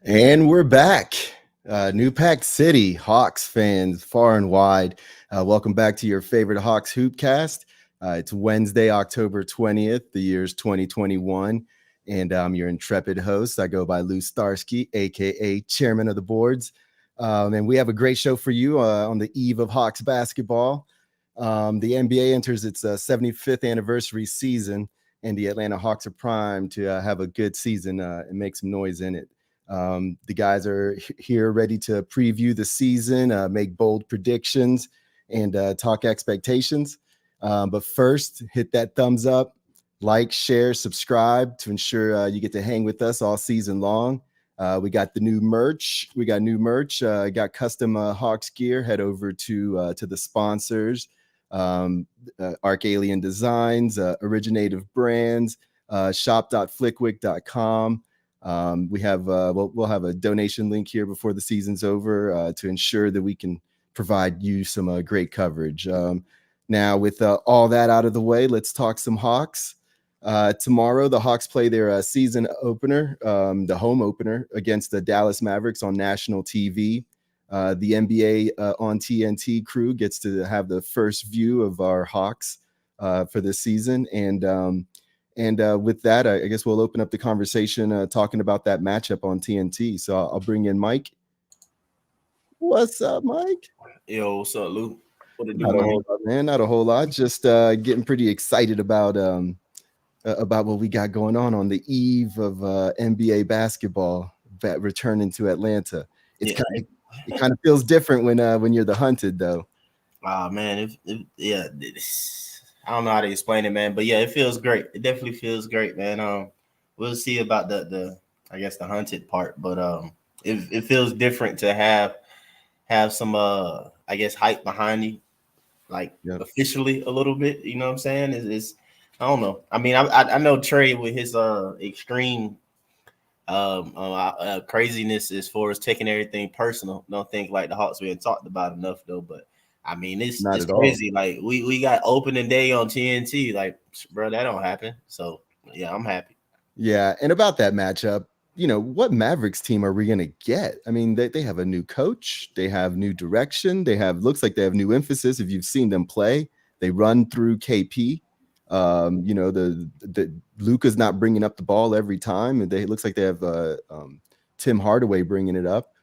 And we're back. New Pack City, Hawks fans far and wide. Welcome back to your favorite Hawks Hoopcast. It's Wednesday, October 20th. The year's 2021. And I'm your intrepid host. I go by Lou Starsky, a.k.a. Chairman of the Boards. And we have a great show for you on the eve of Hawks basketball. The NBA enters its 75th anniversary season, and the Atlanta Hawks are primed to have a good season and make some noise in it. The guys are here ready to preview the season, make bold predictions, and talk expectations. But first, hit that thumbs up, like, share, subscribe to ensure you get to hang with us all season long. We got the new merch. Got custom Hawks gear. Head over to the sponsors, Arc Alien Designs, Originative Brands, shop.flickwick.com. We'll have a donation link here before the season's over to ensure that we can provide you some great coverage. Now, with all that out of the way, let's talk some Hawks. Tomorrow, the Hawks play their season opener, the home opener against the Dallas Mavericks on national TV. The NBA on TNT crew gets to have the first view of our Hawks for this season. And with that, I guess we'll open up the conversation talking about that matchup on TNT. So I'll bring in Mike. What's up, Mike? Yo, what's up, Lou? What Not a whole lot, man. Not a whole lot. Just getting pretty excited about what we got going on the eve of NBA basketball returning to Atlanta. It kind of feels different when you're the hunted, though. Man, I don't know how to explain it, man, but yeah, it feels great. It definitely feels great, man. We'll see about the I guess the hunted part, but it feels different to have some I guess hype behind you, like officially a little bit. You know what I'm saying? It's I don't know. I mean, I know Trey with his extreme craziness as far as taking everything personal. Don't think like the Hawks we had talked about enough though, but I mean, it's crazy. All. Like we got opening day on TNT. Like, bro, that don't happen. So yeah, I'm happy. Yeah, and about that matchup, what Mavericks team are we gonna get? I mean, they have a new coach, they have new direction, looks like they have new emphasis. If you've seen them play, they run through KP. The Luka's not bringing up the ball every time, and it looks like they have Tim Hardaway bringing it up.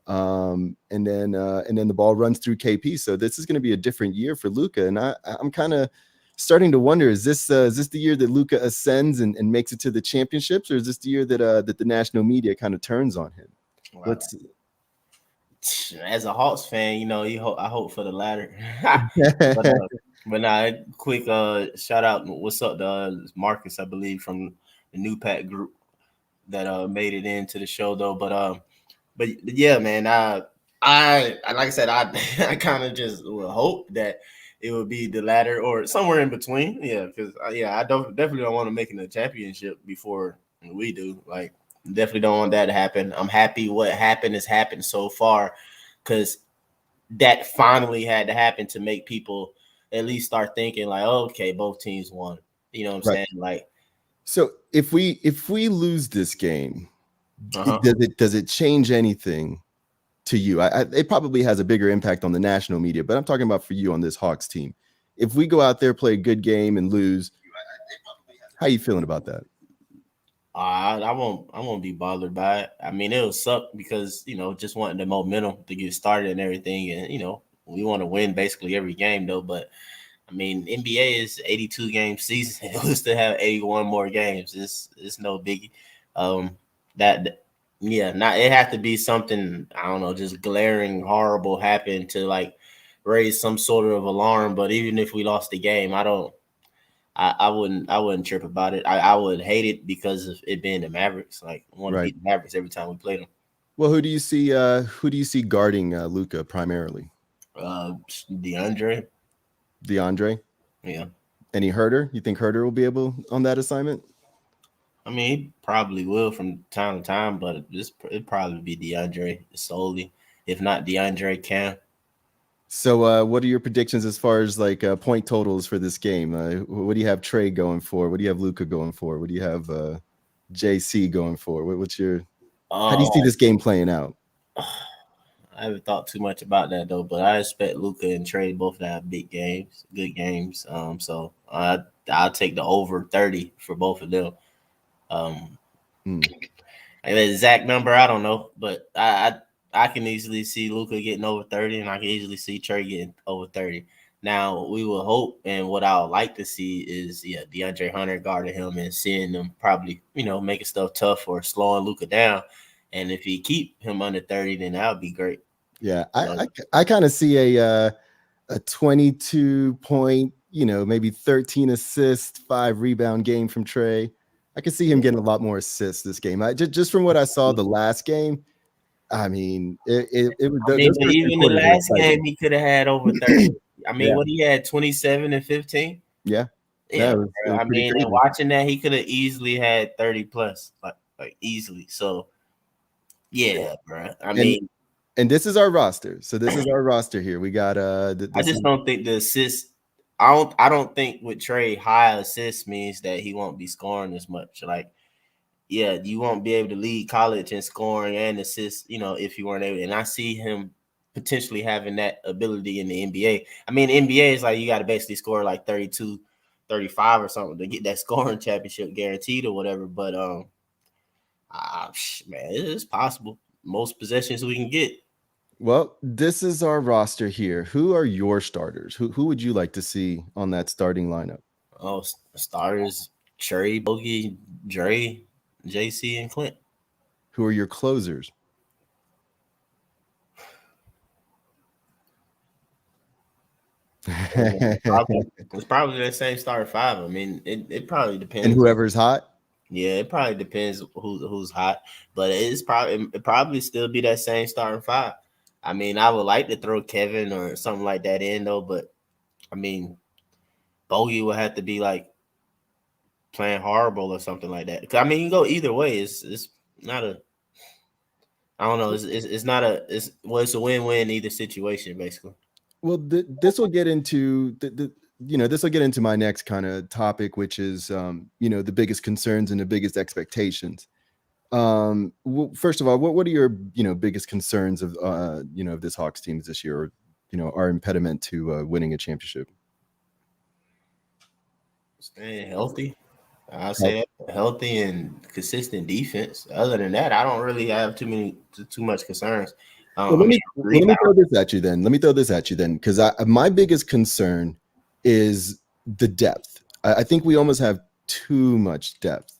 And then the ball runs through KP. So this is going to be a different year for Luka, and I'm kind of starting to wonder: is this the year that Luka ascends and makes it to the championships, or is this the year that the national media kind of turns on him? Wow. As a Hawks fan, I hope for the latter. But now, quick shout out. What's up, Marcus? I believe from the New Pack group that made it into the show though. But yeah, man, I like I said, I kind of just will hope that it would be the latter or somewhere in between. Yeah, because I definitely don't want to make it a championship before we do. Like, definitely don't want that to happen. I'm happy what happened has happened so far, because that finally had to happen to make people at least start thinking like, oh, okay, both teams won. You know what I'm saying? Like, so if we lose this game. Does it change anything to you? It probably has a bigger impact on the national media, but I'm talking about for you on this Hawks team. If we go out there, play a good game, and lose, how are you feeling about that? I won't be bothered by it. I mean, it'll suck because just wanting the momentum to get started and everything, and we want to win basically every game though. But I mean, NBA is 82 game season. It was to have 81 more games. It's no biggie. It have to be something, I don't know, just glaring horrible happen to like raise some sort of alarm. But even if we lost the game, I wouldn't trip about it. I would hate it because of it being the Mavericks. Like, I want to beat the Mavericks every time we play them. Well, who do you see guarding Luka primarily? DeAndre. Yeah. Any Herter? You think Herter will be able on that assignment? I mean, he probably will from time to time, but it'd probably be DeAndre solely. If not DeAndre, Cam. So what are your predictions as far as like point totals for this game? What do you have Trey going for? What do you have Luka going for? What do you have JC going for? What's your How do you see this game playing out? I haven't thought too much about that though, but I expect Luka and Trey both to have big games, good games. So I'll take the over 30 for both of them. Hmm. And the exact number, I don't know, but I can easily see Luka getting over 30, and I can easily see Trey getting over 30. Now we will hope, and what I would like to see is DeAndre Hunter guarding him and seeing them probably making stuff tough or slowing Luka down. And if he keep him under 30, then that would be great. Yeah, I kind of see a 22 point, maybe 13 assist, 5 rebound game from Trey. I can see him getting a lot more assists this game. Just from what I saw the last game, I mean, it was I mean, those but first 2 even the quarters were last exciting. game, he could have had over 30. I mean, Yeah, what he had 27 and 15. yeah. Yeah, No, it bro. was I pretty mean, and crazy. watching that, he could have easily had 30 plus, like easily. So yeah, bro. I And mean, and this is our roster. So this is our roster here. We got I this just is don't think the assist. I don't think with Trey high assist means that he won't be scoring as much. Like, yeah, you won't be able to lead college in scoring and assists, if you weren't able. And I see him potentially having that ability in the NBA. I mean, the NBA is like you got to basically score like 32, 35 or something to get that scoring championship guaranteed or whatever. But man, it's possible. Most possessions we can get. well, this is our roster here. Who are your starters? Who would you like to see on that starting lineup? Oh, starters: Trey, Bogey, Dre, JC, and Clint. Who are your closers? It's probably that same starter five. I mean, it probably And depends. whoever's hot? Yeah, it probably depends who's hot, but it probably still be that same starting five. I mean, I would like to throw Kevin or something like that in though, but I mean, Bogey would have to be like playing horrible or something like that. 'Cause, I mean, you can go either way. It's not a I don't know. It's not a it's a win-win either situation basically. Well, this will get into this will get into my next kind of topic, which is the biggest concerns and the biggest expectations. First of all, what are your biggest concerns of of this Hawks teams this year, or our impediment to winning a championship? Staying healthy. I'll say that healthy and consistent defense. Other than that, I don't really have too much concerns. Well, I mean, let me rebound. throw this at you then. Let me throw this at you then, because my biggest concern is the depth. I think we almost have too much depth,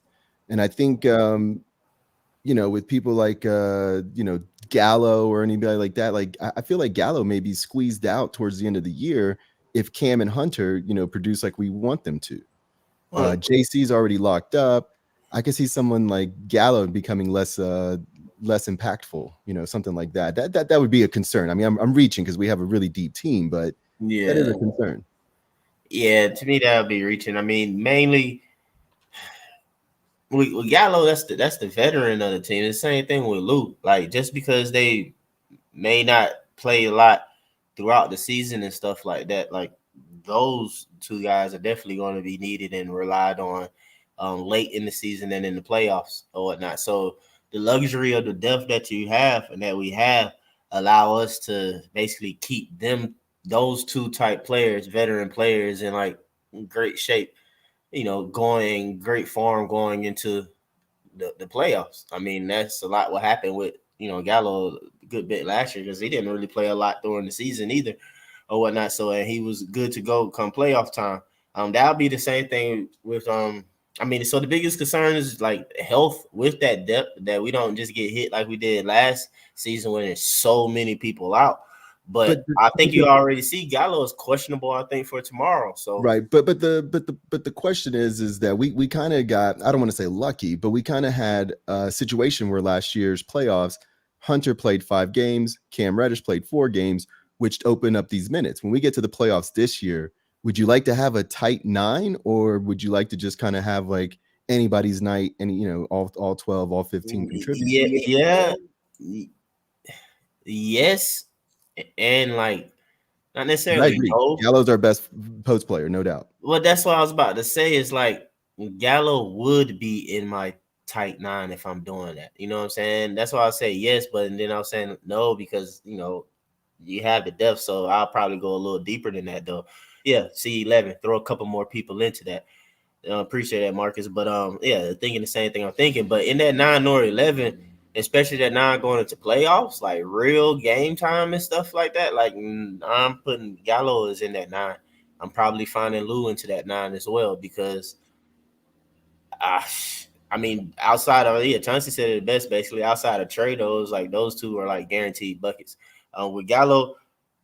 and I think with people like Gallo or anybody like that, like I feel like Gallo may be squeezed out towards the end of the year if Cam and Hunter produce like we want them to. JC's already locked up. I could see someone like Gallo becoming less impactful, something like that. That would be a concern. I mean, I'm reaching because we have a really deep team, but that is Yeah, a concern. yeah. To me, that would be reaching. I mean, mainly with Gallo, that's the veteran of the team. The same thing with Luke. Like just because they may not play a lot throughout the season and stuff like that, like those two guys are definitely going to be needed and relied on late in the season and in the playoffs or whatnot. So the luxury of the depth that you have and that we have allow us to basically keep those two type players, veteran players, in like great shape, going great form going into the playoffs. I mean, that's a lot what happened with, Gallo a good bit last year because he didn't really play a lot during the season either or whatnot. So and he was good to go come playoff time. That'll be the same thing with I mean, so the biggest concern is like health with that depth that we don't just get hit like we did last season when there's so many people out. But But I think you already see Gallo is questionable, I think, for tomorrow. So right, but the question is that we kind of got, I don't want to say lucky, but we kind of had a situation where last year's playoffs, Hunter played 5 games, Cam Reddish played 4 games, which opened up these minutes. When we get to the playoffs this year, would you like to have a tight 9, or would you like to just kind of have like anybody's night and all 12, all 15 contribute? yeah, yes, and like not I necessarily agree. no. Gallo's our best post player, no doubt. Well, that's what I was about to say. Is like Gallo would be in my tight 9 if I'm doing that. You know what I'm saying? That's why I say yes, but then I'm saying no because you have the depth, so I'll probably go a little deeper than that though. Yeah, C11, throw a couple more people into that. Appreciate that, Marcus. But yeah, thinking the same thing I'm thinking. But in that 9 or 11, especially that 9 going into playoffs, like real game time and stuff like that, like I'm putting Gallo is in that 9. I'm probably finding Lou into that 9 as well because uh, I mean, outside of Chauncey said it best basically. Outside of Trey, those two are like guaranteed buckets. With Gallo,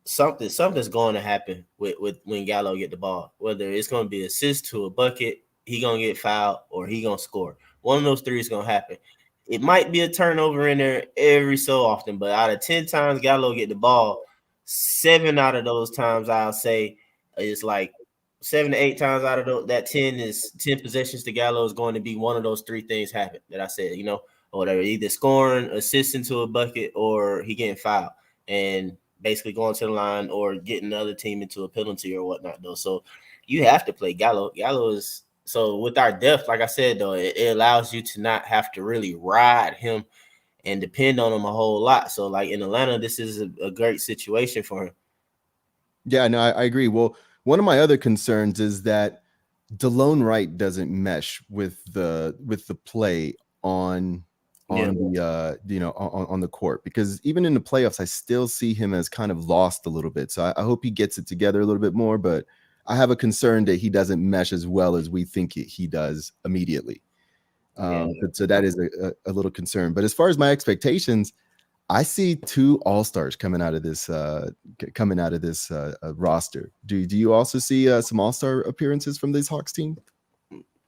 something's going to happen with when Gallo get the ball. Whether it's going to be assist to a bucket, he gonna get fouled, or he gonna score. One of those three is gonna happen. It might be a turnover in there every so often, but out of 10 times Gallo get the ball, 7 out of those times I'll say it's like 7 to 8 times out of that 10 is 10 possessions to Gallo is going to be one of those three things happen that I said, or whatever, either scoring, assisting to a bucket, or he getting fouled and basically going to the line or getting the other team into a penalty or whatnot though. So you have to play Gallo. Gallo is so with our depth, like I said though, it allows you to not have to really ride him and depend on him a whole lot. So like in Atlanta, this is a great situation for him. Yeah, no, I agree. Well, one of my other concerns is that DeLone Wright doesn't mesh with the play on the on the court, because even in the playoffs I still see him as kind of lost a little bit. So I hope he gets it together a little bit more, but I have a concern that he doesn't mesh as well as we think he does immediately. So that is a little concern. But as far as my expectations, I see 2 all-stars coming out of this roster. Do you also see some all-star appearances from this Hawks team?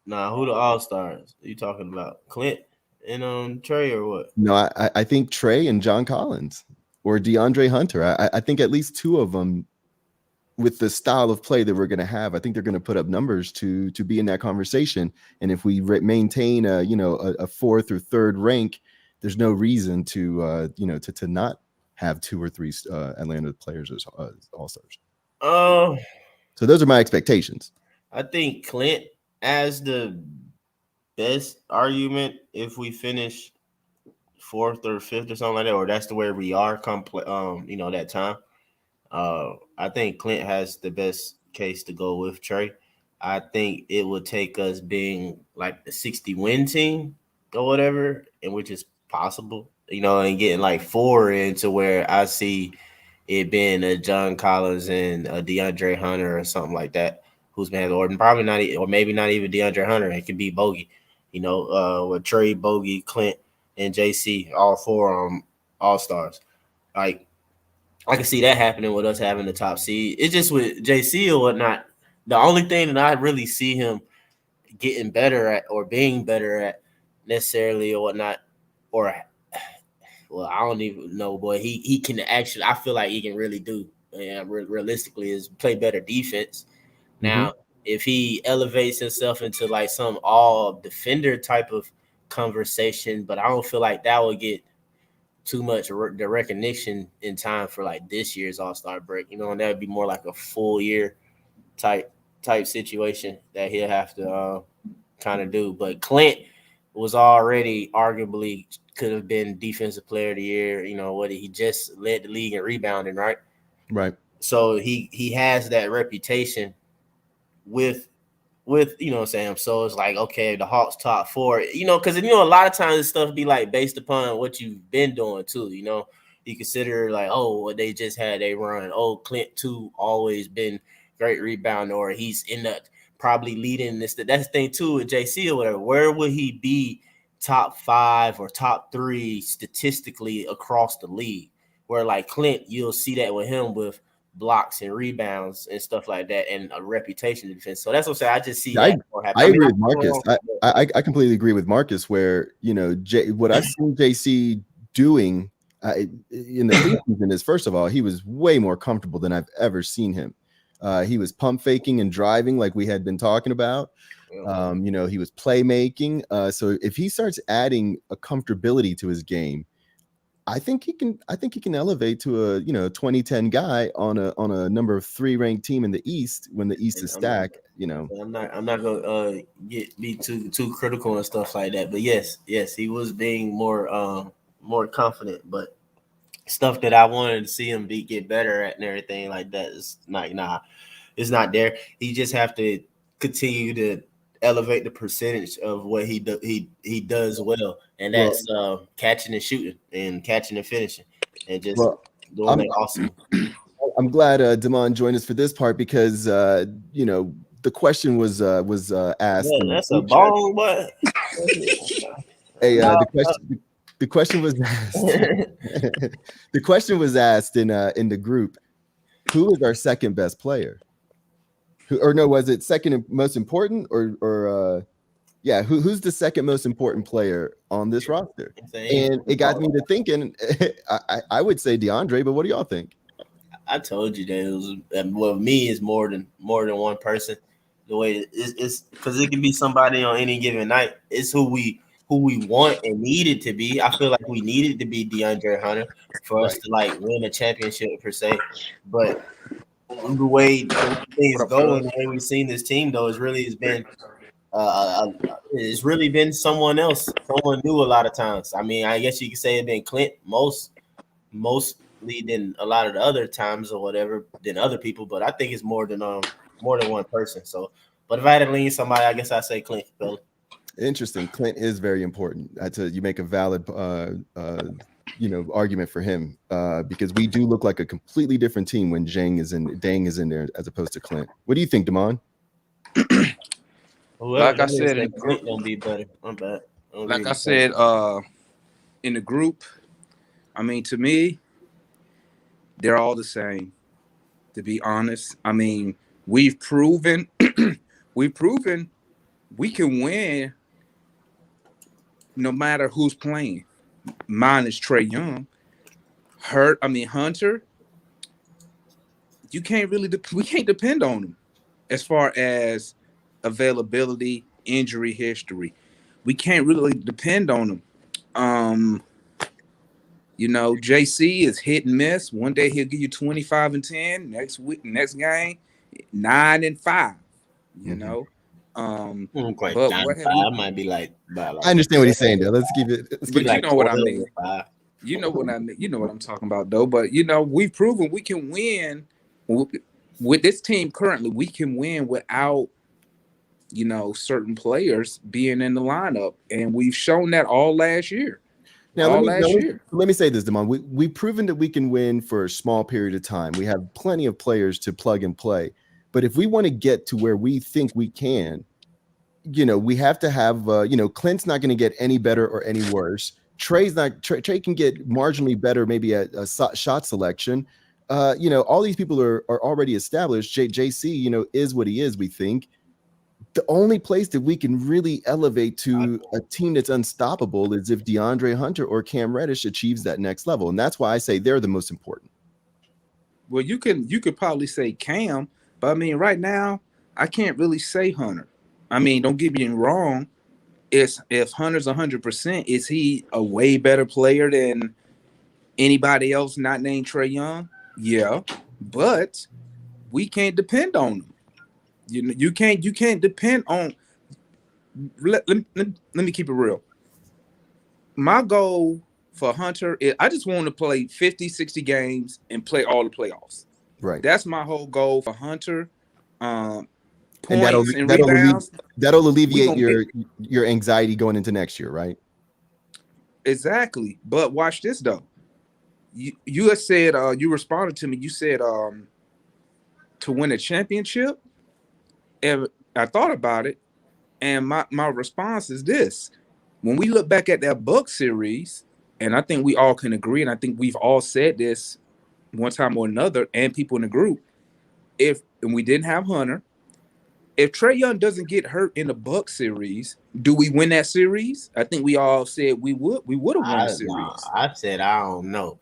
Nah, who the all-stars are you talking about? Clint and Trey or what? No, I think Trey and John Collins or DeAndre Hunter. I think at least 2 of them, with the style of play that we're going to have, I think they're going to put up numbers to be in that conversation. And if we maintain a 4th or 3rd rank, there's no reason to not have 2 or 3 Atlanta players as all-stars. So those are my expectations. I think Clint as the best argument if we finish 4th or 5th or something like that, or that's the way we are that time. I think Clint has the best case to go with Trey. I think it would take us being like the 60 win team or whatever, and which is possible, and getting like 4 into where I see it being a John Collins and a DeAndre Hunter or something like that, who's been or probably not, or maybe not even DeAndre Hunter. It could be Bogey, with Trey, Bogey, Clint, and JC, all 4 all-stars. Like, I can see that happening with us having the top seed. It's just with JC or whatnot. The only thing that I really see him getting better at or being better at necessarily or whatnot, or well, I don't even know, boy. He can actually, I feel like he can really do, realistically, is play better defense. Now, if he elevates himself into like some all defender type of conversation, but I don't feel like that will get too much the recognition in time for like this year's All-Star break, and that would be more like a full year type situation that he'll have to kind of do. But Clint was already arguably could have been defensive player of the year, what he just led the league in rebounding, right? Right. So he has that reputation with what I'm saying. So it's like, okay, the Hawks top 4, because a lot of times this stuff be like based upon what you've been doing too. You consider like, oh, what they just had a run. Oh, Clint too always been great rebound, or he's in the probably leading this. That's the thing too with JC or whatever. Where would he be top 5 or top 3 statistically across the league? Where like Clint, you'll see that with him with blocks and rebounds and stuff like that, and a reputation in defense. So that's what I'm saying. I just see that. I agree with Marcus. I completely agree with Marcus. Where what I've seen JC doing in the preseason is, first of all, he was way more comfortable than I've ever seen him. He was pump faking and driving like we had been talking about. He was playmaking. So if he starts adding a comfortability to his game, I think he can elevate to a 2010 guy on a number 3 ranked team in the East when the East is stacked. I'm not gonna be too critical and stuff like that. But yes, he was being more confident. But stuff that I wanted to see him get better at and everything like that is like it's not there. He just have to continue to elevate the percentage of what he does well, and that's catching and shooting and catching and finishing and just doing it awesome. I'm glad Damon joined us for this part because the question was asked. Yeah, that's a bong, but hey, the question was asked. The question was asked in the group. Who is our second best player? Was it second most important who's the second most important player on this roster? And it got me to thinking. I would say DeAndre, but what do y'all think? I told you that it was me is more than one person. The way it's because it can be somebody on any given night. It's who we want and need it to be. I feel like we needed to be DeAndre Hunter for us to like win a championship per se, but the way things go and the way we've seen this team though it's really been someone else, someone new a lot of times. I mean, I guess you could say it's been Clint mostly than a lot of the other times or whatever than other people, but I think it's more than one person. So, but if I had to lean somebody, I guess I say Clint Capella. Interesting. Clint is very important. You make a valid argument for him because we do look like a completely different team when Dang is in there as opposed to Clint. What do you think, Damon? Like I said, Clint gonna be better. I'm bad. Like I said, in the group, I mean, to me, they're all the same. To be honest, I mean, we've proven we can win no matter who's playing. Mine is Trae Young. Hunter. We can't depend on him as far as availability, injury history. We can't really depend on him. JC is hit and miss. One day he'll give you 25 and 10. Next game, 9 and 5. Quite 9 and 5 might be like. I understand what he's saying, though. Let's keep it. But you know what I mean. You know what I mean. You know what I'm talking about, though. But we've proven we can win with this team currently. We can win without certain players being in the lineup, and we've shown that all last year. Now, let me say this, Damon. We've proven that we can win for a small period of time. We have plenty of players to plug and play. But if we want to get to where we think we can, we have to have, Clint's not going to get any better or any worse. Trae can get marginally better, maybe at a shot selection. All these people are already established. JC, is what he is, we think. The only place that we can really elevate to a team that's unstoppable is if DeAndre Hunter or Cam Reddish achieves that next level. And that's why I say they're the most important. Well, you could probably say Cam, but I mean, right now, I can't really say Hunter. I mean, don't get me wrong. If Hunter's 100%, is he a way better player than anybody else not named Trae Young? Yeah, but we can't depend on him. You can't depend on. Let me keep it real. My goal for Hunter is I just want to play 50, 60 games and play all the playoffs. Right. That's my whole goal for Hunter. And that'll alleviate your anxiety going into next year, right? Exactly. But watch this though. You had said you responded to me. You said to win a championship. And I thought about it, and my response is this. When we look back at that Bucks series, and I think we all can agree, and I think we've all said this one time or another, and people in the group, and we didn't have Hunter, if Trae Young doesn't get hurt in the Bucks series, do we win that series? I think we all said we would have won the series. I said I don't know.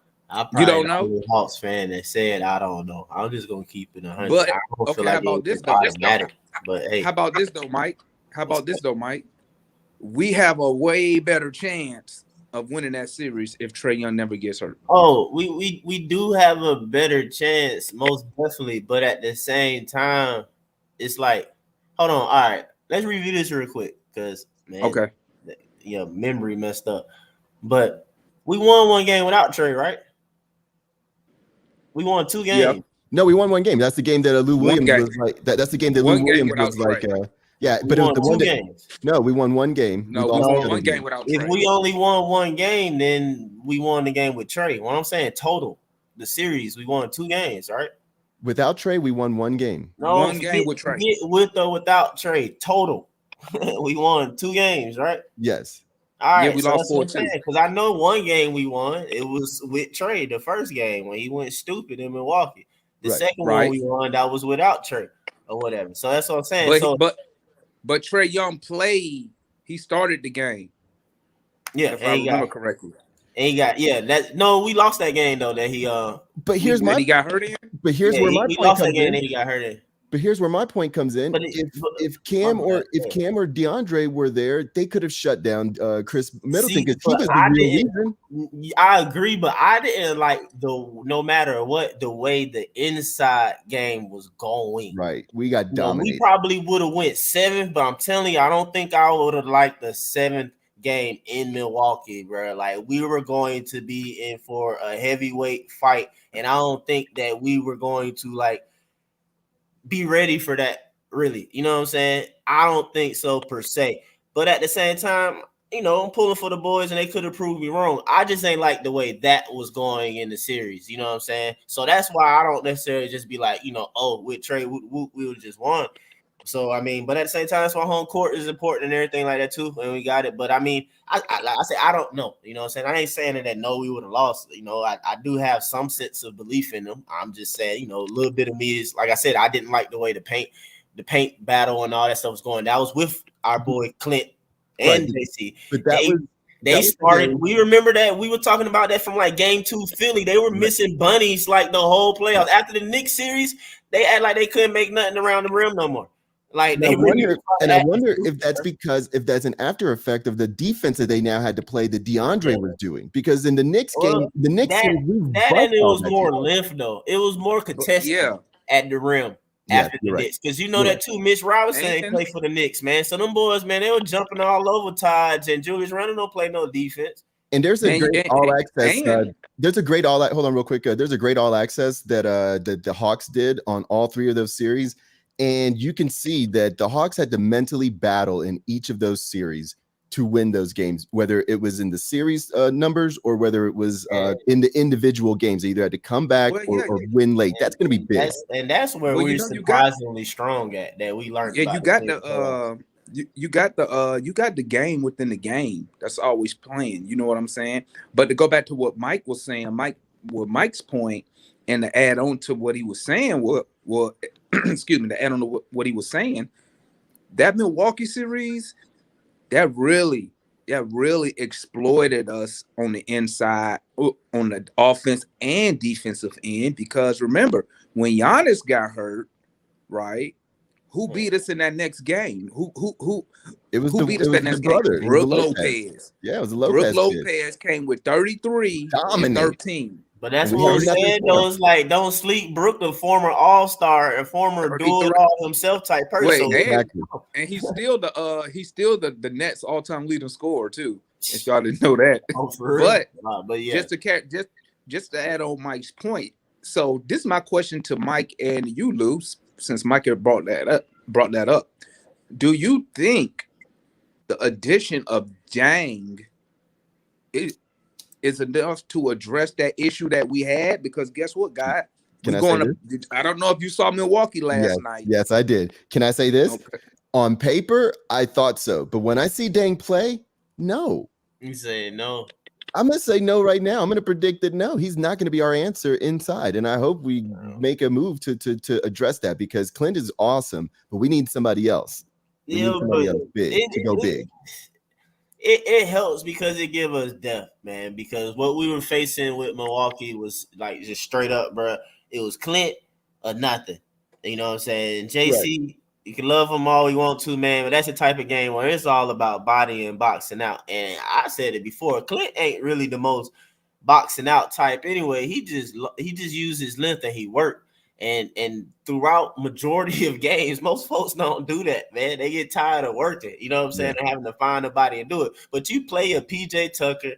You don't know? A Hawks fan that said I don't know. I'm just gonna keep it 100. But I don't okay, feel like how about this? But hey, how about this though, Mike? We have a way better chance of winning that series if Trae Young never gets hurt. Oh, we do have a better chance, most definitely. But at the same time, it's like, hold on. All right, let's review this real quick because man, Okay. yeah, memory messed up. But we won one game without Trae, right? We won 2 games. Yep. No, we won one game. That's the game that Lou One Williams game. was like. That's the game that One Lou game Williams without was like. Trae. Yeah, We but it was won the 2 one that. games. No, we won one game. No, we we lost won the other one game game. without If Trae. we only won one game, then we won the game with Trae. What I'm saying, total, the series, we won 2 games, right? Without Trae, we won one game. No, One game with Trae. With or without Trae, total, we won 2 games, right? Yes. All right, Yeah, we so lost that's what I'm 4-2. saying, because I know one game we won. It was with Trae, the first game when he went stupid in Milwaukee. The Right, second right. one we won, that was without Trae or whatever. So that's what I'm saying. But Trae Young played. He started the game. Yeah, if I remember correctly. And he got we lost that game though. That he But here's when he got hurt in. But here's where my he point lost that comes game in. and he got hurt in. But here's where my point comes in. But If Cam or DeAndre were there, they could have shut down Chris Middleton because he was the real reason. I agree, but I didn't like no matter what the way the inside game was going. Right, we got dominated. We probably would have went 7, but I'm telling you, I don't think I would have liked the 7th game in Milwaukee, bro. Like we were going to be in for a heavyweight fight, and I don't think that we were going to like be ready for that, really. You know what I'm saying? I don't think so per se. But at the same time, I'm pulling for the boys and they could have proved me wrong. I just ain't like the way that was going in the series. You know what I'm saying? So that's why I don't necessarily just be like, with Trae, we would just won. So, I mean, but at the same time, that's why home court is important and everything like that too. And we got it. But I mean, like I say, I don't know. You know what I'm saying? I ain't saying that no, we would have lost. I do have some sense of belief in them. I'm just saying, a little bit of me is, like I said, I didn't like the way the paint battle and all that stuff was going. That was with our boy Clint and JC. But they started. We remember that we were talking about that from like game 2 Philly. They were missing bunnies like the whole playoffs. After the Knicks series, they act like they couldn't make nothing around the rim no more. Like I wonder if that's because that's an after effect of the defense that they now had to play that DeAndre was doing. Because in the Knicks game, it was more length though. It was more contested at the rim after the Knicks. Because that too, Mitch Robinson ain't play for the Knicks, man. So them boys, man, they were jumping all over Todd's, and Julius Randle don't play no defense. And there's a great all access. There's a great all. Hold on, real quick. There's a great all access that the Hawks did on all 3 of those series. And you can see that the Hawks had to mentally battle in each of those series to win those games, whether it was in the series numbers or whether it was in the individual games. They either had to come back or win late. That's going to be big. That's where we're surprisingly strong at, that we learned. Yeah, you got the game within the game. That's always playing. You know what I'm saying? But to go back to what Mike was saying, Mike's point, and to add on to what he was saying, excuse me, to add on to what he was saying, that Milwaukee series, that really exploited us on the inside, on the offense and defensive end. Because remember, when Giannis got hurt, right? Who beat us in that next game? Who beat us that next game? Brook Lopez. Yeah, it was a Lopez. Brook Lopez came with 33 and 13. But that's what I'm saying, though. It's like, don't sleep Brook, the former all-star, a former dual-all himself type person. And he's still the Nets all-time leading scorer too. If y'all didn't know that. Oh, for real? But yeah, just to add on Mike's point. So this is my question to Mike and you, Lou, since Mike had brought that up. Do you think the addition of Jang is enough to address that issue that we had? Because guess what, guy? I don't know if you saw Milwaukee last night. Yes, I did. Can I say this? Okay. On paper, I thought so. But when I see Dang play, no. You say no. I'm going to say no right now. I'm going to predict that no, he's not going to be our answer inside. And I hope we make a move to address that, because Clint is awesome, but we need somebody else. We need somebody else big to go big. It helps because it gives us depth, man. Because what we were facing with Milwaukee was like just straight up, bro. It was Clint or nothing. You know what I'm saying? JC, You can love them all you want to, man, but that's the type of game where it's all about body and boxing out. And I said it before, Clint ain't really the most boxing out type anyway. He just uses his length and he worked. And throughout majority of games, most folks don't do that, man. They get tired of working. You know what I'm saying? They're having to find a body and do it. But you play a PJ Tucker,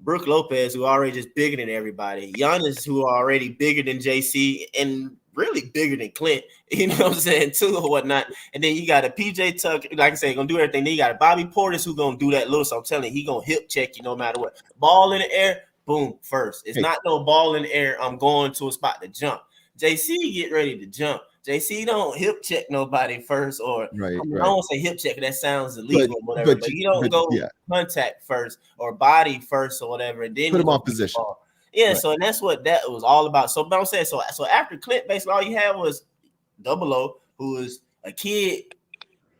Brooke Lopez, who already just bigger than everybody, Giannis, who are already bigger than JC, and really bigger than Clint, you know what I'm saying, too, or whatnot. And then you got a PJ Tucker, like I said, gonna do everything. Then you got a Bobby Portis who gonna do that little, so I'm telling you, he gonna hip check you no matter what. Ball in the air, boom, first. It's not no ball in the air, I'm going to a spot to jump. JC get ready to jump. JC don't hip check nobody first, or I don't say hip check, that sounds illegal, or whatever. But you don't go contact first or body first or whatever, and then put him off position. Yeah, so and that's what that was all about. So, but I'm saying, so after Clint, basically all you had was Double O, who was a kid,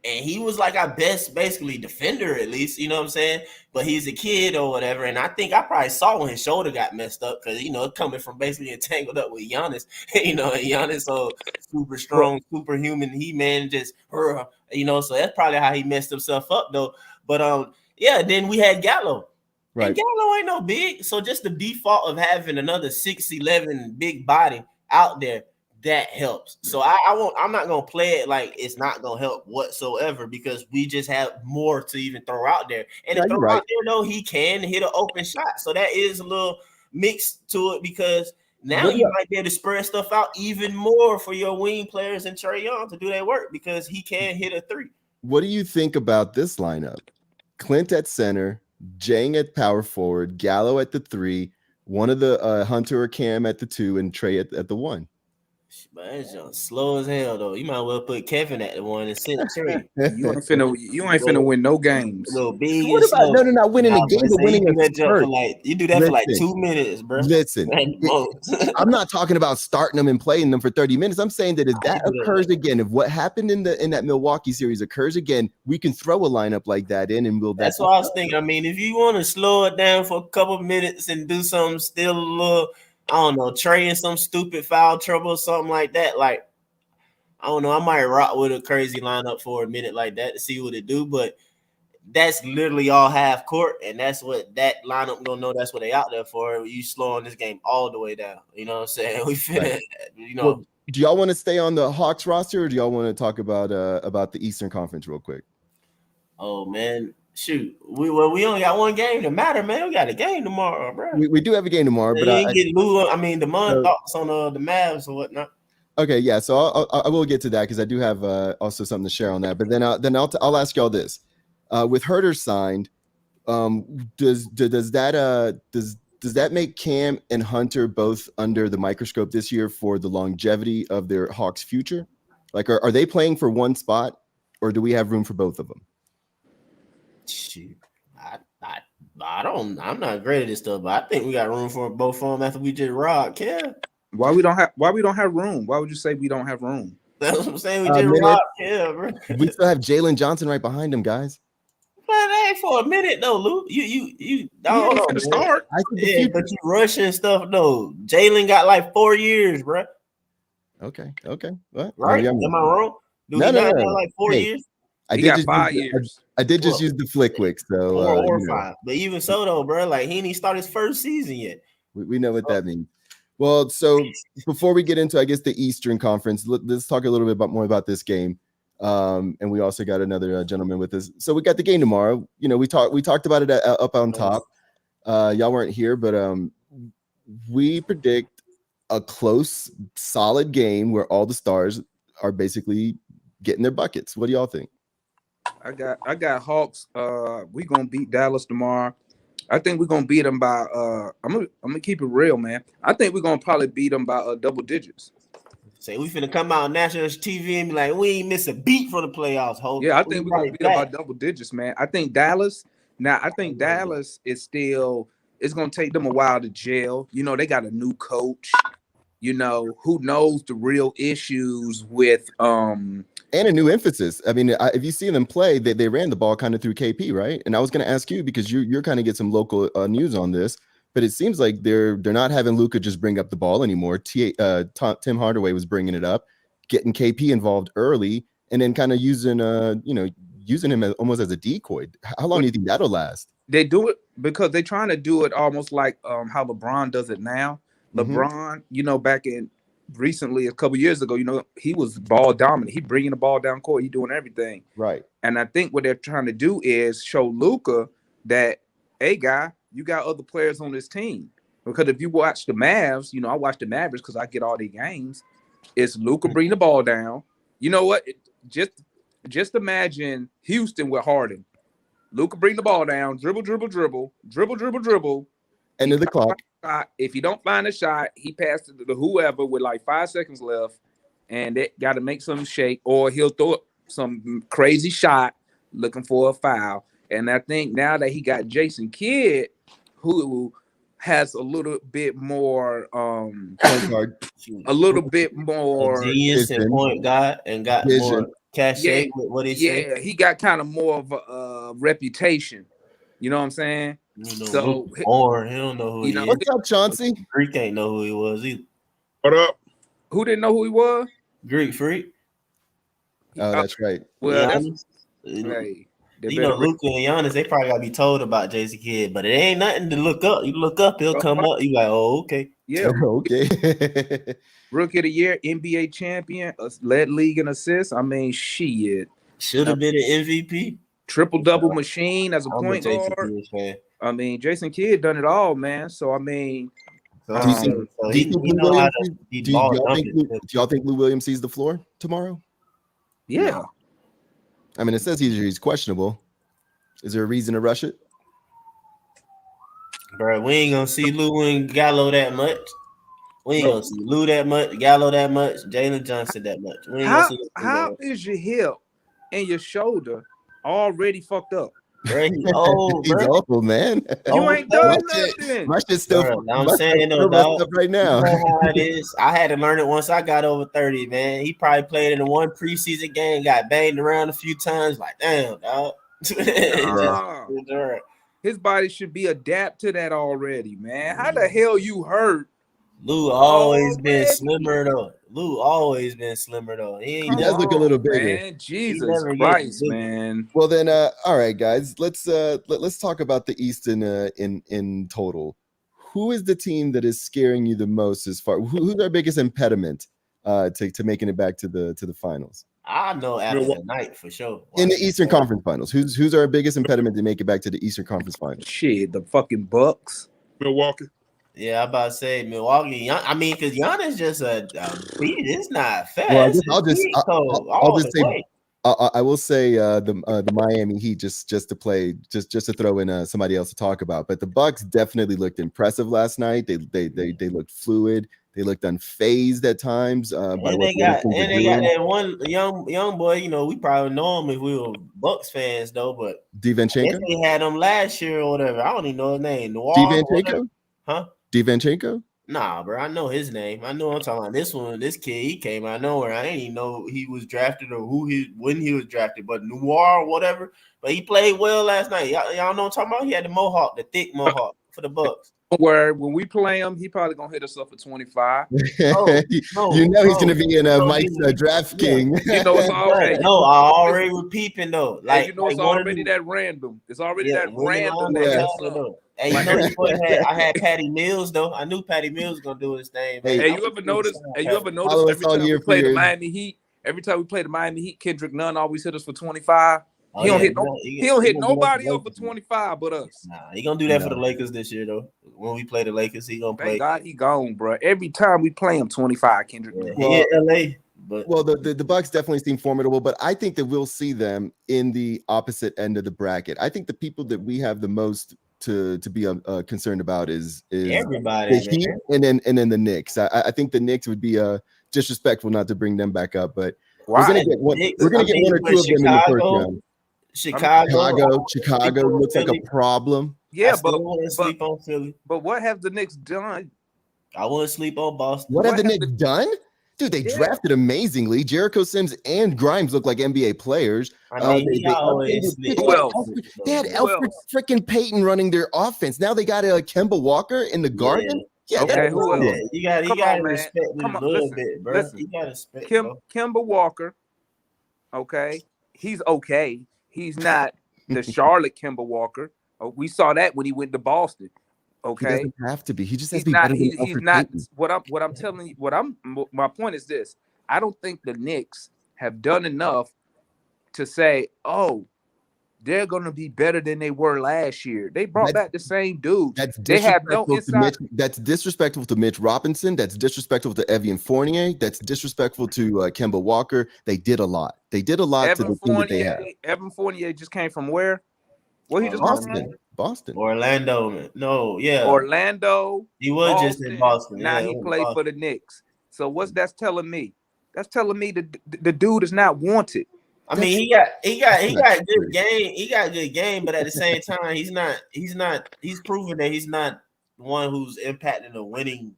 and he was like our best, basically defender at least, you know what I'm saying? But he's a kid or whatever, and I think I probably saw when his shoulder got messed up because coming from basically entangled up with Giannis, Giannis so super strong, superhuman, He-Man just, so that's probably how he messed himself up though. But then we had Gallo. Right. And Gallo ain't no big, so just the default of having another 6'11" big body out there, that helps. So I'm not gonna play it like it's not gonna help whatsoever because we just have more to even throw out there. And if throw out there though, he can hit an open shot. So that is a little mix to it because now you might be able to spread stuff out even more for your wing players and Trae Young to do their work because he can hit a three. What do you think about this lineup? Clint at center, Jang at power forward, Gallo at the 3, one of the Hunter or Cam at the 2, and Trae at the 1. But that's just slow as hell though. You might well put Kevin at the 1 and sit Trae. You ain't finna win no games. Big what about no not winning a game, but winning a you do that for like 2 minutes, bro. Listen, I'm not talking about starting them and playing them for 30 minutes. I'm saying that if that occurs again, if what happened in that Milwaukee series occurs again, we can throw a lineup like that in and we'll. That's what I was thinking. I mean, if you want to slow it down for a couple minutes and do something still a little, I don't know, Trae in some stupid foul trouble or something like that. Like, I don't know, I might rock with a crazy lineup for a minute like that to see what it do, but that's literally all half court, and that's what that lineup gonna know. That's what they out there for. You slowing this game all the way down. You know what I'm saying? We finna, Well, do y'all want to stay on the Hawks roster, or do y'all want to talk about the Eastern Conference real quick? Oh man. Shoot, we only got one game to matter, man. We got a game tomorrow, bro. We do have a game tomorrow, but the month thoughts on the Mavs or whatnot. Okay, yeah. So I will get to that because I do have also something to share on that. But then I'll ask y'all this: with Herter signed, does that make Cam and Hunter both under the microscope this year for the longevity of their Hawks future? Like, are they playing for one spot, or do we have room for both of them? Shoot, I'm not great at this stuff, but I think we got room for both of them after we just rock. Yeah. Why we don't have room? Why would you say we don't have room? That's what I'm saying. We just rock. Yeah, bro. We still have Jalen Johnson right behind him, guys. But hey, for a minute though, Lou. You don't start. Yeah, but you rushing stuff though. Jalen got like 4 years, bro. Okay. What? Right? Am I wrong? No. Like 4 years. I did just 5 years. I did just use the flick wick, so 4 or 5. But even so, though, bro, like he didn't start his first season yet. We know what that means. Well, so before we get into, I guess, the Eastern Conference, let's talk a little bit more about this game. And we also got another gentleman with us. So we got the game tomorrow. We talked about it up on top. Y'all weren't here, but we predict a close, solid game where all the stars are basically getting their buckets. What do y'all think? I got Hawks. We gonna beat Dallas tomorrow. I think we're gonna beat them by I'm gonna keep it real, man. I think we're gonna probably beat them by double digits. Say we finna come out on national TV and be like, we ain't miss a beat for the playoffs. Yeah, I think we're gonna beat them by double digits, man. I think Dallas is still. It's gonna take them a while to gel. They got a new coach. Who knows the real issues with and a new emphasis. I mean, if you see them play, they ran the ball kind of through KP, right? And I was going to ask you because you're kind of get some local news on this, but it seems like they're not having Luka just bring up the ball anymore. Tim Hardaway was bringing it up, getting KP involved early, and then kind of using him almost as a decoy. How long do you think that'll last? They do it because they're trying to do it almost like how LeBron does it now. LeBron, back in recently a couple years ago, he was ball dominant. He bringing the ball down court. He doing everything. Right. And I think what they're trying to do is show Luka that, hey, guy, you got other players on this team. Because if you watch the Mavs, I watch the Mavericks because I get all the games. It's Luka bring the ball down. You know what? Just imagine Houston with Harden. Luka bring the ball down, dribble. End of the clock. If he don't find a shot, he passes it to whoever with like 5 seconds left, and they got to make some shake, or he'll throw some crazy shot looking for a foul. And I think now that he got Jason Kidd, who has a little bit more, genius and point guard, and got vision. More cachet with what he said. Yeah, he got kind of more of a reputation. You know what I'm saying? So, or he don't know who he is. What's up, Chauncey? Greek ain't know who he was either. What up? Who didn't know who he was? Greek Freak. Oh, that's right. Well, Luka and Giannis, they probably gotta be told about Jason Kidd, but it ain't nothing to look up. You look up, he'll come up. You like, oh, okay, yeah, okay. Rookie of the year, NBA champion, led league in assists. I mean, shit, should have been an MVP, triple double machine as a point guard. I mean, Jason Kidd done it all, man. So I mean, do y'all think Lou Williams sees the floor tomorrow? Yeah. No. I mean, it says he's questionable. Is there a reason to rush it? Bro, we ain't gonna see Lou and Gallo that much. We ain't gonna see Lou that much, Gallo that much, Jalen Johnson that much. We ain't gonna see how is your hip and your shoulder already fucked up? Bro, he's old, He's old, man. You ain't done nothing. My shit's still. Bro, I'm saying though, dog, right now. You know how it is. I had to learn it once I got over 30, man. He probably played in the one preseason game, got banged around a few times. Like, damn, dog. His body should be adapt to that already, man. How the hell you hurt? Lou always been slimmer though. He does look a little bigger. Man. Jesus Christ, man. Well then, all right, guys. Let's talk about the East in total. Who is the team that is scaring you the most as far? Who's our biggest impediment to making it back to the finals? I know after tonight for sure. In the Eastern Conference Finals, who's our biggest impediment to make it back to the Eastern Conference Finals? Shit, the fucking Bucks. Milwaukee. Yeah, I'm about to say Milwaukee. I mean, because Giannis just a beat. It's not fast. Well, I'll just say I will say the Miami Heat just to throw in somebody else to talk about. But the Bucks definitely looked impressive last night. They looked fluid. They looked unfazed at times. And they got that one young boy. We probably know him if we were Bucks fans though. But DiVincenzo, they had him last year or whatever. I don't even know his name. DiVincenzo, huh? DiVincenzo? Nah, bro. I know his name. I know I'm talking about this kid. He came out of nowhere. I didn't even know he was drafted or when he was drafted, but Noir or whatever. But he played well last night. Y'all know what I'm talking about? He had the thick mohawk for the Bucks. Where when we play him, he probably gonna hit us up for 25. He's gonna be in Mike's draft king. It's already. No, I already was peeping though. Like it's already that random. It's already that random. Hey, I had Patty Mills though. I knew Patty Mills was gonna do his thing. Hey, you ever notice? Every time we play the Miami Heat, Kendrick Nunn always hit us for 25. He don't hit nobody up for 25 but us. Nah, he gonna do that for the Lakers this year though. When we play the Lakers, he gonna play. Thank God he gone, bro. Every time we play him, 25. Kendrick. He hit LA. But the Bucks definitely seem formidable, but I think that we'll see them in the opposite end of the bracket. I think the people that we have the most to be concerned about is everybody, the Heat and then the Knicks. I think the Knicks would be disrespectful not to bring them back up, but we're gonna get one or two of them in the first round. Chicago looks like a problem. Yeah, but sleep on Philly. But what have the Knicks done? I wouldn't sleep on Boston. What have the Knicks done? Dude, they drafted amazingly. Jericho Sims and Grimes look like NBA players. They had Elfrid freaking Payton running their offense. Now they got Kemba Walker in the Garden. Yeah, okay, who else? You got to respect me a little bit, bro. Listen, you got to respect Kemba Walker. Okay, he's okay. He's not the Charlotte Kemba Walker. We saw that when he went to Boston. Okay, he doesn't have to be. He just has he's to be not. better than He's Alfred not. Payton. What I'm telling you. My point is this. I don't think the Knicks have done enough to say, oh, they're going to be better than they were last year. They brought back the same dudes. That's They have no disrespectful to inside. Mitch. That's disrespectful to Mitch Robinson. That's disrespectful to Evian Fournier. That's disrespectful to Kemba Walker. They did a lot. They did a lot to the team that they have. Evan Fournier just came from where? Well, he just come from Boston. Orlando. No, yeah. Orlando. He was just in Boston. Now he played for the Knicks. So what's that's telling me? That's telling me the dude is not wanted. I mean, he got good game. He got good game, but at the same time, he's proven that he's not one who's impacting a winning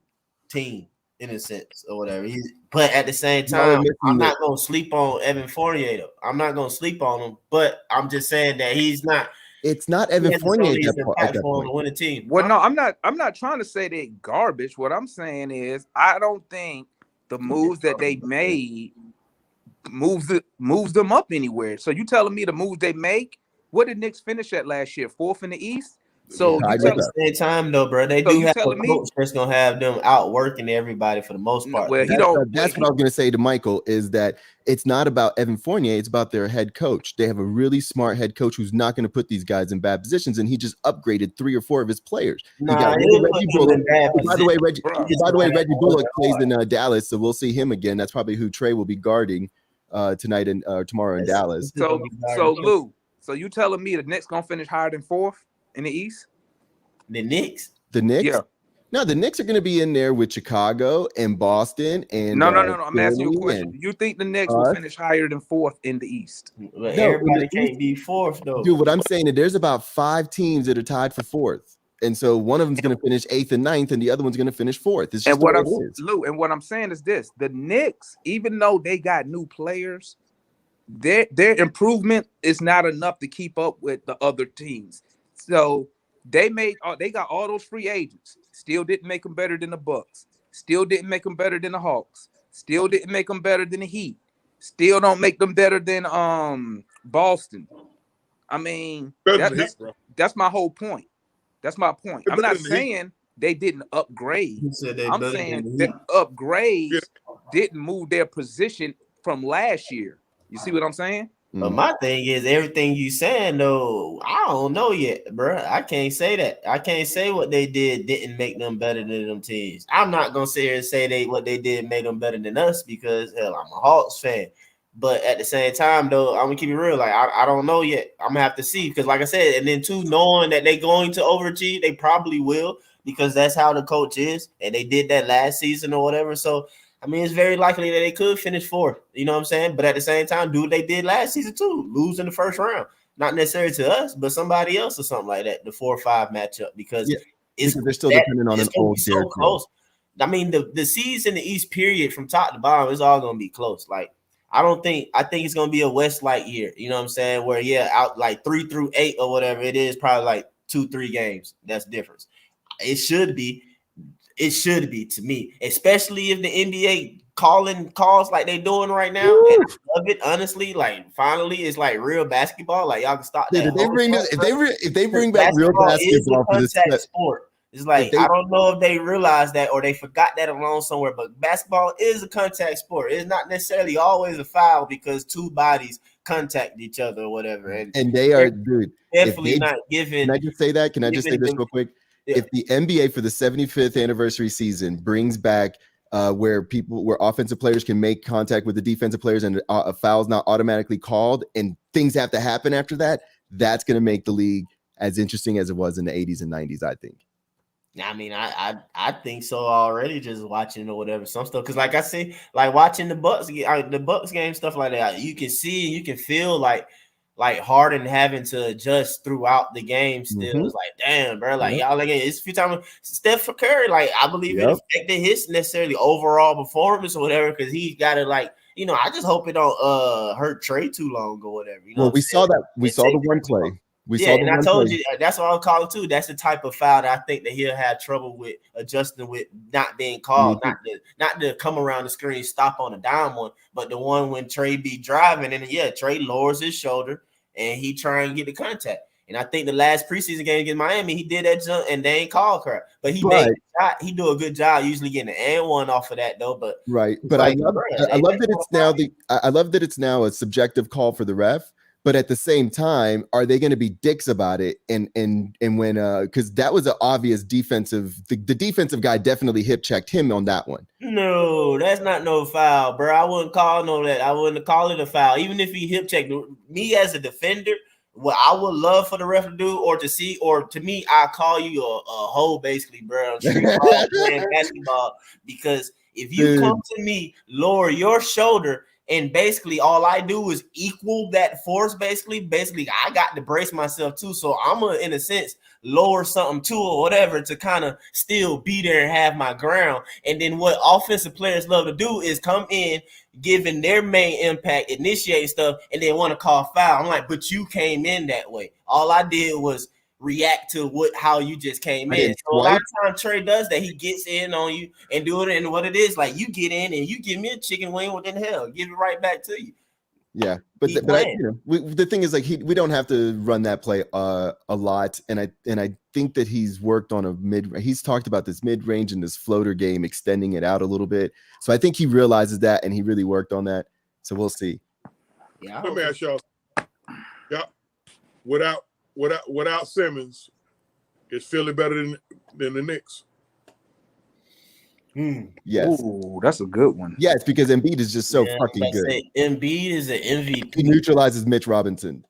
team in a sense or whatever. But at the same time, I'm not gonna sleep on Evan Fournier though. I'm not gonna sleep on him, but I'm just saying that he's not. It's not Evan Fournier at that point. To win a team. Well, no, I'm not trying to say they're garbage. What I'm saying is I don't think the moves that they made moves them up anywhere. So you telling me the moves they make? What did Knicks finish at last year? 4th in the East. So at the same time though, bro, they do have a coach that's gonna have them outworking everybody for the most part. Well, that's what I was gonna say to Michael is that it's not about Evan Fournier, it's about their head coach. They have a really smart head coach who's not gonna put these guys in bad positions, and he just upgraded 3 or 4 of his players. By the way, Reggie Bullock plays in Dallas, so we'll see him again. That's probably who Trey will be guarding tonight and tomorrow in Dallas. So Lou, so you telling me the Knicks gonna finish higher than 4th in the East? The Knicks? Yeah. No, the Knicks are going to be in there with Chicago and Boston and no. I'm asking you a question. Do you think the Knicks will finish higher than 4th in the East? But everybody can't be 4th though. Dude, what I'm saying is there's about 5 teams that are tied for 4th. And so one of them's going to finish 8th and 9th, and the other one's going to finish 4th. It's just and what I'm saying is this: the Knicks, even though they got new players, their improvement is not enough to keep up with the other teams. So they got all those free agents. Still didn't make them better than the Bucks. Still didn't make them better than the Hawks. Still didn't make them better than the Heat. Still don't make them better than Boston. I mean, that's my whole point. That's my point. I'm not saying they didn't upgrade. I'm saying that upgrades didn't move their position from last year. You see what I'm saying? But my thing is, everything you saying though, I don't know yet, bro. I can't say that. I can't say what they didn't make them better than them teams. I'm not gonna sit here and say what they did made them better than us because hell, I'm a Hawks fan. But at the same time, though, I'm gonna keep it real. Like I don't know yet. I'm gonna have to see because, like I said, and then too, knowing that they're going to overachieve, they probably will because that's how the coach is, and they did that last season or whatever. So. I mean, it's very likely that they could finish 4th. You know what I'm saying? But at the same time, do what they did last season too, lose in the first round. Not necessarily to us, but somebody else or something like that. The 4 or 5 matchup because they're still depending on an old so close. I mean, the seeds in the East period from top to bottom is all gonna be close. Like I think it's gonna be a West-like year. You know what I'm saying? Where out like 3 through 8 or whatever it is, probably like 2-3 games. That's difference. It should be to me, especially if the NBA calls like they doing right now. And I love it, honestly. Like finally, it's like real basketball. Like y'all can stop that. If they bring back real basketball for this sport, it's like I don't know if they realize that or they forgot that along somewhere. But basketball is a contact sport. It's not necessarily always a foul because 2 bodies contact each other or whatever. And they are, dude, definitely not giving. Can I just say that? Can I just say this real quick? Yeah. If the NBA for the 75th anniversary season brings back where offensive players can make contact with the defensive players and a foul's not automatically called and things have to happen after that, that's going to make the league as interesting as it was in the 80s and 90s, I think. I mean, I think so already. Just watching or whatever, some stuff. Because like I say, like watching the Bucks game, stuff like that, you can see, you can feel like Harden having to adjust throughout the game still. It's like, damn, bro. Like, y'all, like, it's a few times. Steph Curry, like, I believe it affected his necessarily overall performance or whatever because he got to, like, I just hope it don't hurt Trey too long or whatever. We saw that. We saw the one play. We Yeah, saw the and I one told play. you that's what I'm calling too. That's the type of foul that I think that he'll have trouble with adjusting with not being called, not to come around the screen, stop on a dime one, but the one when Trey be driving and Trey lowers his shoulder and he try and get the contact. And I think the last preseason game against Miami, he did that jump and they ain't called crap. But he made the shot. He do a good job usually getting an and one off of that though. But but I love that it's now I love that it's now a subjective call for the ref. But at the same time, are they going to be dicks about it? And when because that was an obvious defensive, the defensive guy definitely hip checked him on that one. No, that's not no foul, bro. I wouldn't call that. I wouldn't call it a foul, even if he hip checked me as a defender. What I would love for the ref to do, or to me, I call you a hoe, basically, bro. On street ball, playing basketball, because if you come to me, lower your shoulder. And basically, all I do is equal that force. Basically, I got to brace myself too. So I'm gonna, in a sense, lower something too, or whatever, to kind of still be there and have my ground. And then what offensive players love to do is come in, giving their main impact, initiate stuff, and then want to call foul. I'm like, but you came in that way. All I did was react to how you just came in. So a lot of times Trey does that. He gets in on you and do it. And what it is, like, you get in and you give me a chicken wing, what the hell? Give it right back to you. Yeah, but the thing is, like, we don't have to run that play a lot, and I think that he's worked on he's talked about this mid range and this floater game, extending it out a little bit. So I think he realizes that, and he really worked on that. So we'll see. Yeah. Let me ask y'all. Yeah, without Simmons, is Philly better than the Knicks? Yes. Ooh, that's a good one. Yes, because Embiid is just so fucking good. Embiid is an MVP. He neutralizes Mitch Robinson.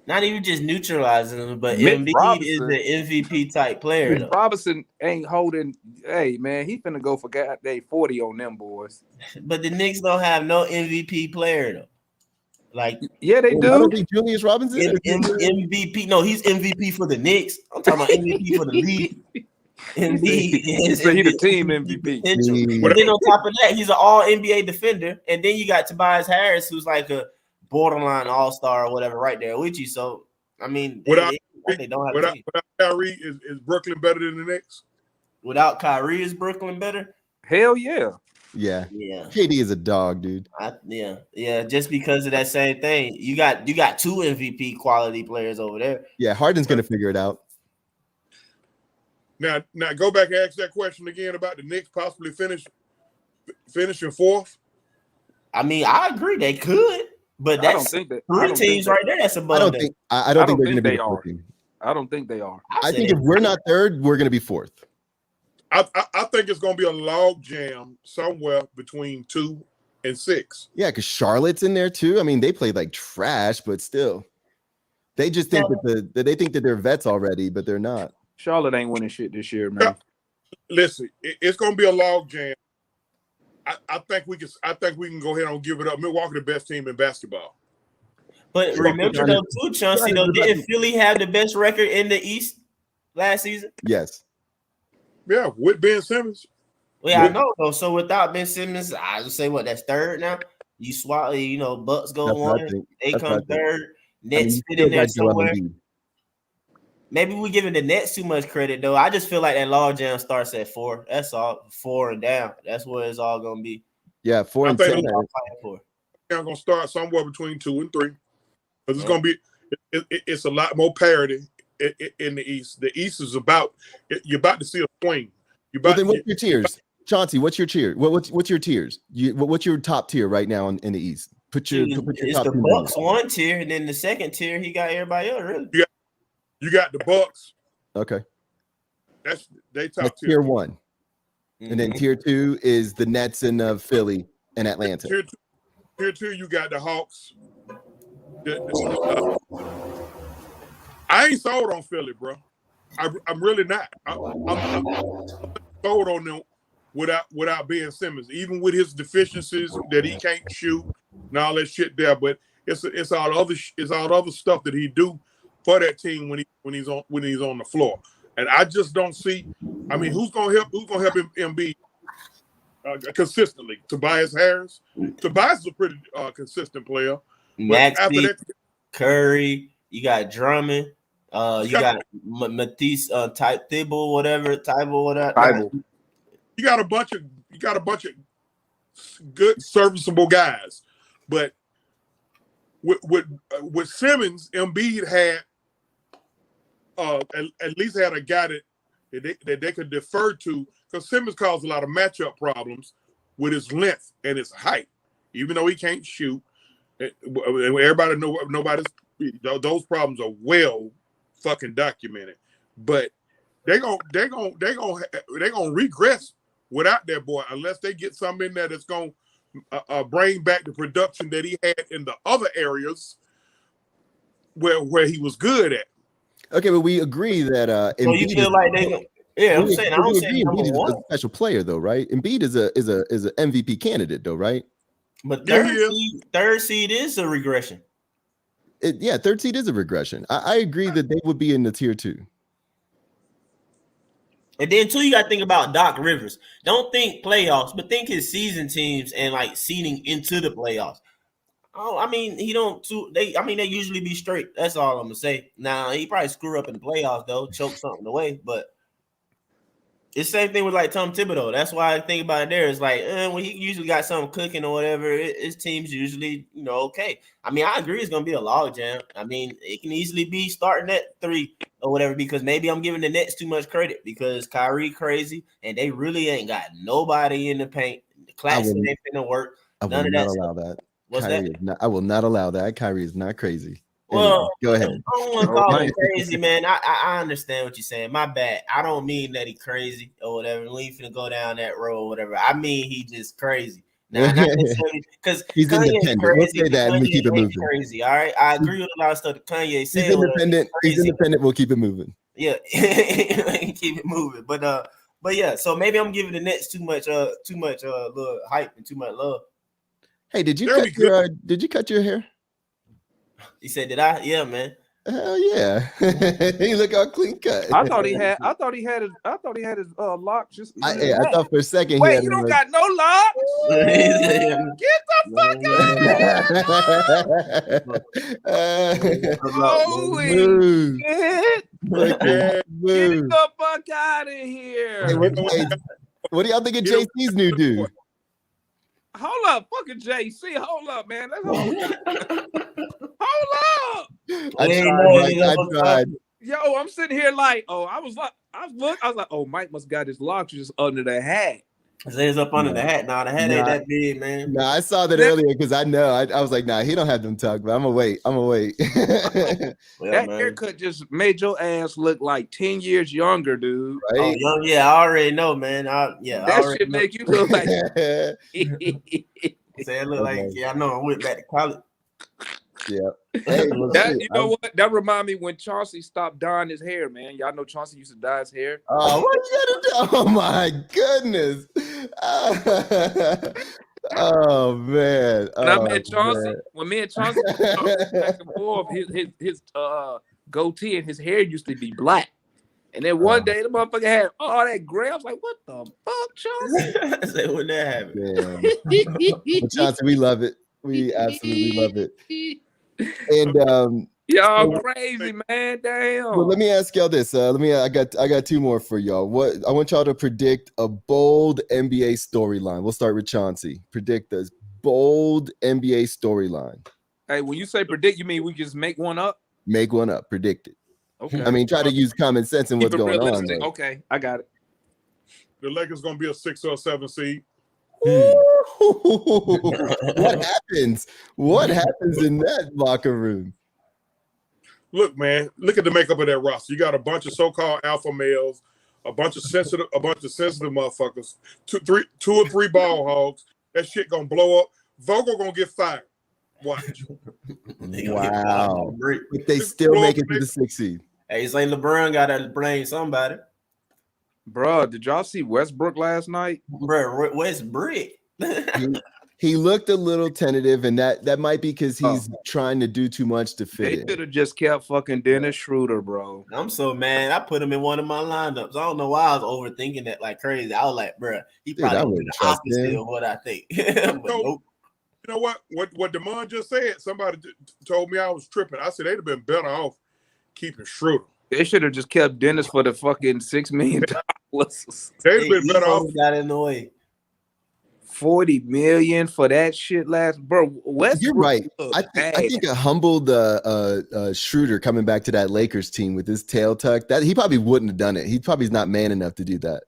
Not even just neutralizing him, but Embiid is an MVP type player. Mitch Robinson ain't holding. Hey, man, he finna go for goddamn 40 on them boys. But the Knicks don't have no MVP player though. Like, yeah, they do. I don't think Julius Robinson MVP. No, he's MVP for the Knicks. I'm talking about MVP for the league. Embiid so he the team MVP. But then on top of that, he's an all NBA defender. And then you got Tobias Harris, who's like a borderline all-star or whatever right there with you. So, I mean, without Kyrie, is Brooklyn better than the Knicks? Without Kyrie, is Brooklyn better? Hell yeah. Yeah. KD is a dog, dude. Just because of that same thing. You got two MVP quality players over there. Yeah, Harden's gonna figure it out. Now go back and ask that question again about the Knicks possibly finishing fourth. I mean, I agree they could, but that's three teams right there. That's above. I don't think they're going to be are. I don't think they are. I think if we're not third, we're going to be fourth. I think it's going to be a log jam somewhere between 2 and 6. Yeah, because Charlotte's in there too. I mean, they play like trash, but still, they just think that they're vets already, but they're not. Charlotte ain't winning shit this year, man. Listen, it's going to be a log jam. I think we can go ahead and give it up. Milwaukee, the best team in basketball. But remember though, too, Chauncey, didn't Philly have the best record in the East last season? Yes. Yeah, with Ben Simmons. Well, I know though. So without Ben Simmons, I would say that's third now. You swap, Bucks go one, they come third. Nets fit in there somewhere. Maybe we're giving the Nets too much credit though. I just feel like that log jam starts at 4. That's all, 4 and down. That's where it's all gonna be. Yeah, 4 and 10. I'm gonna start somewhere between 2 and 3. Because it's gonna be, it's a lot more parity in the East. The East is you're about to see a swing. Then what's your tiers, Chauncey? What's your tier? What's your tiers? What's your top tier right now in the East? Put your it's top the Bucks one tier, and then the second tier he got everybody else. Really, you got the Bucks. Okay, that's tier 1, and then tier 2 is the Nets and Philly and Atlanta. Tier 2, you got the Hawks. I ain't sold on Philly, bro. I'm really not. I'm sold on them without Ben Simmons, even with his deficiencies that he can't shoot and all that shit there. But it's all other stuff that he do for that team when he's on the floor. And I just don't see. I mean, who's gonna help him be consistently? Tobias Harris. Tobias is a pretty consistent player. Maxey, Curry, you got Drummond. You got Matisse, type Thibault, whatever. You got a bunch of good, serviceable guys, but with Simmons, Embiid had at least had a guy that they could defer to, because Simmons caused a lot of matchup problems with his length and his height, even though he can't shoot. Everybody know those problems are well fucking documented, but they're gonna regress without that boy unless they get something in there that's gonna bring back the production that he had in the other areas where he was good at. Okay, but we agree that so you feel like they? Yeah, I'm saying I don't say Embiid is one. a special player though, right? Embiid is a MVP candidate though, right? But third seed is a regression. Third seed is a regression. I agree that they would be in the tier 2. And then too, you got to think about Doc Rivers. Don't think playoffs, but think his season teams and like seeding into the playoffs. Oh, I mean, they usually be straight. That's all I'm gonna say. Now he probably screw up in the playoffs though, choke something away. But it's the same thing with like Tom Thibodeau. That's why I think about it there. It's like when he usually got something cooking or whatever, his team's usually okay. I mean, I agree it's gonna be a log jam. I mean, it can easily be starting at 3 or whatever, because maybe I'm giving the Nets too much credit because Kyrie crazy and they really ain't got nobody in the paint. The class ain't finna work. None of that. Allow that. What's Kyrie that? I will not allow that. Kyrie is not crazy. Well, go ahead. I don't want to call him crazy, man. I understand what you're saying. My bad. I don't mean that he crazy or whatever. We ain't finna go down that road or whatever. I mean he just crazy. Now, not necessarily because he's independent. We'll say that and we keep it moving. Crazy, all right. I agree with a lot of stuff that Kanye said. He's independent. He's independent. We'll keep it moving. Yeah, keep it moving. But yeah. So maybe I'm giving the Nets too much little hype and too much love. Hey, did you cut your hair? He said, "Did I?" Yeah, man. Hell yeah! He look all clean cut. I thought he had his locks. Just I thought for a second. Wait, you don't got no locks? Get the fuck out of here! Holy shit! Get the fuck out of here! Hey, what do y'all think of JC's new dude? Hold up, fucking JC. Hold up, man. Hold up. I tried. Yo, I'm sitting here like, I was like, oh, Mike must got his locks just under the hat. It's up under the hat. Nah, the hat ain't that big, man. Nah, I saw that earlier because I know. I was like, nah, he don't have them tucked, but I'm gonna wait. That haircut just made your ass look like 10 years younger, dude. Right? Oh, yeah, I already know, man. That shit make you look like. Say it look like, I know. I went back to college. Yeah. Hey, you know what? That remind me when Chauncey stopped dyeing his hair, man. Y'all know Chauncey used to dye his hair. Oh, what you gotta do? Oh my goodness. Oh man. When I met Chauncey, when me and Chauncey back and forth, his goatee and his hair used to be black. And then one day the motherfucker had all that gray. I was like, what the fuck, Chauncey? I said, when that happened? Well, Chauncey, we love it. We absolutely love it. And y'all crazy, man. Damn. Well, let me ask y'all this. I got 2 more for y'all. I want y'all to predict a bold NBA storyline. We'll start with Chauncey. Predict this bold NBA storyline. Hey, when you say predict, you mean we just make one up? Make one up. Predict it. Okay. I mean, try to use common sense in what's going on. Though. Okay, I got it. The Lakers gonna be a 6 or 7 seed. What happens? What happens in that locker room? Look, man, look at the makeup of that roster. You got a bunch of so-called alpha males, a bunch of sensitive motherfuckers, two or three ball hogs. That shit gonna blow up. Vogel gonna get fired. Watch. Wow. But they still make it to the 6th seed. Hey, St. LeBron gotta blame somebody. Bro, did y'all see Westbrook last night? Bro, Westbrook. He looked a little tentative, and that might be because he's trying to do too much to fit in. They should have just kept fucking Dennis Schroeder, bro. I'm so mad. I put him in one of my lineups. I don't know why I was overthinking that like crazy. I was like, bro, he probably would the opposite of what I think. Nope. You know what DeMond just said? Somebody told me I was tripping. I said they'd have been better off keeping Schroeder. They should have just kept Dennis for the fucking $6 million. They've been better off. Got in the way. $40 million for that shit last, bro. You're right. I think a humbled Schroeder coming back to that Lakers team with his tail tuck, that he probably wouldn't have done it. He probably is not man enough to do that.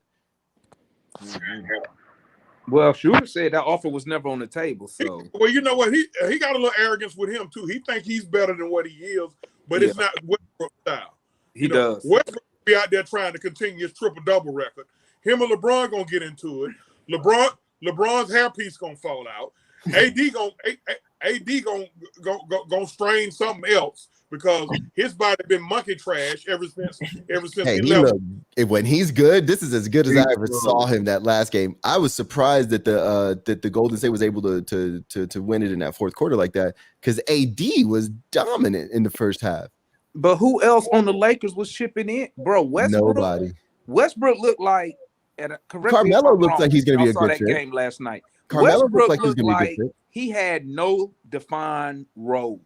Well, Schroeder said that offer was never on the table. So, well, you know what? He got a little arrogance with him too. He think he's better than what he is, but it's not Westbrook style. He does. Westbrook be out there trying to continue his triple-double record. Him and LeBron gonna get into it. LeBron's hairpiece gonna fall out. AD gonna strain something else because his body been monkey trash ever since Hey, he left. When he's good, this is as good as I ever saw him that last game. I was surprised that the Golden State was able to win it in that fourth quarter like that because AD was dominant in the first half. But who else on the Lakers was chipping in, bro? Nobody. Westbrook looked like. Carmelo looks like he's going to be a good fit. Game last night. Carmelo Westbrook looks like he's going to be a good fit. He had no defined role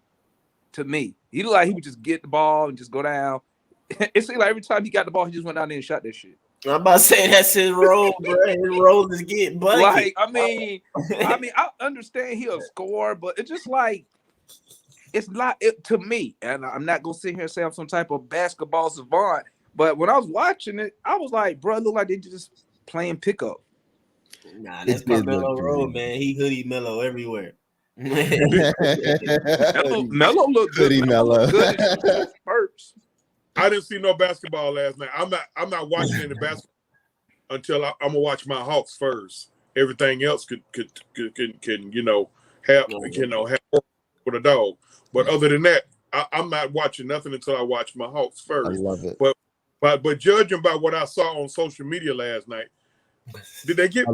to me. He looked like he would just get the ball and just go down. It seemed like every time he got the ball, he just went down there and shot that shit. I'm about to say that's his role, bro. His role is getting bucket. Like, I mean, I understand he'll score, but it's just like it's not it to me. And I'm not gonna sit here and say I'm some type of basketball savant. But when I was watching it, I was like, bro, it looked like they just playing pickup. Nah, that's Melo Road, man. He hoodie Melo everywhere. Melo looked good. Melo. First. I didn't see no basketball last night. I'm not watching any basketball until I'm gonna watch my Hawks first. Everything else can have with a dog. But other than that, I'm not watching nothing until I watch my Hawks first. I love it. But judging by what I saw on social media last night, did they get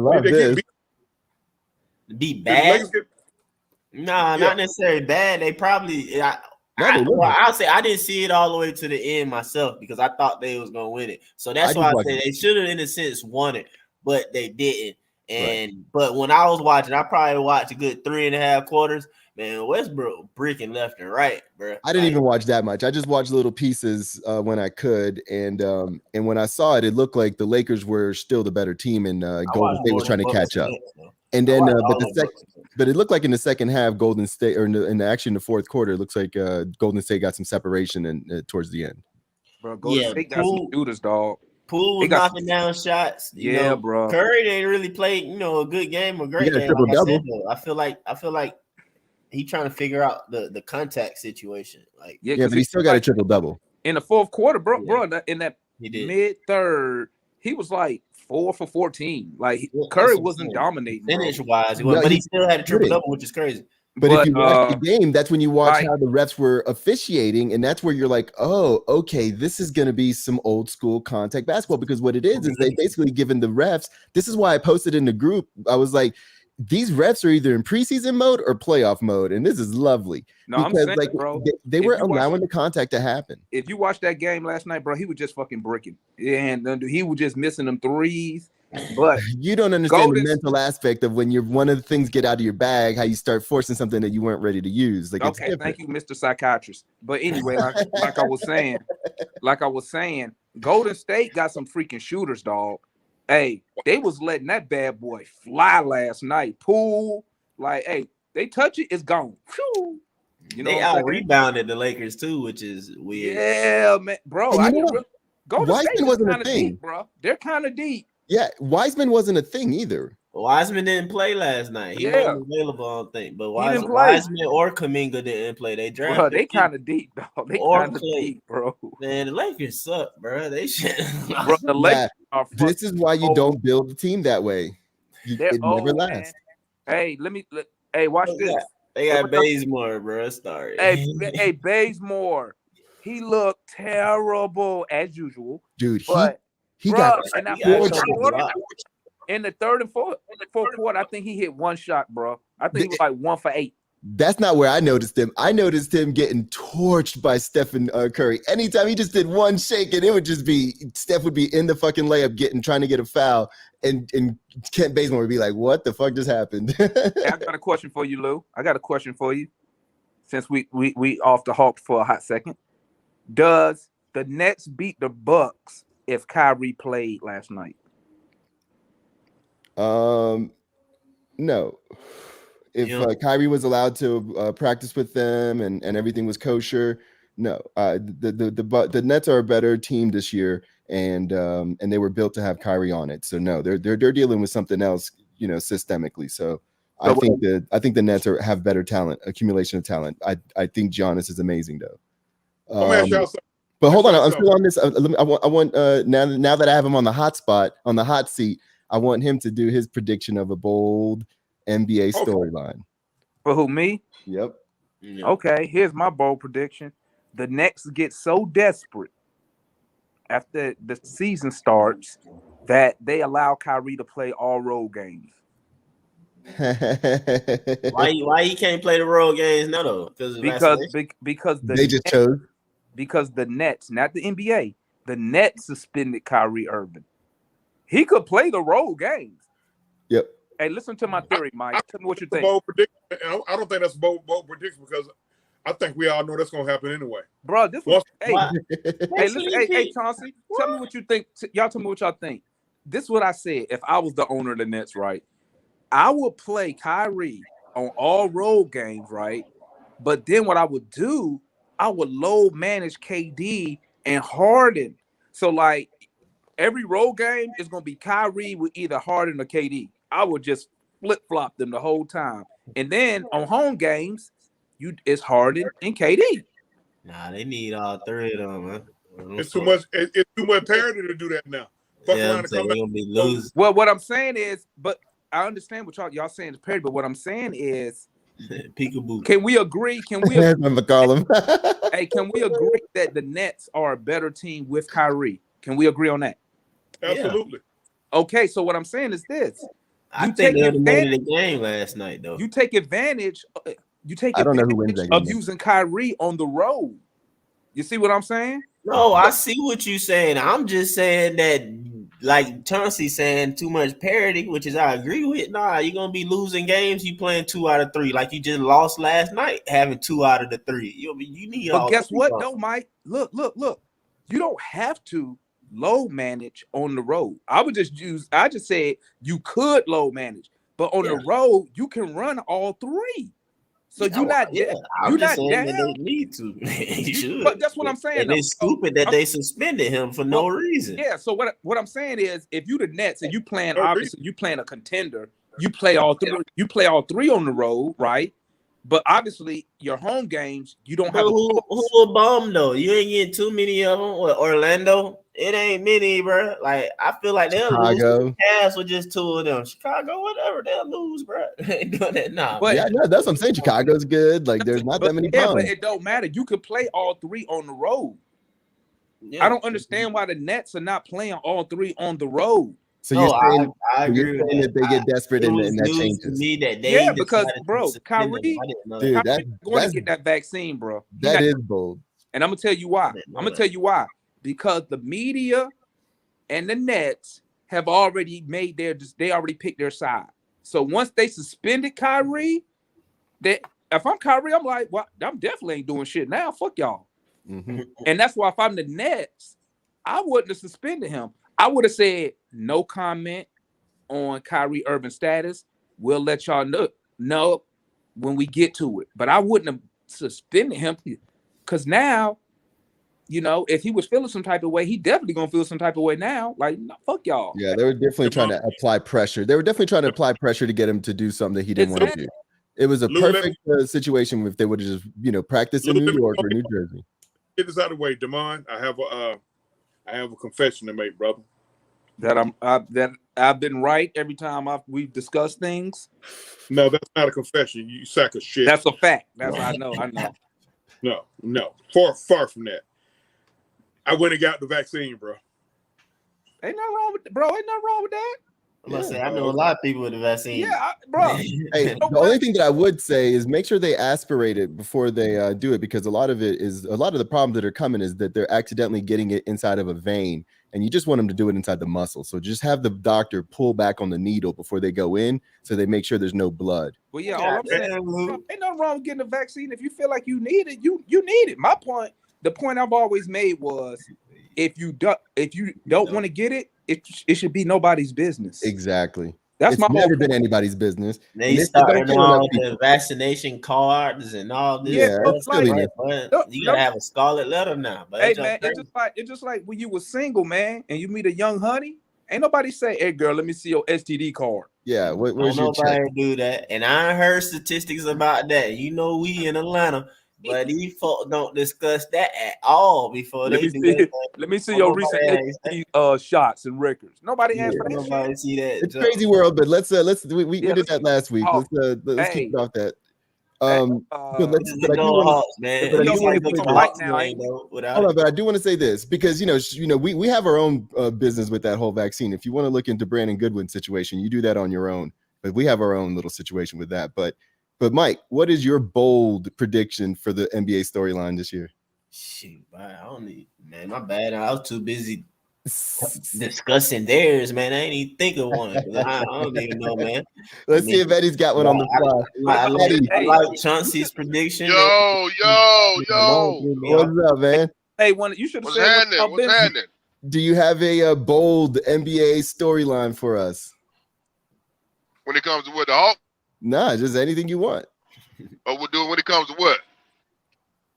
beat bad? Not necessarily bad. They probably I'll say I didn't see it all the way to the end myself because I thought they was gonna win it. So that's why I say they should have in a sense won it, but they didn't. But when I was watching, I probably watched a good 3.5 quarters. Man, Westbrook bricking left and right, bro. I didn't even watch that much. I just watched little pieces when I could, and when I saw it, it looked like the Lakers were still the better team, and Golden State was trying to catch up. And then, but it looked like in the second half, Golden State, or actually in the fourth quarter, it looks like Golden State got some separation and towards the end. Bro, Golden State got some shooters, dog. Poole was knocking down shots. You know, bro. Curry didn't really play, a good game or great game. I feel like he trying to figure out the contact situation. Like, but he still got a triple double in the fourth quarter, bro. In that mid third, he was like 4 for 14. Like Curry wasn't dominating finish wise, but he still had a triple double, which is crazy. But if you watch the game, that's when you watch how the refs were officiating, and that's where you're like, oh, okay, this is going to be some old school contact basketball, because what it is they basically given the refs. This is why I posted in the group. I was like, these refs are either in preseason mode or playoff mode, and this is lovely. No, because, I'm saying, bro, they were allowing the contact to happen. If you watch that game last night, bro, he was just fucking bricking, and he was just missing them threes. But you don't understand the mental aspect of when one of the things get out of your bag, how you start forcing something that you weren't ready to use. Like, okay, thank you, Mr. Psychiatrist. But anyway, like I was saying, Golden State got some freaking shooters, dog. Hey, they was letting that bad boy fly last night. Poole, like, hey, they touch it, it's gone. Whew. They out rebounded the Lakers too, which is weird. Yeah, man, bro. Golden State wasn't a thing, deep, bro. They're kind of deep. Yeah, Wiseman wasn't a thing either. Wiseman didn't play last night. He wasn't available, I don't think. But Wiseman or Kuminga didn't play. They drafted. Bro, they kind of deep, dog. They kind of deep, bro. Man, the Lakers suck, bro. They should. Bro, the Lakers are this is why you don't build a team that way. It never lasts. Hey, hey, watch this. They got Bazemore, bro. Sorry. Hey, Bazemore. He looked terrible as usual. Dude, he got in the third and fourth quarter. I think he hit one shot, bro. I think he was like 1 for 8. That's not where I noticed him. I noticed him getting torched by Stephen Curry. Anytime he just did one shake, and it would just be Steph would be in the fucking layup trying to get a foul, and Kent Bazemore would be like, "What the fuck just happened?" Hey, I got a question for you, Lou. I got a question for you. Since we off the Hawks for a hot second, Does the Nets beat the Bucks if Kyrie played last night? No. If Kyrie was allowed to practice with them and everything was kosher, no. The Nets are a better team this year, and they were built to have Kyrie on it. So no, they're dealing with something else, systemically. So I think the Nets have better talent, accumulation of talent. I think Giannis is amazing though. Let me ask y'all something. But hold on, I'm still on this. I want now that I have him on the hot seat, I want him to do his prediction of a bold NBA storyline. For who, me? Yep. Yeah. Okay, here's my bold prediction. The Nets get so desperate after the season starts that they allow Kyrie to play all road games. Why he can't play the road games now though? Because the Nets, not the NBA, the Nets suspended Kyrie Irving. He could play the road games. Yep. Hey, listen to my theory, Mike. Tell me what you think. Bold prediction. I don't think that's a bold prediction because I think we all know that's going to happen anyway. Bro, this was hey, listen, hey, Chauncey, tell me what you think. Y'all tell me what y'all think. This is what I said. If I was the owner of the Nets, right, I would play Kyrie on all road games, right? But then what I would do, I would low manage KD and Harden. So like every road game is gonna be Kyrie with either Harden or KD. I would just flip-flop them the whole time. And then on home games, it's Harden and KD. Nah, they need all three of them, man. It's too much. It's too much parity to do that now. Fuck around and come back. Gonna be losing. Well, what I'm saying is, but I understand what y'all saying is parity. But what I'm saying is, peekaboo. Can we agree? Can we I'm gonna call him. Hey, can we agree that the Nets are a better team with Kyrie? Can we agree on that? Absolutely. Okay, so what I'm saying is this. I think they made the game last night, though. You take advantage. I don't know who wins that game, of using Kyrie on the road. You see what I'm saying? No, I see what you're saying. I'm just saying that, like Chauncey saying, too much parity, which is I agree with. Nah, you're gonna be losing games. You playing 2 out of 3, like you just lost last night, having 2 out of the 3. You need. But guess what, though, Mike? Look. You don't have to low manage on the road. I just said you could low manage, but on the road you can run all 3. So you're not down. That they need to. You should. But that's what I'm saying. And it's stupid that they suspended him for no reason. Yeah. So what I'm saying is, if you the Nets and you playing, obviously you playing a contender, you play all 3. You play all 3 on the road, right? But obviously your home games, you don't have. Who a bum though? You ain't getting too many of them. Orlando, it ain't many, bro. Like I feel like they'll lose pass with just 2 of them. Chicago, whatever, they'll lose, bro. They ain't doing that now. But yeah, no, that's what I'm saying. Chicago's good. Like there's not that many bums. But it don't matter. You could play all 3 on the road. Yeah. I don't understand why the Nets are not playing all 3 on the road. So you're saying that they get desperate and that changes. To me that because bro, Kyrie, dude, that's going to get that vaccine, bro. That is bold. And I'm gonna tell you why. Because the media and the Nets have already they already picked their side. So once they suspended Kyrie, if I'm Kyrie, I'm like, well, I'm definitely ain't doing shit now. Fuck y'all. Mm-hmm. And that's why if I'm the Nets, I wouldn't have suspended him. I would have said no comment on Kyrie Irving's status. We'll let y'all know when we get to it. But I wouldn't have suspended him because now, if he was feeling some type of way, he definitely gonna feel some type of way now. Like, no, fuck y'all. Yeah, they were definitely trying to apply pressure. They were definitely trying to apply pressure to get him to do something that he didn't want to do. It was a perfect situation if they would have just, practiced in New York or New Jersey. Get this out of the way, Damon. I have a confession to make, brother. That I've been right every time we've discussed things. No, that's not a confession. You sack of shit. That's a fact. That's what I know. No. Far from that. I went and got the vaccine, bro. Ain't nothing wrong with that. I know a lot of people with the vaccine. Yeah, bro. Hey, the only thing that I would say is make sure they aspirate it before they do it, because a lot of the problems that are coming is that they're accidentally getting it inside of a vein, and you just want them to do it inside the muscle. So just have the doctor pull back on the needle before they go in, so they make sure there's no blood. Well, yeah, all I'm saying, ain't nothing wrong with getting a vaccine. If you feel like you need it, you need it. My point the point I've always made was if you don't want to get it, it should be nobody's business. Exactly. That's it's my never whole been point. anybody's business. They started on the vaccination cards and all this. Yeah, it's like, you gotta have a scarlet letter now. But hey man, it's just like when you were single, man, and you meet a young honey. Ain't nobody say, "Hey girl, let me see your STD card." Yeah, where's your nobody check? do that, and I heard statistics about that. You know, we in Atlanta, but these folks don't discuss that at all before they do that. Let me see your recent STD shots and records. Nobody asked for that. Nobody shit. see that. It's crazy world, but we did that last week. Oh, Let's keep it off that. But I do want to say this because we have our own business with that whole vaccine. If you want to look into Brandon Goodwin's situation, you do that on your own. But we have our own little situation with that. But Mike, what is your bold prediction for the NBA storyline this year? Shoot, I don't need, man. My bad. I was too busy discussing theirs, man. I ain't even think of one. I don't even know, man. Let's see if Eddie's got one on the fly. I like Chauncey's prediction. Yo. What's up, man? Hey, you should have said what's happening? Do you have a bold NBA storyline for us? When it comes to what, the Hawk? Nah, just anything you want. Or we'll do it when it comes to what?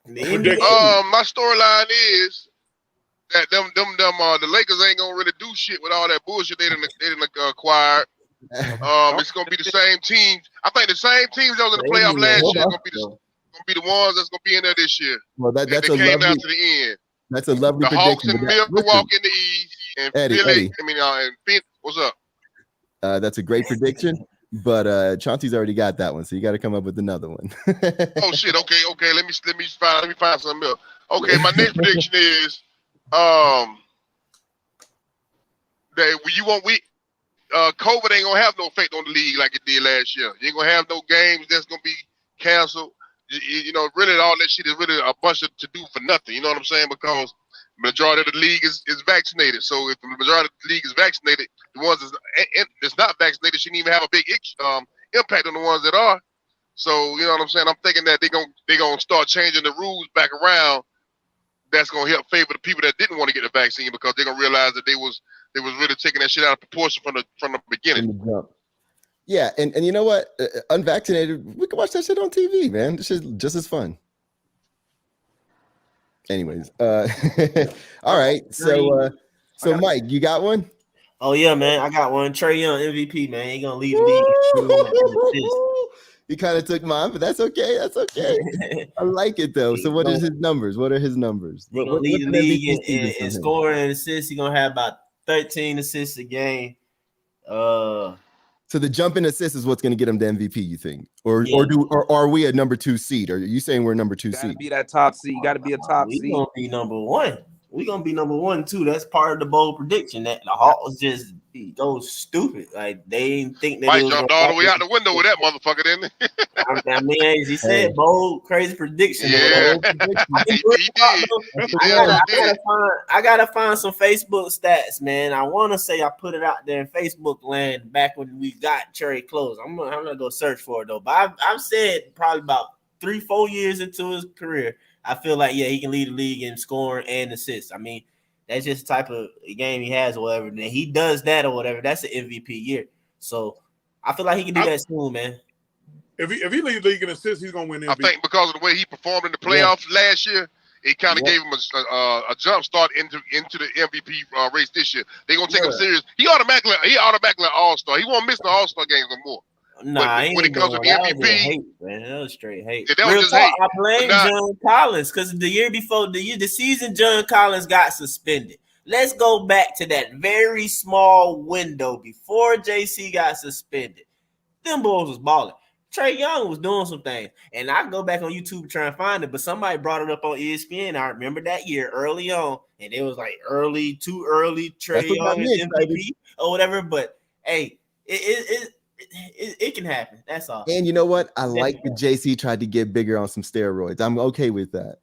My my storyline is that the Lakers ain't gonna really do shit with all that bullshit they didn't acquire. It's gonna be the same teams. I think the same teams that was in the playoff last year gonna be the ones that's gonna be in there this year. Well, that's they came out to the end. That's a lovely the prediction. Hawks and Milwaukee in the East and Philly. And Phoenix. What's up? That's a great prediction. But Chauncey's already got that one, so you got to come up with another one. Oh shit! Okay. Let me find something else. Okay, my next prediction is that COVID ain't gonna have no effect on the league like it did last year. You ain't gonna have no games that's gonna be canceled. Really all that shit is really a bunch of to do for nothing. You know what I'm saying? Because majority of the league is vaccinated. So if the majority of the league is vaccinated, the ones that's not vaccinated shouldn't even have a big impact on the ones that are. So you know what I'm saying? I'm thinking that they're gonna start changing the rules back around. That's gonna help favor the people that didn't want to get the vaccine because they're gonna realize that they was really taking that shit out of proportion from the beginning. Yeah, and you know what? Unvaccinated, we can watch that shit on TV, man. This is just as fun. Anyways, all right. So Mike, you got one? Oh yeah, man, I got one. Trae Young MVP, man. He gonna lead the league. He kind of took mine, but that's okay. That's okay. I like it though. So what is his numbers? What are his numbers? He gonna lead the league in scoring and assists. He gonna have about 13 assists a game. So the jump in assists is what's going to get him the MVP, you think, or are we a number 2 seed? Are you saying we're number 2 seed? Be that top seed. Got to be a top seed. We gonna be number 1. We gonna be number 1 too. That's part of the bold prediction that the Hawks just go stupid. Like they didn't think that. Mike jumped all the way out the window with that motherfucker, didn't he? I mean, as he said, bold, crazy prediction. Yeah, he did. I gotta find some Facebook stats, man. I want to say I put it out there in Facebook land back when we got Cherry close. I'm gonna go search for it though. But I've said probably about 3-4 years into his career, I feel like he can lead the league in scoring and assists. I mean, that's just the type of game he has or whatever. And he does that or whatever. That's an MVP year. So I feel like he can do that soon, man. If he leads the league in assists, he's gonna win MVP. I think because of the way he performed in the playoffs last year, it kind of gave him a jump start into the MVP race this year. They're gonna take him serious. He automatically all-star. He won't miss the all-star games no more. Nah, when it comes to the MVP, that was straight hate. Yeah, that was just hate. I blame John Collins because the year before the season, John Collins got suspended. Let's go back to that very small window before JC got suspended. Them boys was balling. Trae Young was doing some things, and I go back on YouTube to try and find it, but somebody brought it up on ESPN. I remember that year early on, and it was like too early Trae Young MVP or whatever. But hey, it can happen. That's all. And you know what? I like that JC tried to get bigger on some steroids. I'm okay with that.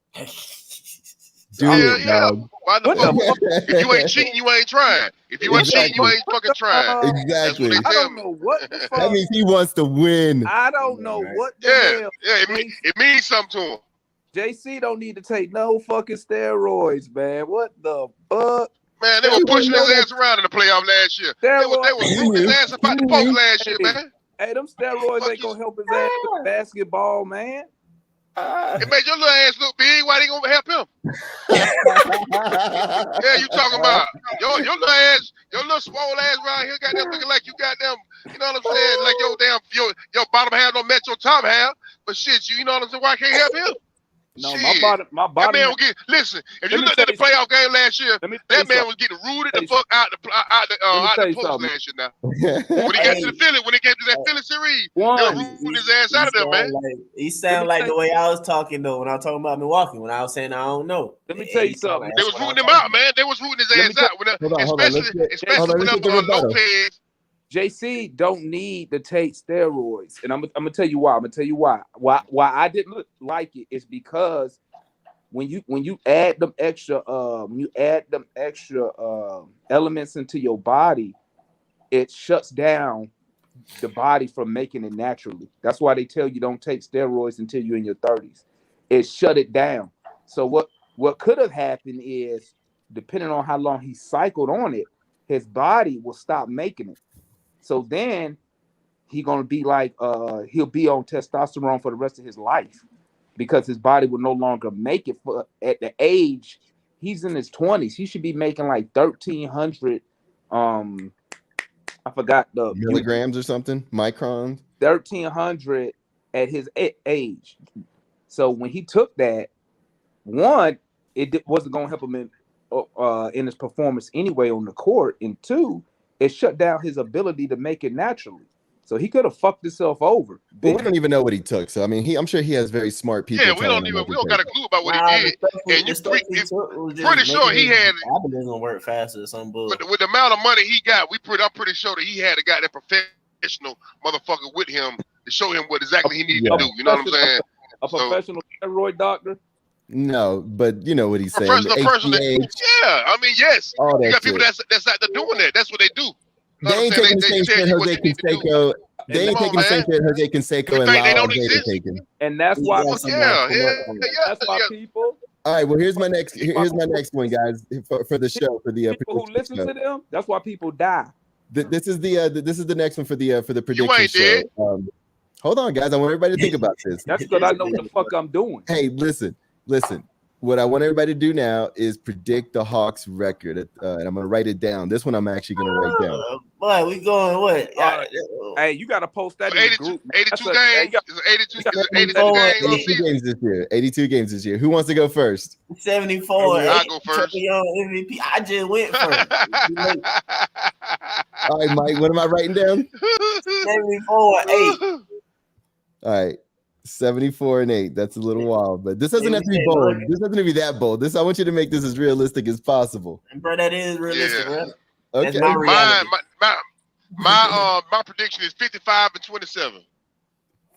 Do it, dog. Why the fuck? If you ain't cheating, you ain't trying. If you ain't cheating, you ain't fucking trying. Exactly. I don't know what the fuck. That means he wants to win. I don't know what the hell. Yeah, it means something to him. JC don't need to take no fucking steroids, man. What the fuck? Man, they were pushing his ass around in the playoff last year. They were rooting his ass about the post last year, man. Hey, them steroids ain't gonna help his ass with basketball, man. It made your little ass look big. Why they gonna help him? Yeah, you talking about your little ass, your little swole ass around here, goddamn looking like you goddamn, you know what I'm saying? Like your bottom half don't match your top half. But shit, you know what I'm saying? Why I can't help him? No, shit. my bottom. That man was getting. Listen, if you looked at the playoff game last year, that man was getting rooted the fuck out the post last year. Now, when he got to the Philly, when he came to that Philly series, they were rooting his ass out of there, man. He sound like the way I was talking though when I was talking about Milwaukee. When I was saying I don't know. Let me tell you something. They was rooting him out, man. They was rooting his ass out. Especially when Lopez. JC don't need to take steroids, and I'm gonna tell you why. I'm gonna tell you why. Why I didn't like it is because when you add them extra elements into your body, it shuts down the body from making it naturally. That's why they tell you don't take steroids until you're in your 30s. It shut it down. So what could have happened is, depending on how long he cycled on it, his body will stop making it. So then he's gonna be like he'll be on testosterone for the rest of his life because his body will no longer make it at the age he's in his 20s. He should be making like 1,300 I forgot the milligrams or something, microns. 1,300 at his age. So when he took that, one, it wasn't gonna help him in his performance anyway on the court, and two, it shut down his ability to make it naturally. So he could have fucked himself over. But we don't even know what he took. So I mean, I'm sure he has very smart people. Yeah, we don't got a clue about what he did. And pretty sure he had. Gonna work faster or something. With the amount of money he got, I'm pretty sure that he had a guy that professional motherfucker with him to show him what exactly he needed to do. You know what I'm saying? A professional steroid doctor. No, but you know what he's saying. Yeah, I mean, yes. You got people that's out there doing that. That's what they do. They ain't taking the same shit Jose Canseco. They ain't taking the same shit Jose Canseco and Lyle Jada taking. And that's why. That's why people. All right. Well, here's my next one, guys, for the show for the people who listen to them. That's why people die. This is the next one for the prediction you ain't show. Dead. Hold on, guys. I want everybody to think about this. That's because I know what the fuck I'm doing. Hey, listen. What I want everybody to do now is predict the Hawks record, and I'm gonna write it down. This one I'm actually gonna write down. Boy, we going what? Hey, you gotta post that in the group. 82 games. 82 games this year. 82 games this year. Who wants to go first? 74. I'll go first. MVP. I just went first. All right, Mike. What am I writing down? 74-8. All right. 74-8. That's a little wild, but this doesn't have to be bold. This doesn't have to be that bold. I want you to make this as realistic as possible. Bro, that is realistic, bro. Okay. My prediction is 55-27.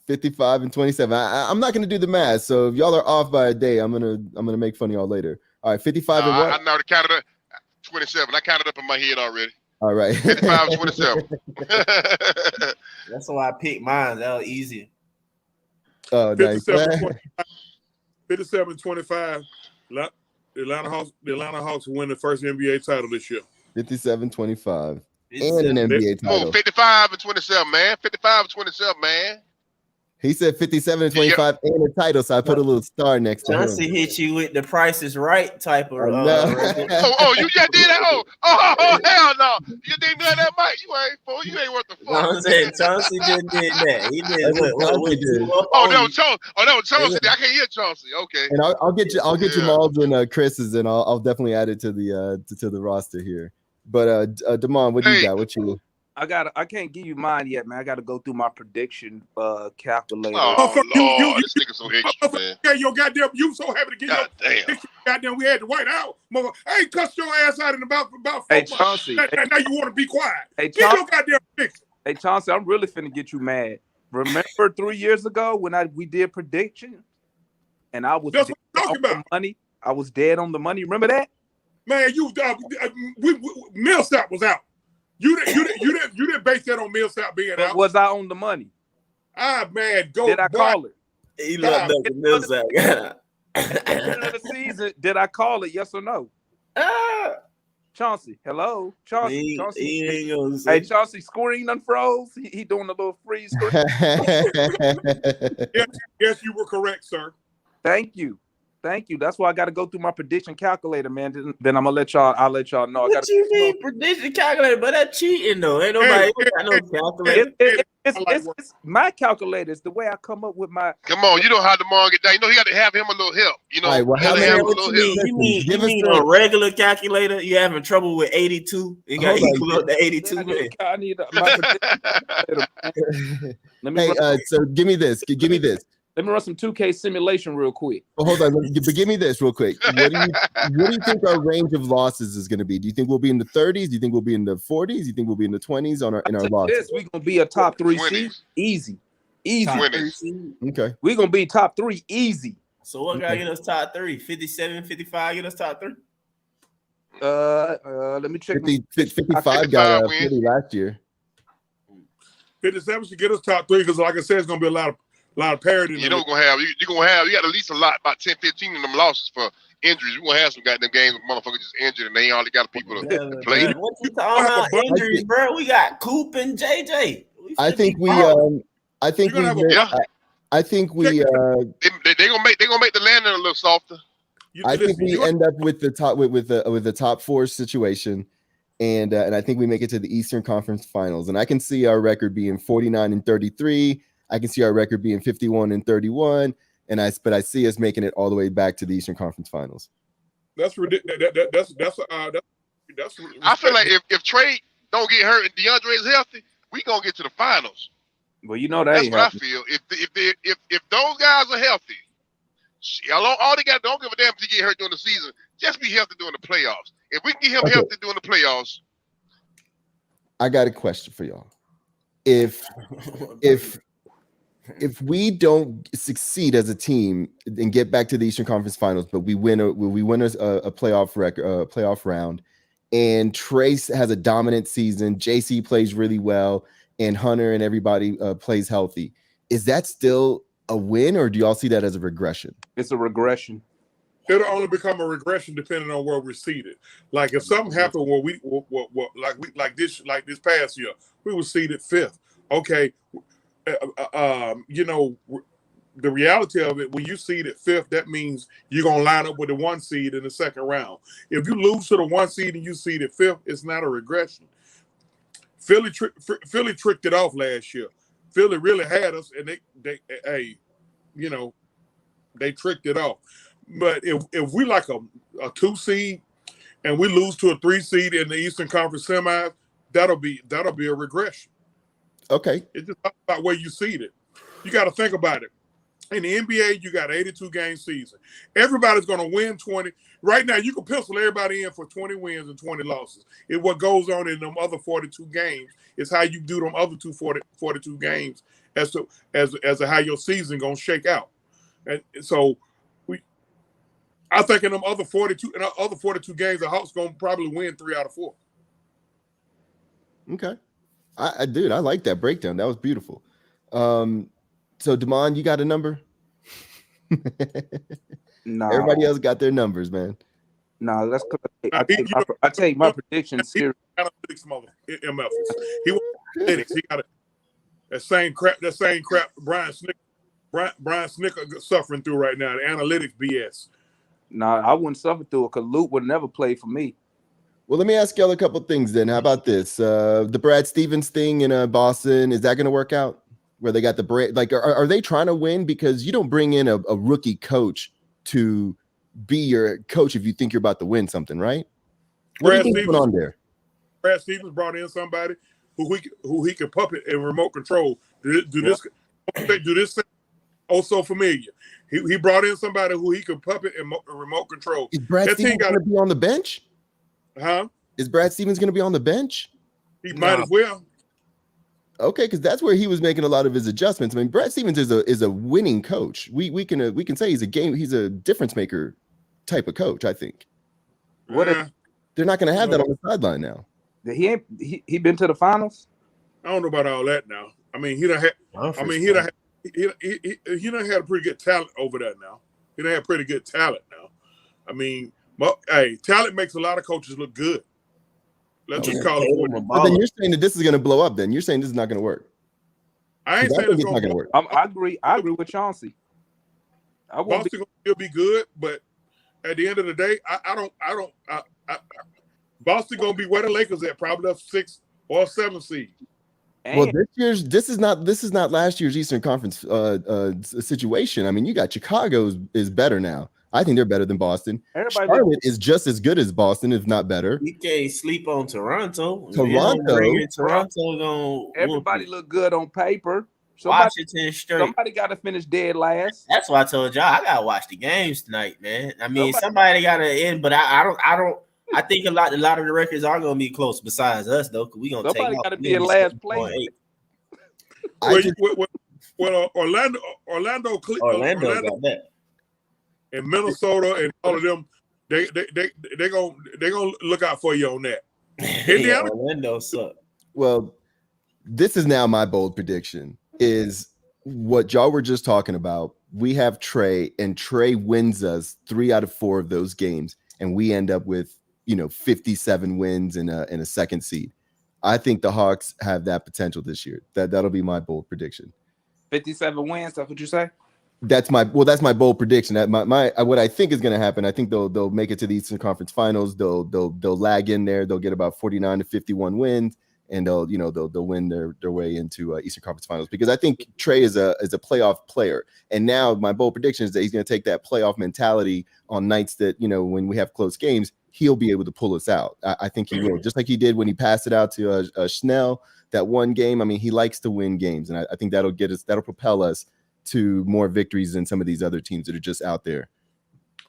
55-27. I'm not gonna do the math, so if y'all are off by a day, I'm gonna make fun of y'all later. All right, 55 and what? I know the counted up 27. I counted up in my head already. All right. 55-27. That's why I picked mine. That was easier. Oh, nice. 57-25. The Atlanta Hawks win the first NBA title this year. 57-25. And an NBA title. 55-27, man. 55-27, man. He said 57-25 and a title, so I put a little star next to him. Johnson hit you with the Price is Right type of. You just did that? Oh, hell no! You didn't do that, Mike. You ain't worth the fuck. No, I'm saying Chauncey just did that. He did what did. That was Chauncey. I can't hear Chauncey. Okay. And I'll get Jamal's and Chris's, and I'll definitely add it to the roster here. But Damon, what do you got? What you? I can't give you mine yet, man. I got to go through my prediction calculator. Oh, Lord, this nigga so extra, man. Yeah, your goddamn, you so happy to get your goddamn. We had the White House. I ain't cussed your ass out in about 4 months. Chauncey. Now you want to be quiet. Get your goddamn prediction. Hey, Chauncey, I'm really finna get you mad. Remember 3 years ago when we did prediction, and I was that's what I'm talking about. Money. I was dead on the money. Remember that? Man, Millsap was out. You didn't base that on Millsap being out. Was I on the money? Man, Did I call it? He looked up at Millsap. At the beginning of the season, did I call it? Yes or no? Chauncey, hello, Chauncey. Hey, Chauncey, scoring unfroze. He doing a little freeze screen. Yes, you were correct, sir. Thank you. That's why I got to go through my prediction calculator, man. Then I'm gonna let y'all. I'll let y'all know. What you mean prediction calculator? But that's cheating though. Ain't nobody got no calculator. It's my calculator. It's the way I come up with my. Come on, you know how the man get down. You know he got to have him a little help. You know, All right, well, you gotta have him a What little you help. mean? You mean a regular calculator? You having trouble with 82? You got to equal up to 82. Man. I need my prediction. So give me this. Give me this. Let me run some 2K simulation real quick. Well, hold on, but give me this real quick. What do you think our range of losses is going to be? Do you think we'll be in the 30s? Do you think we'll be in the 40s? Do you think we'll be in the 20s in our losses? We're gonna be a top 3 seed, easy. Okay, we're gonna be top 3 easy. So what gotta get us top 3? 57, 55 get us top 3? Let me check. 55 got Philly last year. 57 should get us top 3 because, like I said, it's gonna be a lot of parity. You got at least a lot, about 10, 15 of them losses for injuries. We're gonna have some goddamn games with motherfuckers just injured and they ain't hardly got people to play. What you talking about injuries, bro? We got Coop and JJ. I think we they gonna make the landing a little softer. I think we end up with the top 4 situation, and I think we make it to the Eastern Conference Finals. And I can see our record being 49-33. I can see our record being 51-31, but I see us making it all the way back to the Eastern Conference Finals. That's ridiculous. That's I feel like if Trey don't get hurt and DeAndre is healthy, we gonna get to the finals. Well, you know that that's ain't what happening. I feel. If those guys are healthy, all they got, don't give a damn if he get hurt during the season. Just be healthy during the playoffs. If we can get him healthy during the playoffs, I got a question for y'all. If we don't succeed as a team and get back to the Eastern Conference Finals, but we win a playoff round, and Trace has a dominant season, JC plays really well, and Hunter and everybody plays healthy, is that still a win, or do y'all see that as a regression? It's a regression. It'll only become a regression depending on where we're seated. Like if something happened where like this past year, we were seated 5th. Okay. The reality of it, when you seed at 5th, that means you're gonna line up with the 1 seed in the second round. If you lose to the 1 seed and you seed at 5th, it's not a regression. Philly tricked it off last year. Philly really had us, and they tricked it off. But if we like a 2 seed and we lose to a 3 seed in the Eastern Conference semis, that'll be a regression. Okay. It's just about where you seed it. You got to think about it. In the NBA, you got 82-game season. Everybody's going to win 20. Right now, you can pencil everybody in for 20 wins and 20 losses. What goes on in them other 42 games is how you do them other 42 games as to how your season going to shake out. And so I think in them other 42 games, the Hawks going to probably win 3 out of 4. Okay. I like that breakdown. That was beautiful. So Damon, you got a number? No. Everybody else got their numbers, man. No, that's because I take my predictions serious. Analytics MF. He got that same crap Brian Snicker suffering through right now, the analytics BS. No, I wouldn't suffer through it because Luke would never play for me. Well, let me ask y'all a couple things then. How about this? The Brad Stevens thing in Boston, is that going to work out? Where they got the break? Like, are they trying to win? Because you don't bring in a rookie coach to be your coach if you think you're about to win something, right? What do you think going on there? Brad Stevens brought in somebody who he could puppet and remote control. Do this thing. Oh, so familiar. He brought in somebody who he could puppet and remote control. Is Brad Stevens going to be on the bench? Huh? Is Brad Stevens going to be on the bench? He might as well. Okay, because that's where he was making a lot of his adjustments. I mean, Brad Stevens is a winning coach. We can say he's a difference maker type of coach. I think. They're not going to have that on the sideline now. He been to the finals? I don't know about all that now. I mean, he done had a pretty good talent over there now. They have pretty good talent now. I mean, talent makes a lot of coaches look good. Let's just call it what it is. But then you're saying that this is going to blow up. Then you're saying this is not going to work. I ain't saying it's not going to work. I agree. I agree with Chauncey. Boston gonna still be good, but at the end of the day, I don't. Boston gonna be where the Lakers at, probably a 6th or 7th seed. Well, this is not last year's Eastern Conference situation. I mean, you got Chicago is better now. I think they're better than Boston. Charlotte is just as good as Boston, if not better. You can't sleep on Toronto. Everybody look good on paper. Washington straight. Somebody got to finish dead last. That's why I told y'all I gotta watch the games tonight, man. I mean, somebody gotta end, but I don't. I think a lot of the records are gonna be close. Besides us, though, because we gonna somebody got to be in last place. Orlando got that. And Minnesota and all of them, they gonna look out for you on that. Indiana, Orlando suck. Well, this is now my bold prediction. Is what y'all were just talking about. We have Trey, and Trey wins us 3 out of 4 of those games, and we end up with 57 wins and a 2nd seed. I think the Hawks have that potential this year. That'll be my bold prediction. 57 wins. That's what you say? That's my bold prediction. That my what I think is going to happen. I think they'll make it to the Eastern Conference Finals. They'll lag in there. They'll get about 49 to 51 wins. And they'll win their way into Eastern Conference Finals, because I think Trey is a playoff player. And now my bold prediction is that he's going to take that playoff mentality on nights that, when we have close games, he'll be able to pull us out. I think he will, just like he did when he passed it out to Schnell that one game. I mean, he likes to win games, and I think that'll propel us to more victories than some of these other teams that are just out there.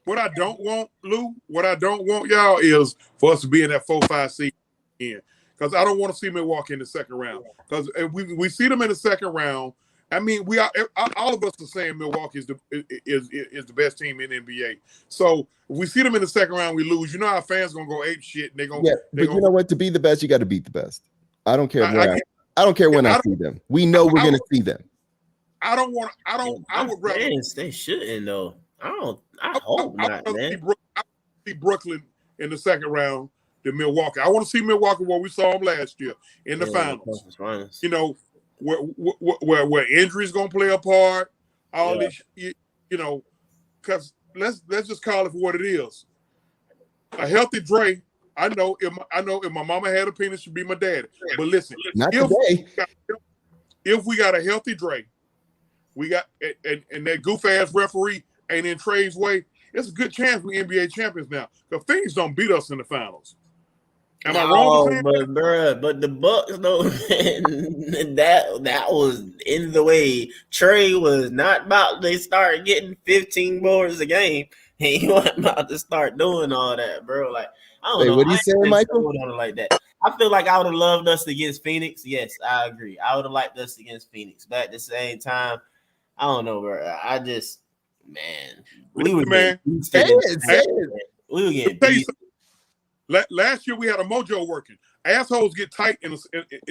What I don't want, Lou, y'all, is for us to be in that 4-5 seed again. Because I don't want to see Milwaukee in the second round. Because if we see them in the second round, I mean, we are all of us are saying Milwaukee is the best team in the NBA. So if we see them in the second round, we lose. Our fans gonna go ape shit. And they're gonna. Yeah, but you know what? To be the best, you got to beat the best. I don't care I don't care when I see them. We know we're gonna see them. I would rather. They shouldn't though. I hope not, man. I see Brooklyn in the second round than Milwaukee. I want to see Milwaukee where we saw them last year in the finals. Where injuries gonna play a part. All this, because let's just call it for what it is. A healthy Dre. I know if my mama had a penis, she'd be my daddy. But listen, not today. If we got a healthy Dre, we got and that goof ass referee ain't in Trey's way, it's a good chance we're NBA champions now. Because Phoenix don't beat us in the finals. Am I wrong? But the Bucks though, that was in the way. Trey was not about to start getting 15 boards a game. He wasn't about to start doing all that, bro. Like, I don't know. What are you saying, Michael? Like that. I feel like I would have loved us against Phoenix. Yes, I agree. I would have liked us against Phoenix. But at the same time, I don't know, bro. I just, we were getting beat. Last year we had a mojo working. Assholes get tight in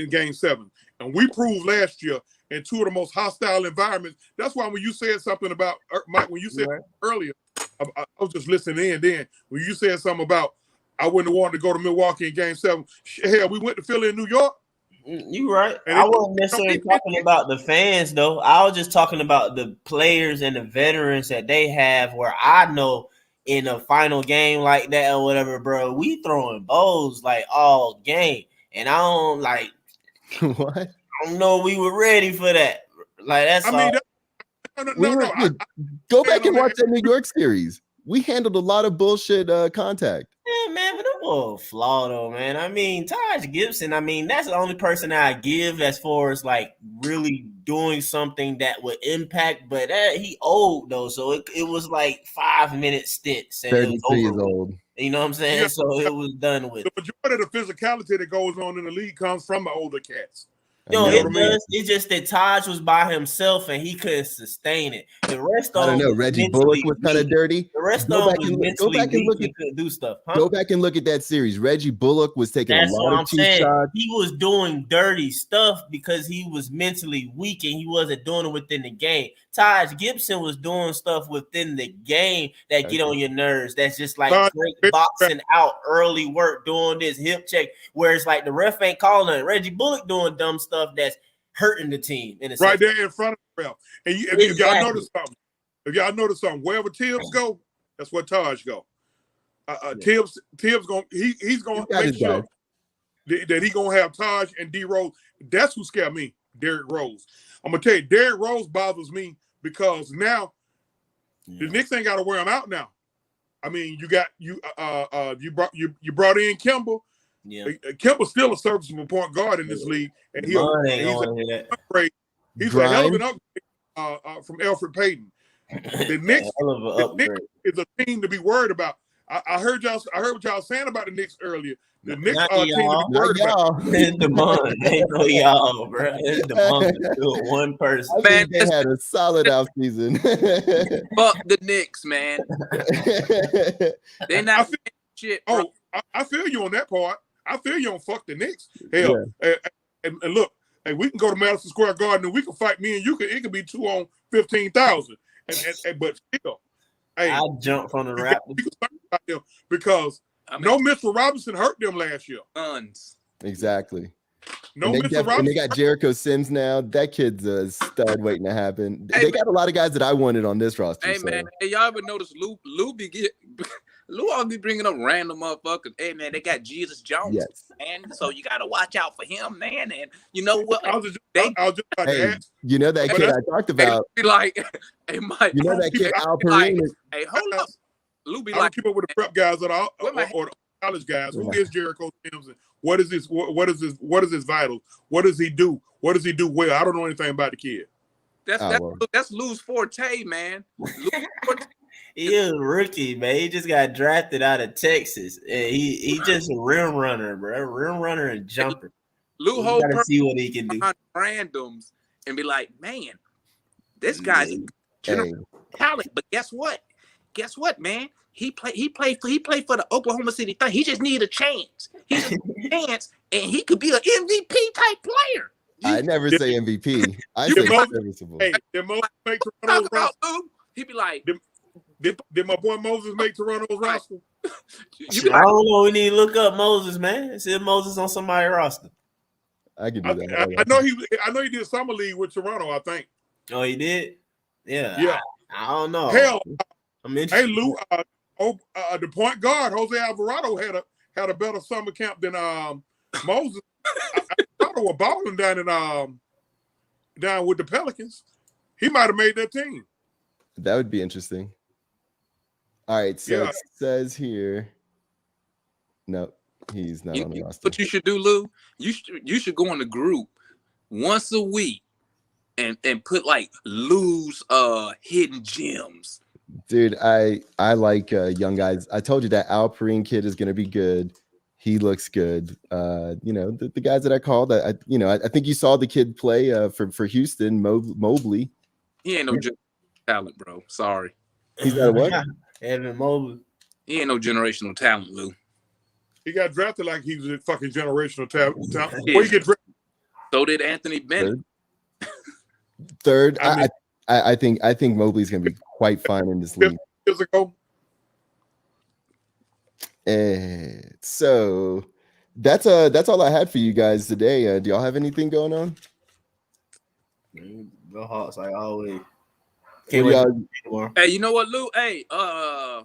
Game 7, and we proved last year in 2 of the most hostile environments. That's why when you said something about Mike, when you said earlier, I was just listening in. Then when you said something about I wouldn't have wanted to go to Milwaukee in Game 7. Hell, we went to Philly and New York. You right. I wasn't necessarily talking about the fans though. I was just talking about the players and the veterans that they have. Where I know, in a final game like that or whatever, bro, we throwing bows like all game. And I don't like what? I don't know we were ready for that. Like that's go back and watch that New York series. We handled a lot of bullshit contact. Yeah, man, but it was flaw though, man. I mean, Taj Gibson, that's the only person I give as far as like really doing something that would impact, but he old though, so it was like 5-minute stints. 33 years old. You know what I'm saying? Yeah. So it was done with. The majority of the physicality that goes on in the league comes from the older cats. No, it does. It's just that Taj was by himself and he couldn't sustain it. The rest of I don't know. Reggie Bullock was kind of dirty. The rest of them was mentally weak and couldn't do stuff. Huh? Go back and look at that series. Reggie Bullock was taking a lot of cheap shots. He was doing dirty stuff because he was mentally weak and he wasn't doing it within the game. Taj Gibson was doing stuff within the game that get on your nerves. That's just like Taj great boxing out, early work, doing this hip check, where it's like the ref ain't calling it. Reggie Bullock doing dumb stuff that's hurting the team in a right sense. there in front of the ref. And if y'all notice something, wherever Tibbs go, that's where Taj go. Tibbs gonna he's gonna make sure that he gonna have Taj and D Rose. That's who scared me, Derrick Rose. I'm gonna tell you, Derrick Rose bothers me because now the Knicks ain't got to wear him out now. I mean, you brought in Kimball. Yeah, Kimball's still a serviceable point guard in this league, and he's an upgrade. He's a hell of an upgrade from Elfrid Payton. The Knicks is a team to be worried about. I heard what y'all saying about the Knicks earlier. The Knicks are a team to be worried about. It's DeMond. Ain't no y'all, bro. It's DeMond. One person. Man, they had a solid offseason. Fuck the Knicks, man. They're not shit. Bro. I feel you on that part. I feel you on fuck the Knicks. Hell, and look, hey, we can go to Madison Square Garden and we can fight me and you. It could be 2 on 15,000. But still, hey, I jumped from the Raptors because no Mitchell Robinson hurt them last year. Exactly. No and Mitchell Robinson. And they got Jericho Sims now. That kid's a stud waiting to happen. Hey, they got a lot of guys that I wanted on this roster. Hey, man, hey, y'all ever notice Lou always be bringing up random motherfuckers. Hey, man, they got Jesus Jones, man. So you got to watch out for him, man. And you know what? I was just about to ask. You know that kid I talked about. Be like, hey, Mike. You know that kid Al Perine. Hey, hold up. Lou be I don't keep up with the prep guys or the college guys. Who is Jericho Sims? And what is this? What is his vitals? What does he do? What does he do well? I don't know anything about the kid. That's Lou's forte, man. He is a rookie, man. He just got drafted out of Texas. And he just a rim runner, bro. Rim runner and jumper. Lou Holtz gotta see what he can do. Randoms and be like, man, this guy's talent. But guess what? Guess what, man? He played for the Oklahoma City Thunder. He just needed a chance. He just needed a chance, and he could be an MVP type player. I never say MVP. I say serviceable. Hey, did Moses make Toronto's roster? He'd be like, did my boy Moses make Toronto's roster? I don't know. We need to look up Moses, man. See if Moses on somebody's roster. I can do that. I know he did summer league with Toronto. I think. Oh, he did. Yeah. I don't know. Hell, hey Lou, the point guard Jose Alvarado had a better summer camp than Moses. I thought they were balling down with the Pelicans. He might have made that team. That would be interesting. All right, so it says here. No, he's not on the roster. What you should do, Lou? You should go in the group once a week and put like Lou's hidden gems. Dude, I like young guys. I told you that Al Perine kid is going to be good. He looks good. The guys that I called, I think you saw the kid play for Houston, Mobley. He ain't no talent, bro. Sorry. He's not a what? Evan Mobley. He ain't no generational talent, Lou. He got drafted like he was a fucking generational talent. Where you get drafted? So did Anthony Bennett. Third. I think Mobley's gonna be quite fine in this league. Years ago. And so that's all I had for you guys today. Do y'all have anything going on? Go Hawks like always. Hey, you know what, Lou? Hey, I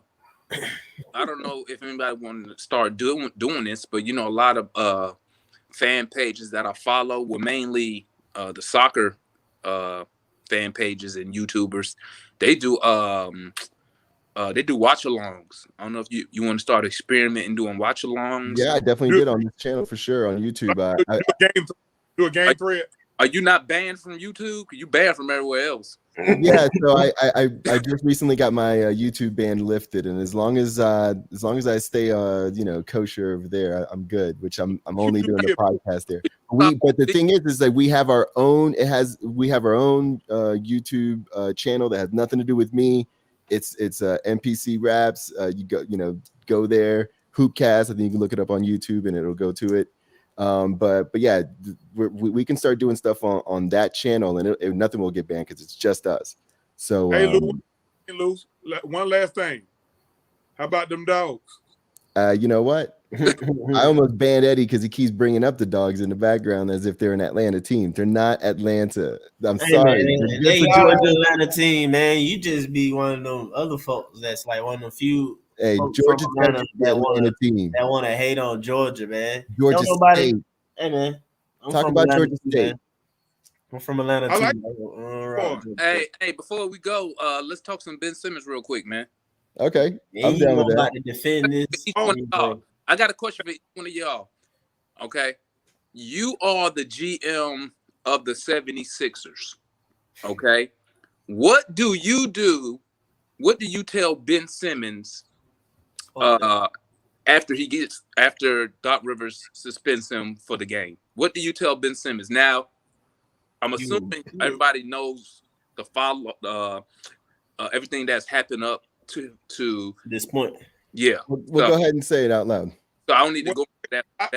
don't know if anybody wanted to start doing this, but a lot of fan pages that I follow were mainly the soccer fan pages and YouTubers. They do watch-alongs. I don't know if you want to start experimenting doing watch-alongs. Yeah, I definitely did on this channel for sure on YouTube. Do a game thread. Are you not banned from YouTube? You banned from everywhere else. Yeah, so I just recently got my YouTube ban lifted, and as long as I stay kosher over there, I'm good. Which I'm only doing the podcast there. But the thing is that we have our own. We have our own YouTube channel that has nothing to do with me. It's NPC Raps. You go there. Hoopcast. I think you can look it up on YouTube, and it'll go to it. But yeah, we can start doing stuff on that channel, and nothing will get banned because it's just us. So, Hey, Lou, one last thing. How about them dogs? you know what? I almost banned Eddie because he keeps bringing up the dogs in the background as if they're an Atlanta team. They're not Atlanta. I'm sorry. Man, they are an Atlanta team, man. You just be one of them other folks that's like one of the few Hey, folks Georgia from Atlanta that team. want to hate on Georgia, man. Georgia Don't nobody. State. Hey, man. I'm Talk from about Atlanta Georgia too, State. man. I'm from Atlanta I too. like Hey, before we go, let's talk some Ben Simmons real quick, man. Okay, I'm down with that. About to defend this. I got a question for each one of y'all. Okay, you are the GM of the 76ers. Okay, what do you do? What do you tell Ben Simmons after Doc Rivers suspends him for the game? What do you tell Ben Simmons? Now, I'm assuming everybody knows the follow everything that's happened up to this point. Yeah. We'll go ahead and say it out loud. So I don't need to go into that. I'll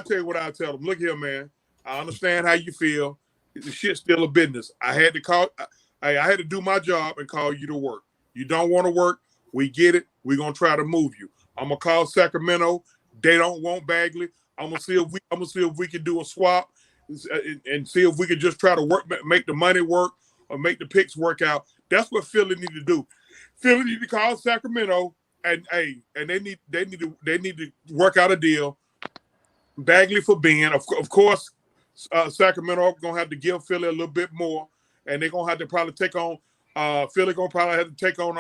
tell you what I tell them. Look here, man. I understand how you feel. The shit's still a business. I had to do my job and call you to work. You don't want to work. We get it. We're gonna try to move you. I'm gonna call Sacramento. They don't want Bagley. I'm gonna see if we can do a swap and see if we can just try to make the money work or make the picks work out. That's what Philly need to do. Philly need to call Sacramento and they need to work out a deal. Bagley for Ben. Of course, Sacramento gonna have to give Philly a little bit more, and they're gonna have to probably take on. Philly gonna probably have to take on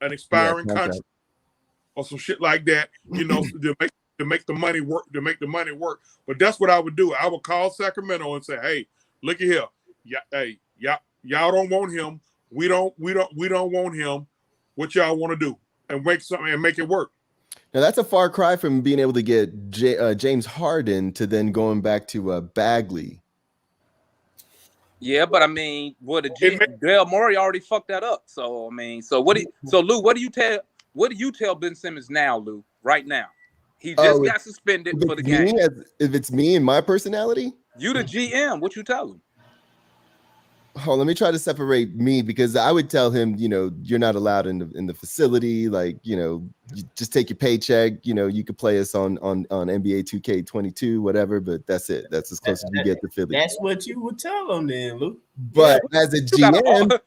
an expiring contract or some shit like that. You know, to make the money work. To make the money work. But that's what I would do. I would call Sacramento and say, "Hey, look at here. Y'all don't want him. We don't want him. What y'all want to do? And make it work." Now that's a far cry from being able to get James Harden to then going back to Bagley. Yeah, but I mean, Dale Murray already fucked that up. So I mean, so Lou, what do you tell Ben Simmons now, Lou? Right now, he just got suspended for the game. If it's me and my personality, you the GM. What you tell him? Oh, let me try to separate me, because I would tell him, you know, you're not allowed in the facility. Like, you know, you just take your paycheck. You know, you could play us on NBA 2K22, whatever, but that's it. That's as close as we get to Philly. That's what you would tell him then, Luke. But as a GM,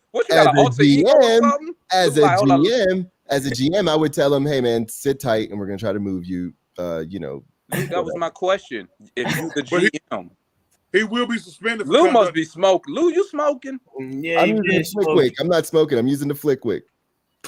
as a GM, I would tell him, hey man, sit tight, and we're gonna try to move you. You know, that was my question. If you the GM. He will be suspended. Lou must be smoking. Lou, you smoking? Yeah, I'm using the flick wick. I'm not smoking. I'm using the flick wick.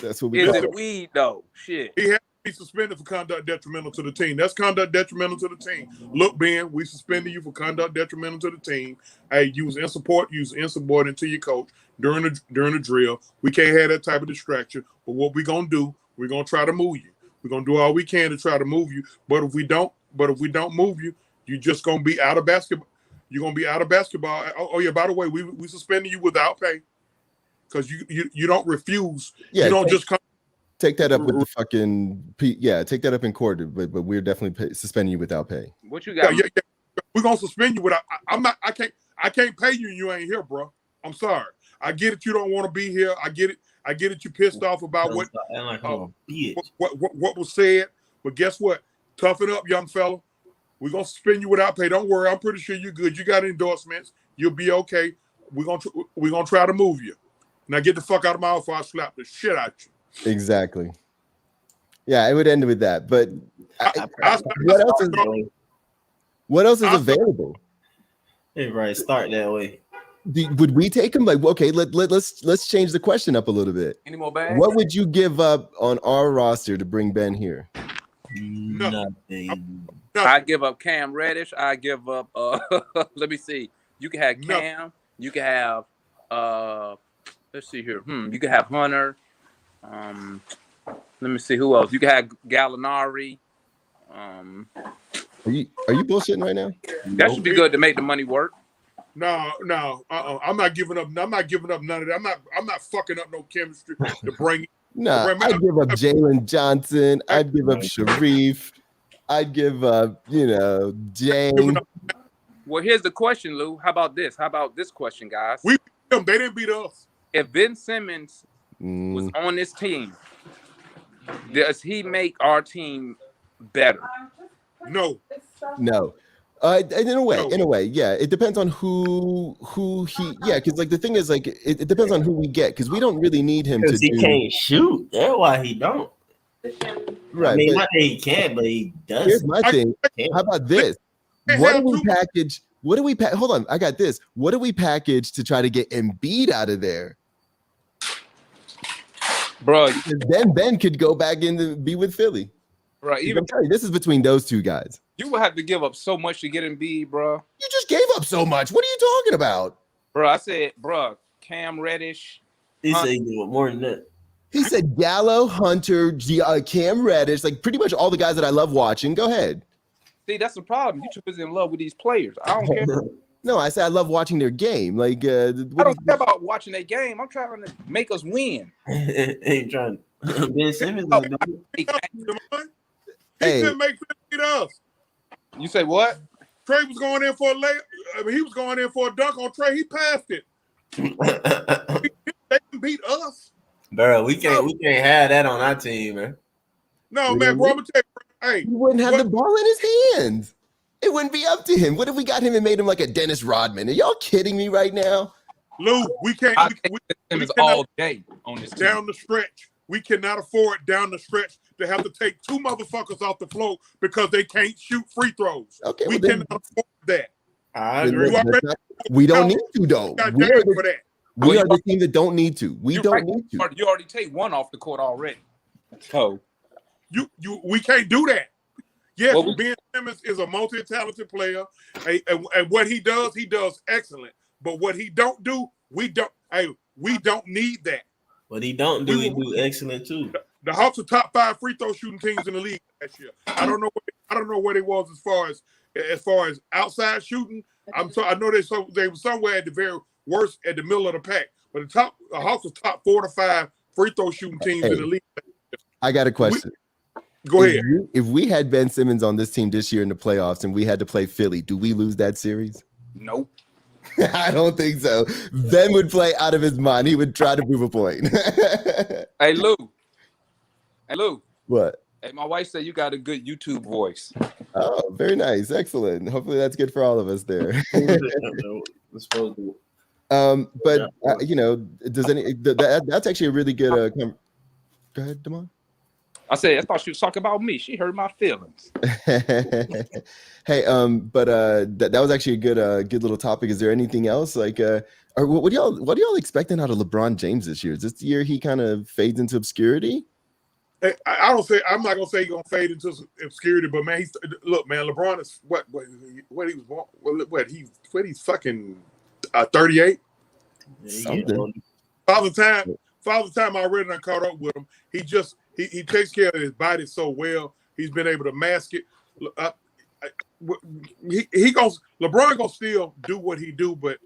That's what we call it. Is it weed though? Shit. He has to be suspended for conduct detrimental to the team. That's conduct detrimental to the team. Look, Ben, we suspended you for conduct detrimental to the team. Hey, you was insubordinate to your coach during the drill. We can't have that type of distraction. But what we're gonna do, we're gonna try to move you. We're gonna do all we can to try to move you. But if we don't move you, you're just gonna be out of basketball. You're gonna be out of basketball. Oh yeah, by the way, we suspended you without pay because you don't refuse. Yeah, you don't just come. Take that up with the fucking take that up in court. But we're definitely suspending you without pay. What you got? Yeah. We're gonna suspend you without. I can't pay you and you ain't here, bro. I'm sorry. I get it. You don't want to be here. I get it. You pissed off about what was said. But guess what? Toughen up, young fella. We're going to suspend you without pay. Don't worry. I'm pretty sure you're good. You got endorsements. You'll be okay. We're gonna try to move you. Now get the fuck out of my house before I slap the shit out you. Exactly. Yeah, it would end with that. But what else is available? Hey, right. Start that way. Would we take him? Like, okay, let's change the question up a little bit. Any more bags? What would you give up on our roster to bring Ben here? Nothing. I give up Cam Reddish. I give up. Let me see. You can have Cam. You can have. Let's see here. You can have Hunter. Let me see who else. You can have Gallinari. Are you bullshitting right now? That should be good to make the money work. No. I'm not giving up. I'm not giving up none of that. I'm not fucking up no chemistry to bring. No, I'd give up Jalen Johnson. I'd give up Sharif. I'd give up, James. Well, here's the question, Lou. How about this? How about this question, guys? We beat them. They didn't beat us. if Ben Simmons was on this team, does he make our team better? No. No. In a way, yeah. It depends on who he, yeah. Because like the thing is, like it depends on who we get. Because we don't really need him to Because he can't shoot. That's why he don't. Right. I mean, but not that he can, but he does. here's my thing. How about this? What do we package? What do we pack? Hold on, I got this. What do we package to try to get Embiid out of there? Bro, Then Ben could go back in to be with Philly. Bro, Even this is between those two guys. You would have to give up so much to get Embiid, bro. You just gave up so much. What are you talking about? Bro, I said, bro, Cam Reddish. He said he did more than that. He said Gallo, Hunter, Cam Reddish, like pretty much all the guys that I love watching. Go ahead. See, that's the problem. You too busy in love with these players. I don't care. No, I said I love watching their game. Like, I don't care about watching their game. I'm trying to make us win. Ain't trying. Ben Simmons. He couldn't make 50 us. You say what? Trey was going in for a lay. He was going in for a dunk on Trey. He passed it. They can beat us, bro. We can't have that on our team, man. No, man, bro. I'm gonna tell you, hey, he wouldn't have the ball in his hands. It wouldn't be up to him. What if we got him and made him like a Dennis Rodman? Are y'all kidding me right now? Lou, we can't. We all day on this team. Down the stretch. We cannot afford down the stretch to have to take two motherfuckers off the floor because they can't shoot free throws. Okay, we cannot afford that. I agree. We don't need to, though. We are the team that don't need to. We don't need to. You already take one off the court already. So we can't do that. Yes, Ben Simmons is a multi-talented player, and what he does excellent. But what he don't do, we don't need that. What he don't do, he do excellent too. The Hawks are top 5 free throw shooting teams in the league last year. I don't know where they was as far as outside shooting. I know they were somewhere at the very worst, at the middle of the pack. But the Hawks are top 4 to 5 free throw shooting teams in the league. I got a question. Go ahead. If we had Ben Simmons on this team this year in the playoffs and we had to play Philly, do we lose that series? Nope. I don't think so. Ben would play out of his mind. He would try to prove a point. Hey, Lou. What? Hey, my wife said you got a good YouTube voice. Oh, very nice. Excellent. Hopefully that's good for all of us there. But that's actually a really good go ahead, Damon. I thought she was talking about me. She hurt my feelings. Hey, but that was actually a good little topic. Is there anything else like or what are y'all expecting out of LeBron James this year? Is this year he kind of fades into obscurity? I'm not gonna say he's gonna fade into obscurity, but man, LeBron is what he was born. He's fucking 38. Something. Father time I read and I caught up with him. He takes care of his body so well. He's been able to mask it. LeBron gonna still do what he do, but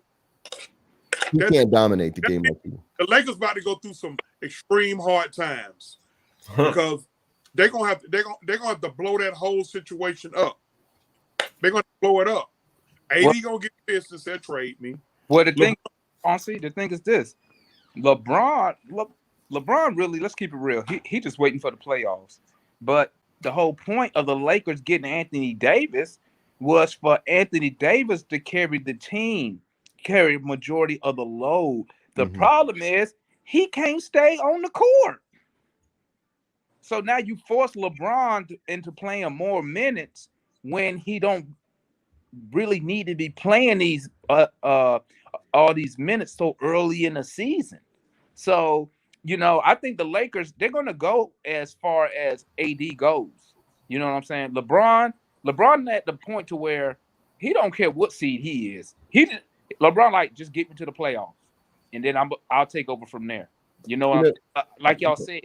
he can't dominate the game. The Lakers about to go through some extreme hard times because they're gonna have to blow that whole situation up. They're gonna blow it up. AD gonna get pissed and say trade me. Well, the thing is this: LeBron really, let's keep it real. He just waiting for the playoffs. But the whole point of the Lakers getting Anthony Davis was for Anthony Davis to carry the team, carry majority of the load. The problem is he can't stay on the court. So now you force LeBron into playing more minutes when he don't really need to be playing these all these minutes so early in the season. So, I think the Lakers, they're going to go as far as AD goes. You know what I'm saying? LeBron at the point to where he don't care what seed he is. LeBron just get me to the playoffs, and then I'll take over from there. Like y'all said,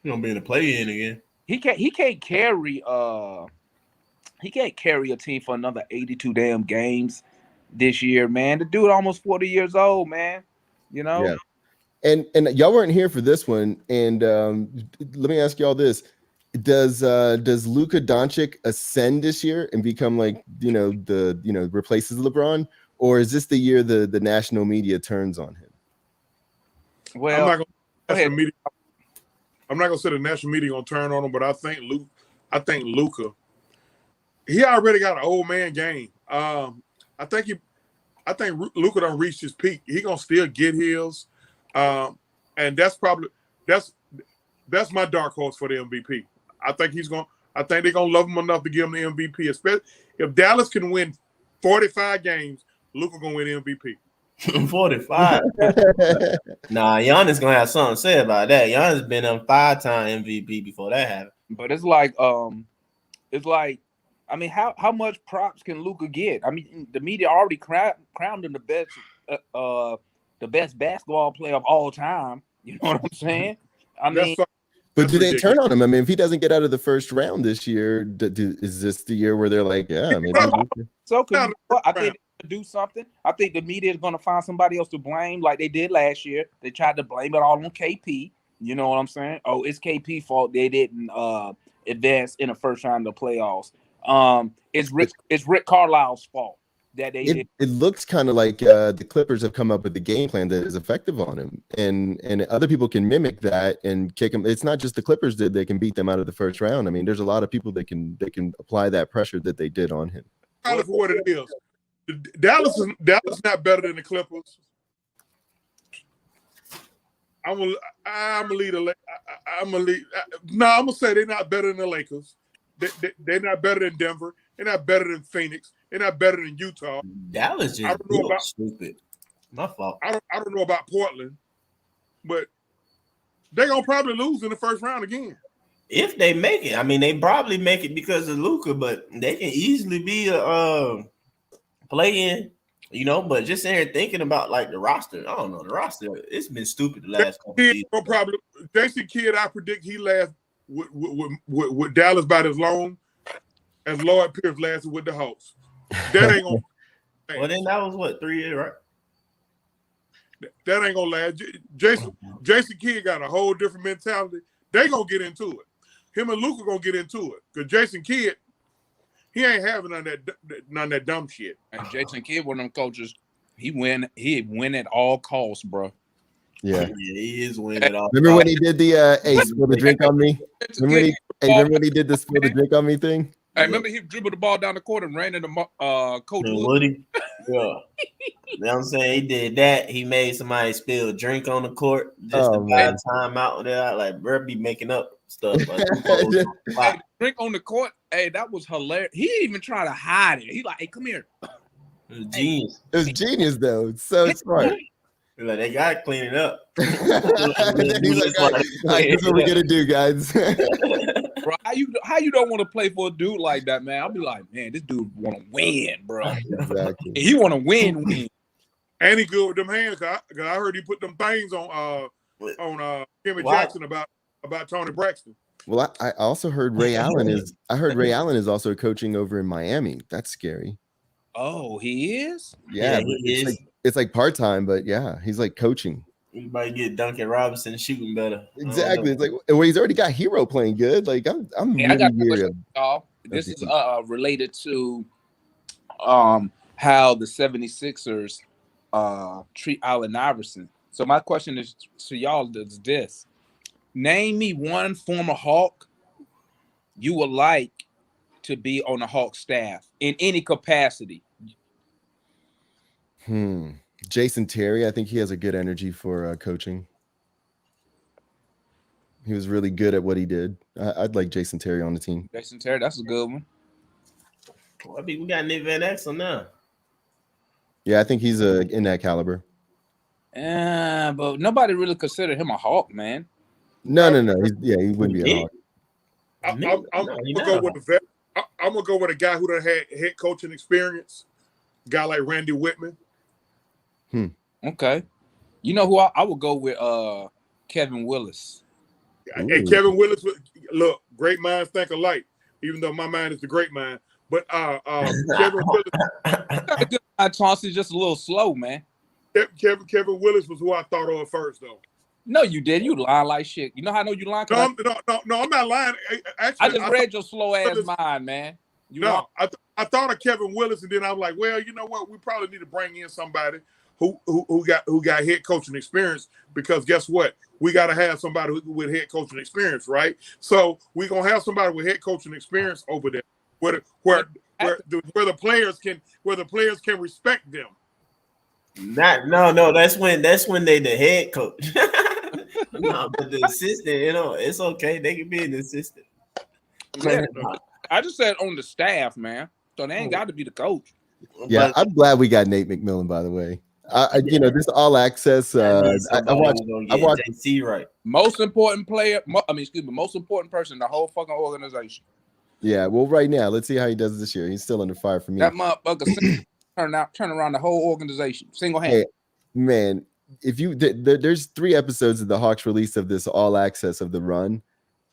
he gonna be in the play-in again. He can't carry a team for another 82 damn games this year, man. The dude almost 40 years old, man. Yeah. And y'all weren't here for this one. And let me ask y'all this: Does Luka Doncic ascend this year and become replaces LeBron, or is this the year the national media turns on him? Well, I'm not gonna say the national media gonna turn on him, but I think Luka, he already got an old man game. I think Luka done reached his peak. He gonna still get his, and that's my dark horse for the MVP. I think they're gonna love him enough to give him the MVP. Especially if Dallas can win 45 games, Luka gonna win MVP. 45. Nah, Giannis gonna have something to say about that. Giannis been on 5-time MVP before that happened. But it's like, I mean, how much props can Luka get? I mean, the media already crowned him the best basketball player of all time. You know what I'm saying? I mean, but do they turn on him? I mean, if he doesn't get out of the first round this year, is this the year where they're like, yeah, maybe? So I think they do something. I think the media is going to find somebody else to blame, like they did last year. They tried to blame it all on KP. You know what I'm saying? Oh, it's KP fault they didn't advance in the first round of the playoffs. It's Rick Carlisle's fault that they did. It looks kind of like the Clippers have come up with a game plan that is effective on him, and other people can mimic that and kick him. It's not just the Clippers that they can beat them out of the first round. I mean, there's a lot of people that can apply that pressure that they did on him. For what it is, Dallas not better than the Clippers. I'm gonna say they're not better than the Lakers. They're not better than Denver. They're not better than Phoenix. They're not better than Utah. Dallas just stupid. My fault. I don't know about Portland, but they're gonna probably lose in the first round again. If they make it, I mean, they probably make it because of Luka, but they can easily be a play-in. You know, but just sitting here thinking about like the roster, I don't know. The roster, it's been stupid the last couple of years. Jason Kidd, I predict he lasts with Dallas about as long as Lloyd Pierce lasted with the Hawks. That ain't gonna. Well, then that was what, 3 years, right? That ain't gonna last. Jason Kidd got a whole different mentality. They gonna get into it. Him and Luka gonna get into it because Jason Kidd, he ain't having none of that dumb shit. And Jason Kidd, one of them coaches, he win at all costs, bro. Yeah, he is winning at all. Remember when he did the spill the drink on me? Remember when he did the spill the drink on me thing? I remember he dribbled the ball down the court and ran into Coach Woody. Yeah. You know what I'm saying? He did that. He made somebody spill a drink on the court just to buy time out there. Like, bro, be making up stuff. Like, drink on the court. Hey, that was hilarious. He didn't even try to hide it. He like, hey, come here. It was genius. It was genius, though. It's so smart. Like, they got to clean it up. He's like, all right, this is what we're going to do, guys. Bro, how you don't want to play for a dude like that, man? I'll be like, man, this dude want to win, bro. Exactly. He want to win. And he good with them hands. Cause I heard he put them things on Jimmy Jackson about Tony Braxton. Well, I also heard Ray Allen is. I heard Ray Allen is also coaching over in Miami. That's scary. Oh, he is. Yeah, it's like part time, but yeah, he's like coaching. Everybody get Duncan Robinson shooting better. Exactly. It's like, well, he's already got Hero playing good. Like I'm really I got y'all. This is related to how the 76ers treat Allen Iverson. So my question is to y'all is this: name me one former Hawk you would like to be on the Hawk staff in any capacity. Jason Terry, I think he has a good energy for coaching. He was really good at what he did. I'd like Jason Terry on the team. Jason Terry, that's a good one. Well, I mean, we got Nick Van Exel now. Yeah, I think he's in that caliber. But nobody really considered him a Hawk, man. No. He wouldn't be a Hawk. I'm gonna go with a guy who done had head coaching experience. A guy like Randy Whitman. Okay. You know who I would go with? Kevin Willis. Hey, Kevin Willis, look, great minds think alike, even though my mind is the great mind. But Kevin Willis. Chauncey's just a little slow, man. Kevin Willis was who I thought of first, though. No, you didn't. You lying like shit. You know how I know you lying? No, I'm not lying. Actually, I just read your slow ass mind, man. I thought of Kevin Willis, and then I'm like, well, you know what? We probably need to bring in somebody who got head coaching experience, because guess what? We got to have somebody with head coaching experience, right? So we're gonna have somebody with head coaching experience over there, where the players can respect them. No. That's when they the head coach. No, but the assistant, it's okay. They can be an assistant. Yeah, I just said on the staff, man. So they ain't got to be the coach. Yeah, I'm glad we got Nate McMillan, by the way. This all access. I watched JC right. Most important player. Most important person in the whole fucking organization. Yeah, well, right now, let's see how he does this year. He's still under fire for me. That motherfucker turn around the whole organization single handed. Hey, man, if you there's 3 episodes of the Hawks release of this all access of the run,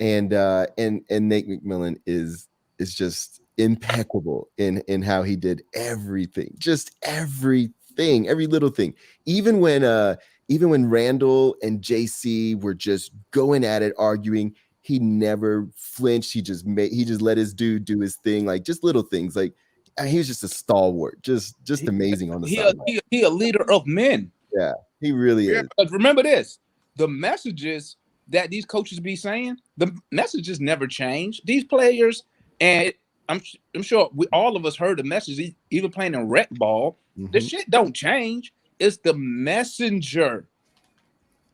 and Nate McMillan is just impeccable in how he did everything, just everything, every little thing. Even when Randall and JC were just going at it, arguing, he never flinched. He just let his dude do his thing, like just little things. Like he was just a stalwart, just amazing on the sideline. He a leader of men. Yeah, he really is. But remember this: the messages that these coaches be saying, the messages never change. These players, and I'm sure all of us heard the message, even playing in rec ball. Mm-hmm. The shit don't change. It's the messenger.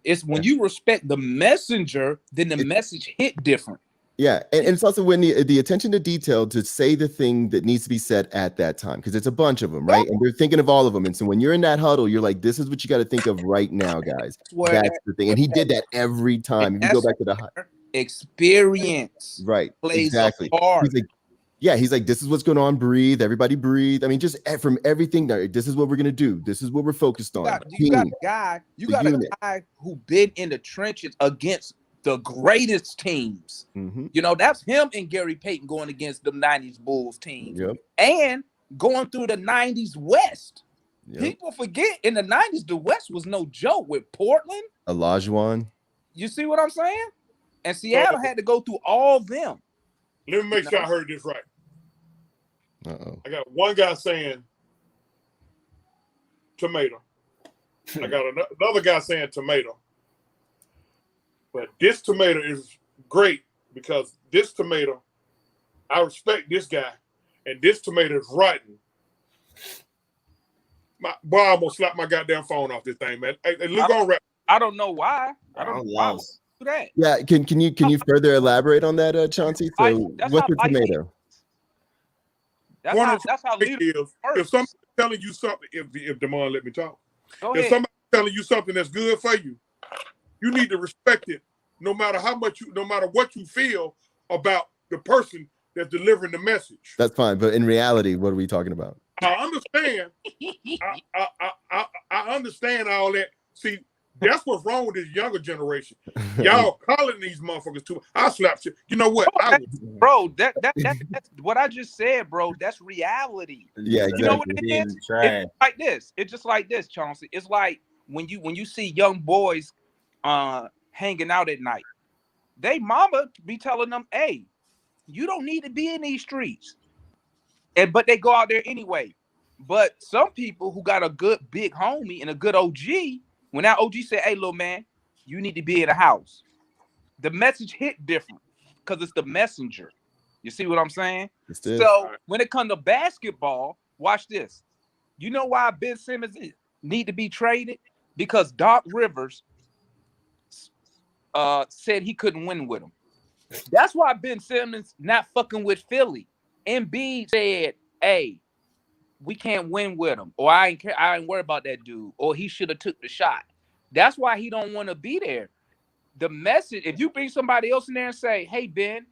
It's when you respect the messenger, then the message hit different. Yeah, and it's also when the attention to detail to say the thing that needs to be said at that time, because it's a bunch of them, right? And they're thinking of all of them. And so when you're in that huddle, you're like, this is what you got to think of right now, guys. That's the thing. And he did that every time. If you go back to the experience, right? Plays exactly. He's like, this is what's going on. Breathe, everybody breathe. I mean, just from everything there. This is what we're gonna do. This is what we're focused on. You got a guy who been in the trenches against the greatest teams. Mm-hmm. That's him and Gary Payton going against the 90s Bulls team. Yep. And going through the 90s West. Yep. People forget in the 90s, the West was no joke with Portland. Olajuwon. You see what I'm saying? And Seattle had to go through all of them. Let me make sure I heard this right. Uh-oh. I got one guy saying tomato. I got another guy saying tomato. But this tomato is great because this tomato, I respect this guy, and this tomato is rotten. I almost slapped my goddamn phone off this thing, man. Hey, look on rap. I don't know why. I don't know why. Do that. Yeah, can you further elaborate on that, Chauncey? So what's the tomato? That's how leadership works. If somebody's telling you something, if Damon let me talk, if somebody's telling you something that's good for you, you need to respect it, no matter what you feel about the person that's delivering the message. That's fine, but in reality, what are we talking about? I understand. I understand all that. See, that's what's wrong with this younger generation. Y'all calling these motherfuckers too. I slap you. You know what? Bro, that's what I just said, bro. That's reality. Yeah, exactly. You know what it is? It's like this. It's just like this, Chauncey. It's like when you see young boys hanging out at night, they mama be telling them, hey, you don't need to be in these streets. But they go out there anyway. But some people who got a good big homie and a good OG, when that OG said, hey, little man, you need to be in the house, the message hit different because it's the messenger. You see what I'm saying? So when it comes to basketball, watch this. You know why Ben Simmons need to be traded? Because Doc Rivers said he couldn't win with him. That's why Ben Simmons not fucking with Philly. Embiid said, hey, we can't win with him, or I ain't worried about that dude, or he should have took the shot. That's why he don't want to be there. The message, if you bring somebody else in there and say, hey, Ben,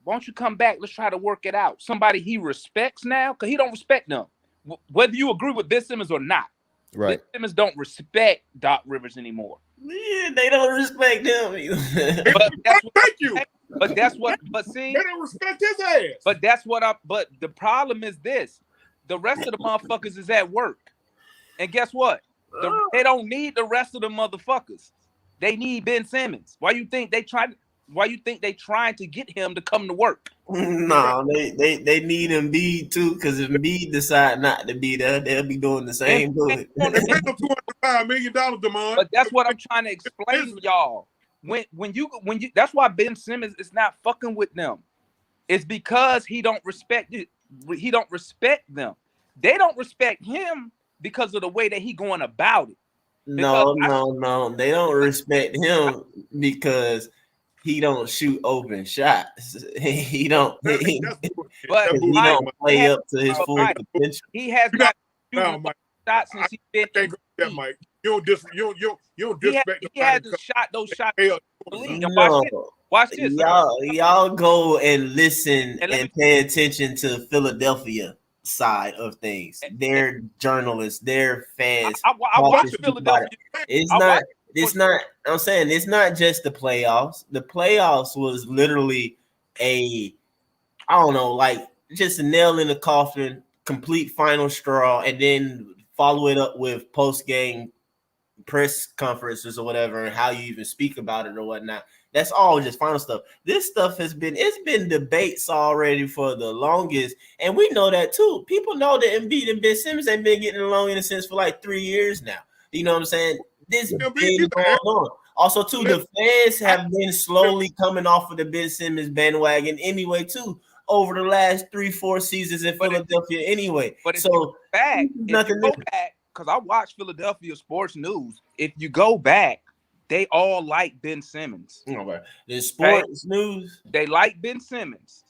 why don't you come back? Let's try to work it out. Somebody he respects now, because he don't respect them. Whether you agree with Ben Simmons or not, right? Ben Simmons don't respect Doc Rivers anymore. Yeah, they don't respect him either. Thank you. But see, they don't respect his ass. But the problem is this. The rest of the motherfuckers is at work. And guess what? They don't need the rest of the motherfuckers. They need Ben Simmons. Why you think they tried? Why you think they trying to get him to come to work? No, they need Embiid too, because if Embiid decide not to be there, they'll be doing the same bullet. They paid him $205 million, Damon. But that's what I'm trying to explain to y'all. When you that's why Ben Simmons is not fucking with them. It's because he don't respect it. He don't respect them. They don't respect him because of the way that he going about it. No, they don't respect him because he don't shoot open shots. He don't play up to his full potential. He has not shooting shots since he's been. Can't go that, Mike. You don't disrespect. He hasn't shot those shots. No. Watch this. Y'all go and listen and pay attention to Philadelphia side of things. They're journalists, they're fans. I watch Philadelphia. It's not. I'm saying it's not just the playoffs. The playoffs was literally just a nail in the coffin, complete final straw, and then follow it up with post game press conferences or whatever, and how you even speak about it or whatnot. That's all just final stuff. This stuff it's been debates already for the longest, and we know that too. People know that Embiid and Ben Simmons ain't been getting along in a sense for like 3 years now. You know what I'm saying? This been going on. Also, too, the fans have been slowly coming off of the Ben Simmons bandwagon anyway, too, over the last 3-4 seasons in Philadelphia anyway. But if you go back, because I watch Philadelphia sports news, if you go back, they all like Ben Simmons. Okay. The sports news. They like Ben Simmons.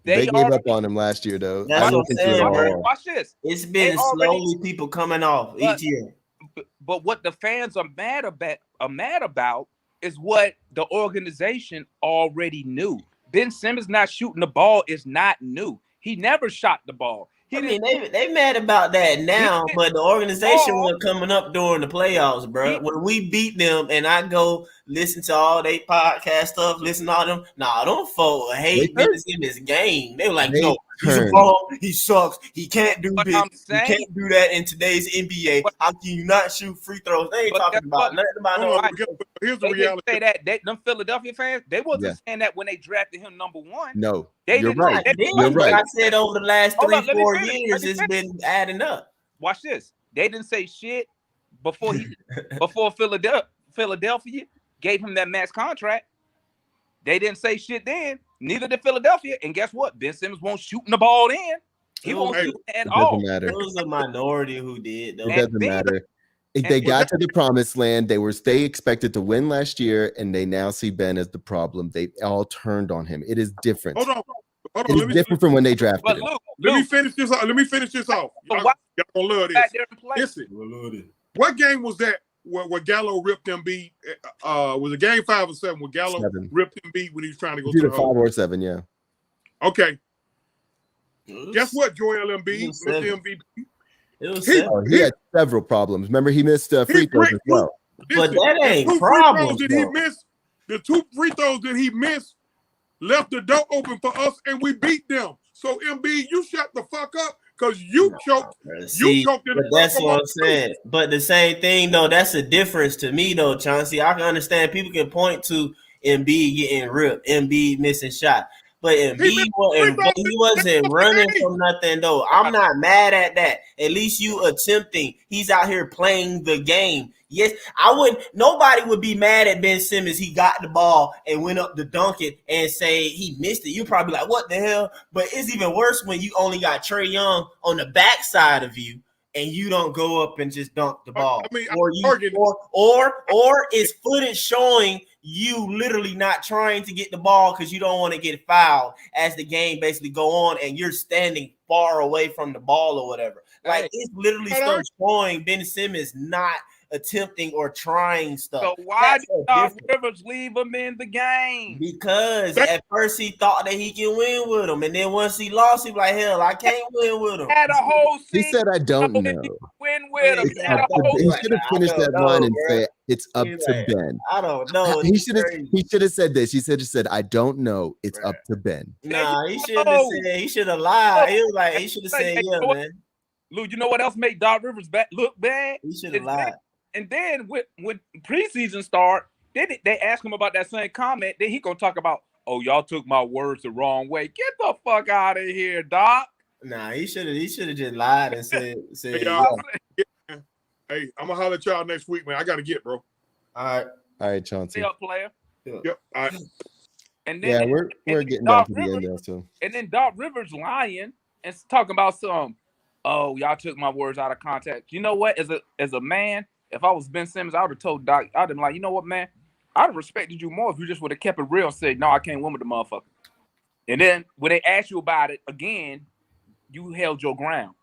They gave up on him last year, though. That's what I'm saying. Watch this. It's been slowly people coming off each year. But what the fans are mad about is what the organization already knew. Ben Simmons not shooting the ball is not new. He never shot the ball. They mad about that now, but the organization was coming up during the playoffs, bro. When we beat them, and I go listen to all they podcast stuff, listen to all them. Nah, don't folk hate this in this game. They were like, no, he's a bum, he sucks, he can't do this, he can't do that in today's NBA. How can you not shoot free throws? They ain't talking about nothing about Here's the reality. Say that them Philadelphia fans, they wasn't saying that when they drafted him number one. No, you're right. You're right. I said over the last 3-4 years, it's been adding up. Watch this. They didn't say shit before Philadelphia gave him that max contract. They didn't say shit then. Neither did Philadelphia. And guess what? Ben Simmons won't shooting the ball in. He won't shoot at all. It was a minority who did. Though. It doesn't matter. If they got to the promised land, they expected to win last year, and they now see Ben as the problem. They all turned on him. It is different. Hold on. It is different from when they drafted him. Let me finish this off. Y'all gonna love this. Listen, what game was that where Gallo ripped Embiid? Was it game 5 or 7 where Gallo ripped Embiid when he was trying to go to the 5 or 7, yeah. Okay. Guess what, Joel Embiid, Mr. MVP? He had several problems. Remember, he missed free throws as well. But that ain't problems. The 2 free throws that he missed left the door open for us, and we beat them. So, Embiid, you shut the fuck up because you choked. You choked in the that's what I'm saying. But the same thing, though, that's a difference to me, though, Chauncey. I can understand people can point to Embiid getting ripped, Embiid missing shot. But Embiid wasn't running from nothing, though. I'm not mad at that. At least you attempting. He's out here playing the game. Yes, nobody would be mad at Ben Simmons. He got the ball and went up to dunk it and say he missed it. You're probably like, what the hell? But it's even worse when you only got Trae Young on the backside of you and you don't go up and just dunk the ball. Or is footage showing you literally not trying to get the ball because you don't want to get fouled as the game basically go on and you're standing far away from the ball or whatever. Like it's literally stuff showing Ben Simmons not attempting or trying stuff. So why did Doc Rivers leave him in the game? Because at first he thought that he can win with him, and then once he lost, he was like, "Hell, I can't win with him." Had a whole he said, "I don't know." Win with him. He should have finished that line and said, "It's up to Ben." I don't know. He should have said this. He said, "I don't know. It's up to Ben." Nah, he should have said. He should have lied. He was like, he should have said, "Yeah, man." Lou, you know what else made Doc Rivers look bad? He should have lied. And then when preseason start, Then they ask him about that same comment. Then he gonna talk about, oh, y'all took my words the wrong way. Get the fuck out of here, Doc. Nah, he should have just lied and said Hey, yeah. y'all. Hey, I'm gonna holler at y'all next week, man. I gotta get, bro. All right, Chauncey. Stay up, player. Yep. All right. And then we're getting down to the end now, so. And then Doc Rivers lying and talking about some, oh, y'all took my words out of context. You know what? As a man, if I was Ben Simmons, I would have told Doc, I'd have been like, you know what, man? I'd have respected you more if you just would have kept it real and said, no, I can't win with the motherfucker. And then when they asked you about it again, you held your ground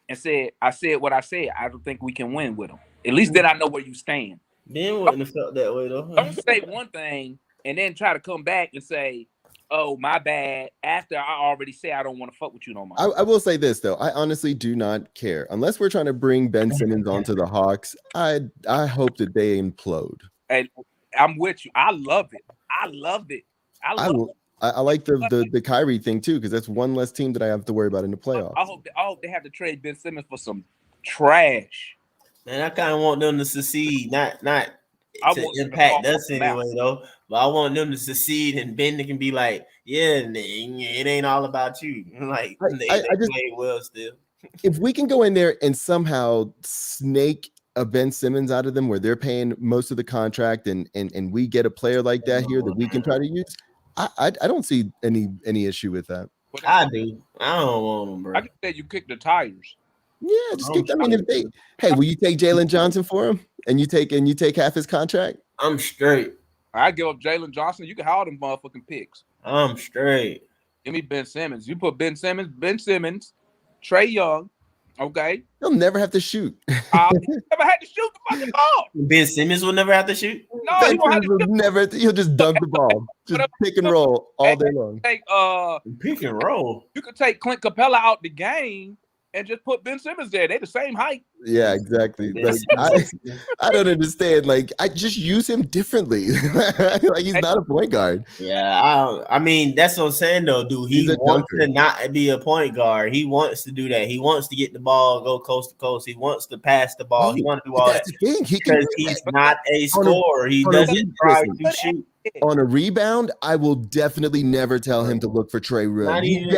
and said, I said what I said. I don't think we can win with him. At least then I know where you stand. Ben wouldn't have felt that way, though. Don't say one thing and then try to come back and say, oh, my bad, after I already said I don't want to fuck with you no more. I will say this, though. I honestly do not care. Unless we're trying to bring Ben Simmons onto the Hawks, I hope that they implode. And I'm with you. I love it. I love it. I like the Kyrie thing, too, because that's one less team that I have to worry about in the playoffs. I hope they have to trade Ben Simmons for some trash. Man, I kind of want them to succeed, not to impact us anyway, though. But I want them to succeed, and Ben can be like, yeah, it ain't all about you. Like, they play well still. If we can go in there and somehow snake a Ben Simmons out of them where they're paying most of the contract and we get a player like that here that we can try to use, I don't see any issue with that. I do. I don't want them, bro. I just said you kick the tires. Yeah, just kick. I mean, will you take Jalen Johnson for him? And you take half his contract? I'm straight. I give up Jalen Johnson. You can have them motherfucking picks. I'm straight. Give me Ben Simmons. You put Ben Simmons, Trae Young. Okay. He'll never have to shoot. Never had to shoot the fucking ball. Ben Simmons will never have to shoot. No, Ben Simmons will never. He'll just dunk the ball, just pick and roll all day long. Pick and roll. You could take Clint Capella out the game and just put Ben Simmons there. They're the same height. Yeah, exactly. Like, I don't understand. Like, I just use him differently. Like, he's not a point guard. Yeah, I mean, that's what I'm saying, though, dude. He wants to not be a point guard. He wants to do that. He wants to get the ball, go coast to coast. He wants to pass the ball. He wants to do all that. The thing. Because he's not a scorer. He doesn't try to shoot. On a rebound, I will definitely never tell him to look for Trey Real. Not even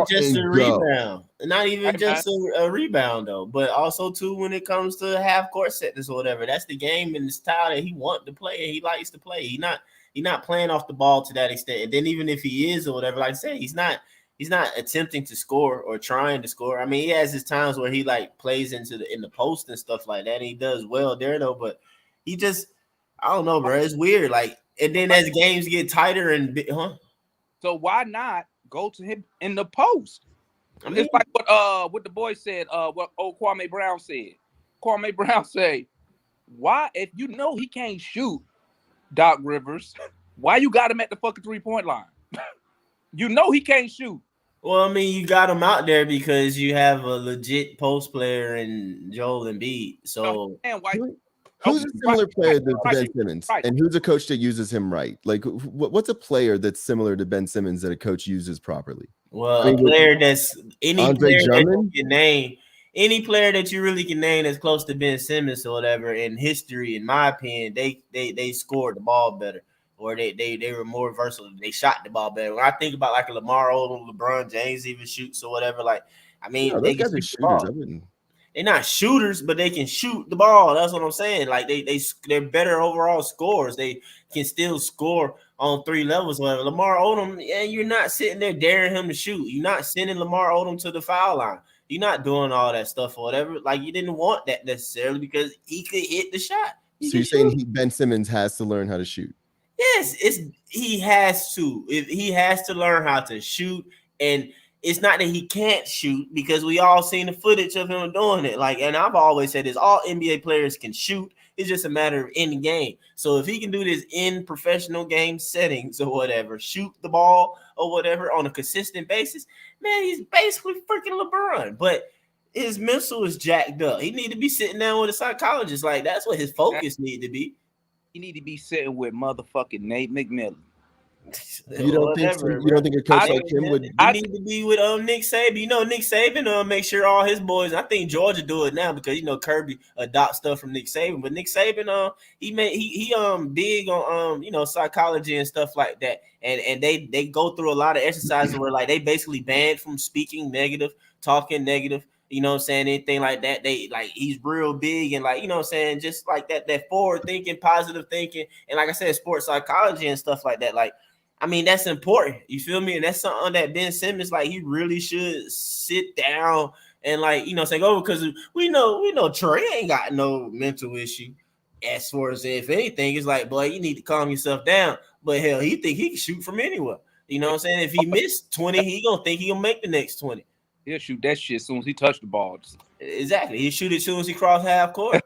just a rebound. Not even just a rebound, though. But also, too, when it comes to half court settings or whatever, that's the game and the style that he wants to play and he likes to play. He's not playing off the ball to that extent. And then even if he is or whatever, like I said, he's not attempting to score or trying to score. I mean, he has his times where he like plays in the post and stuff like that. And he does well there, though. But he just, I don't know, bro. It's weird. Like, and then as games get tighter and so why not go to him in the post? I mean, it's like what the boy said. What old Kwame Brown said. Kwame Brown said, "Why, if you know he can't shoot, Doc Rivers, why you got him at the fucking 3-point line? You know he can't shoot." Well, I mean, you got him out there because you have a legit post player in Joel Embiid. So. Who's a similar player to Ben Simmons? And who's a coach that uses him right? Like, what's a player that's similar to Ben Simmons that a coach uses properly? Well, a player that's any player that you can name, any player that you really can name that's close to Ben Simmons or whatever in history, in my opinion, they scored the ball better, or they were more versatile. They shot the ball better. When I think about like a Lamar Odom, LeBron James even shoots or whatever, like I mean, they guys are shooters. They're not shooters, but they can shoot the ball. That's what I'm saying. Like they're better overall scorers. They can still score on 3 levels. Whatever. Lamar Odom, you're not sitting there daring him to shoot. You're not sending Lamar Odom to the foul line. You're not doing all that stuff or whatever. Like you didn't want that necessarily because he could hit the shot. So you're saying Ben Simmons has to learn how to shoot? Yes, he has to. He has to learn how to shoot and. It's not that he can't shoot because we all seen the footage of him doing it. Like, and I've always said this: all NBA players can shoot. It's just a matter of in the game. So if he can do this in professional game settings or whatever, shoot the ball or whatever on a consistent basis, man, he's basically freaking LeBron. But his mental is jacked up. He need to be sitting down with a psychologist. Like that's what his focus need to be. He need to be sitting with motherfucking Nate McMillan. You don't think Whatever, you don't think a coach like him would? You need to be with Nick Saban. You know, Nick Saban make sure all his boys. I think Georgia do it now because Kirby adopts stuff from Nick Saban. But Nick Saban, he big on psychology and stuff like that. And they go through a lot of exercises where like they basically banned from speaking negative, talking negative. You know what I'm saying? Anything like that. They like he's real big and like, you know what I'm saying, just like that forward thinking, positive thinking, and like I said, sports psychology and stuff like that. Like, I mean, that's important. You feel me? And that's something that Ben Simmons, like, he really should sit down and like, say, oh, because we know Trey ain't got no mental issue. As far as if anything, it's like, boy, you need to calm yourself down. But hell, he think he can shoot from anywhere. You know what I'm saying? If he missed 20, he gonna think he gonna make the next 20. He'll shoot that shit as soon as he touched the ball. Exactly. He shoot it as soon as he crossed half court.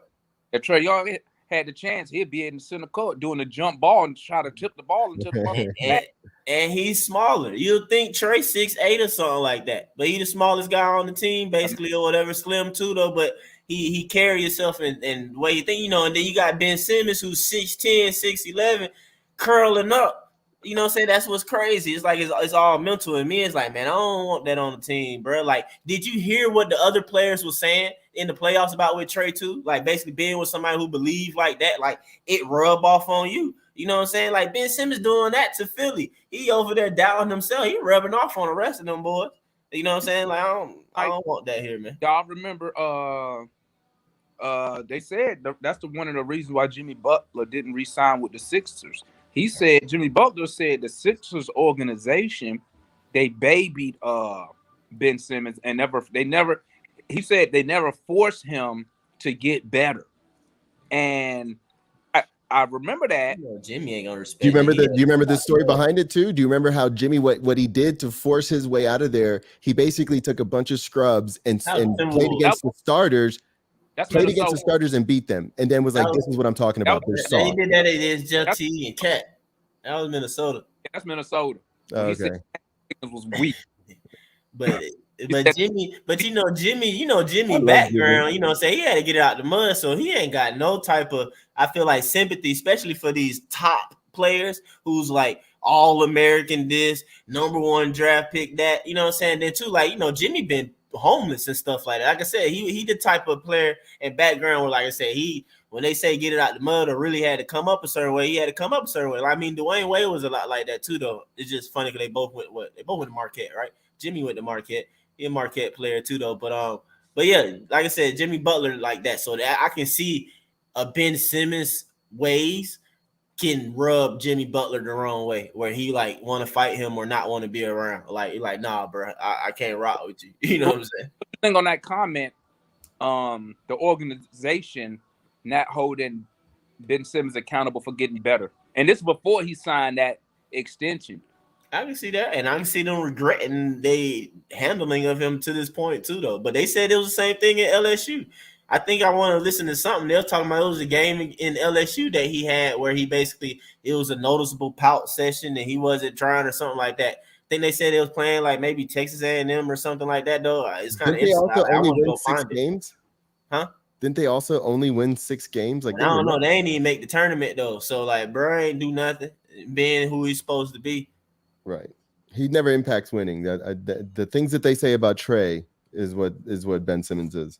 If Trey Young had the chance, he'd be in the center court doing the jump ball and try to tip the ball into the and he's smaller. You'll think Trey 6'8" or something like that. But he's the smallest guy on the team, basically, or whatever, slim too, though. But he carry himself in the way you think, and then you got Ben Simmons, who's 6'10", 6'11", curling up. You know what I'm saying? That's what's crazy. It's like it's all mental. And me, it's like, man, I don't want that on the team, bro. Like, did you hear what the other players were saying in the playoffs about with Trey too? Like, basically being with somebody who believe like that, like it rub off on you. You know what I'm saying? Like Ben Simmons doing that to Philly. He over there doubting himself. He rubbing off on the rest of them boys. You know what I'm saying? Like, I don't want that here, man. Y'all remember they said that's one of the reasons why Jimmy Butler didn't re-sign with the Sixers. Jimmy Butler said the Sixers organization, they babied Ben Simmons and he said they never forced him to get better. And I remember that. Jimmy ain't gonna respect. Do you remember the story behind it too? Do you remember how Jimmy what he did to force his way out of there? He basically took a bunch of scrubs and played against the starters. Played against the starters and beat them, and then was like, "This is what I'm talking about." He did that against Jeff T and Cat. That was Minnesota. That's Minnesota. Oh, okay. He said was weak, but Jimmy, Jimmy background. Say he had to get it out the mud, so he ain't got no type of, I feel like, sympathy, especially for these top players who's like all American, this #1 draft pick, that. You know what I'm saying? Then too, like, Jimmy been homeless and stuff like that. Like I said, he the type of player and background where, like I said, when they say get it out the mud or really had to come up a certain way, he had to come up a certain way. I mean, Dwayne Wade was a lot like that too, though. It's just funny because they both went to Marquette, right? Jimmy went to Marquette. He a Marquette player too, though. But yeah, like I said, Jimmy Butler like that. So that I can see a Ben Simmons ways can rub Jimmy Butler the wrong way, where he like want to fight him or not want to be around. Like nah, bro, I can't rock with you. You know what I'm saying? The thing on that comment, the organization not holding Ben Simmons accountable for getting better, and this before he signed that extension. I can see that, and I can see them regretting they handling of him to this point too, though. But they said it was the same thing at LSU. I think I want to listen to something. They were talking about it was a game in LSU that he had where he basically, it was a noticeable pout session and he wasn't trying or something like that. I think they said they was playing like maybe Texas A&M or something like that, though. It's kind of interesting. Didn't they also only win 6 games? Huh? Didn't they also only win 6 games? Like, I don't know. They ain't even make the tournament, though. So, like, bro ain't do nothing, being who he's supposed to be. Right. He never impacts winning. The things that they say about Trey is what Ben Simmons is.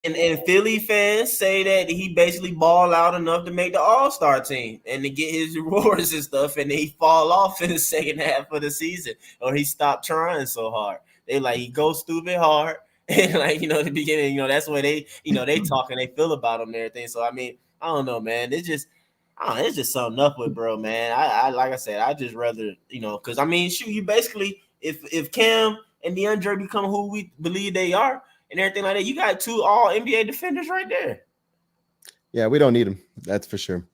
And Philly fans say that he basically ball out enough to make the All-Star team and to get his rewards and stuff, and then he fall off in the second half of the season, or he stopped trying so hard. They like he goes stupid hard, and like the beginning, that's where they they talk and they feel about him and everything. So I mean, I don't know, man. It's just something up with bro, man. I like I said, I just rather because I mean, shoot, you basically if Cam and DeAndre become who we believe they are and everything like that, you got 2 all NBA defenders right there. Yeah, we don't need them. That's for sure.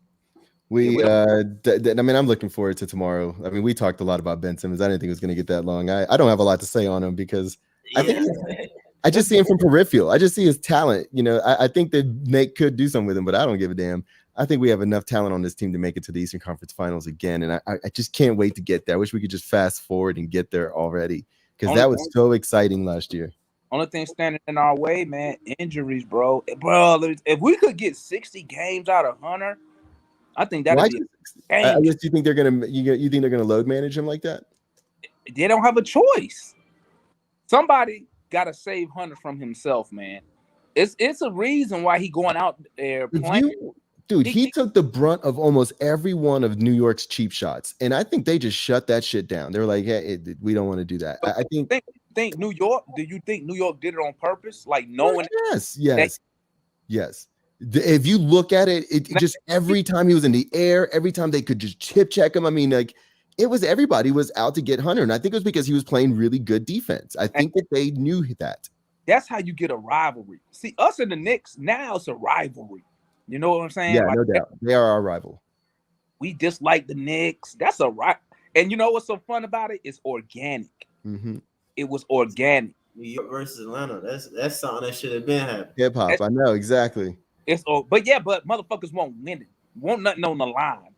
I mean, I'm looking forward to tomorrow. I mean, we talked a lot about Ben Simmons. I didn't think it was going to get that long. I don't have a lot to say on him because I think I just see him from peripheral. I just see his talent. I think that Nate could do something with him, but I don't give a damn. I think we have enough talent on this team to make it to the Eastern Conference Finals again, and I just can't wait to get there. I wish we could just fast forward and get there already because that was so exciting last year. Only thing standing in our way, man, injuries, bro. If we could get 60 games out of Hunter, I think that'd be. I guess you think they're gonna you think they're gonna load manage him like that? They don't have a choice. Somebody got to save Hunter from himself, man. It's a reason why he going out there playing. Dude, he took the brunt of almost every one of New York's cheap shots, and I think they just shut that shit down. They were like, "Hey, we don't want to do that." I think New York. Do you think New York did it on purpose, like knowing? Yes. If you look at it, it just every time he was in the air, every time they could just chip check him. I mean, like it was everybody was out to get Hunter, and I think it was because he was playing really good defense. I think that they knew that. That's how you get a rivalry. See, us and the Knicks now it's a rivalry. You know what I'm saying? Yeah, no doubt. They are our rival. We dislike the Knicks. That's a right. And you know what's so fun about it? It's organic. Mm-hmm. It was organic. New York versus Atlanta. That's something that should have been happening. Hip hop. I know exactly. But motherfuckers won't win it. Won't nothing on the line.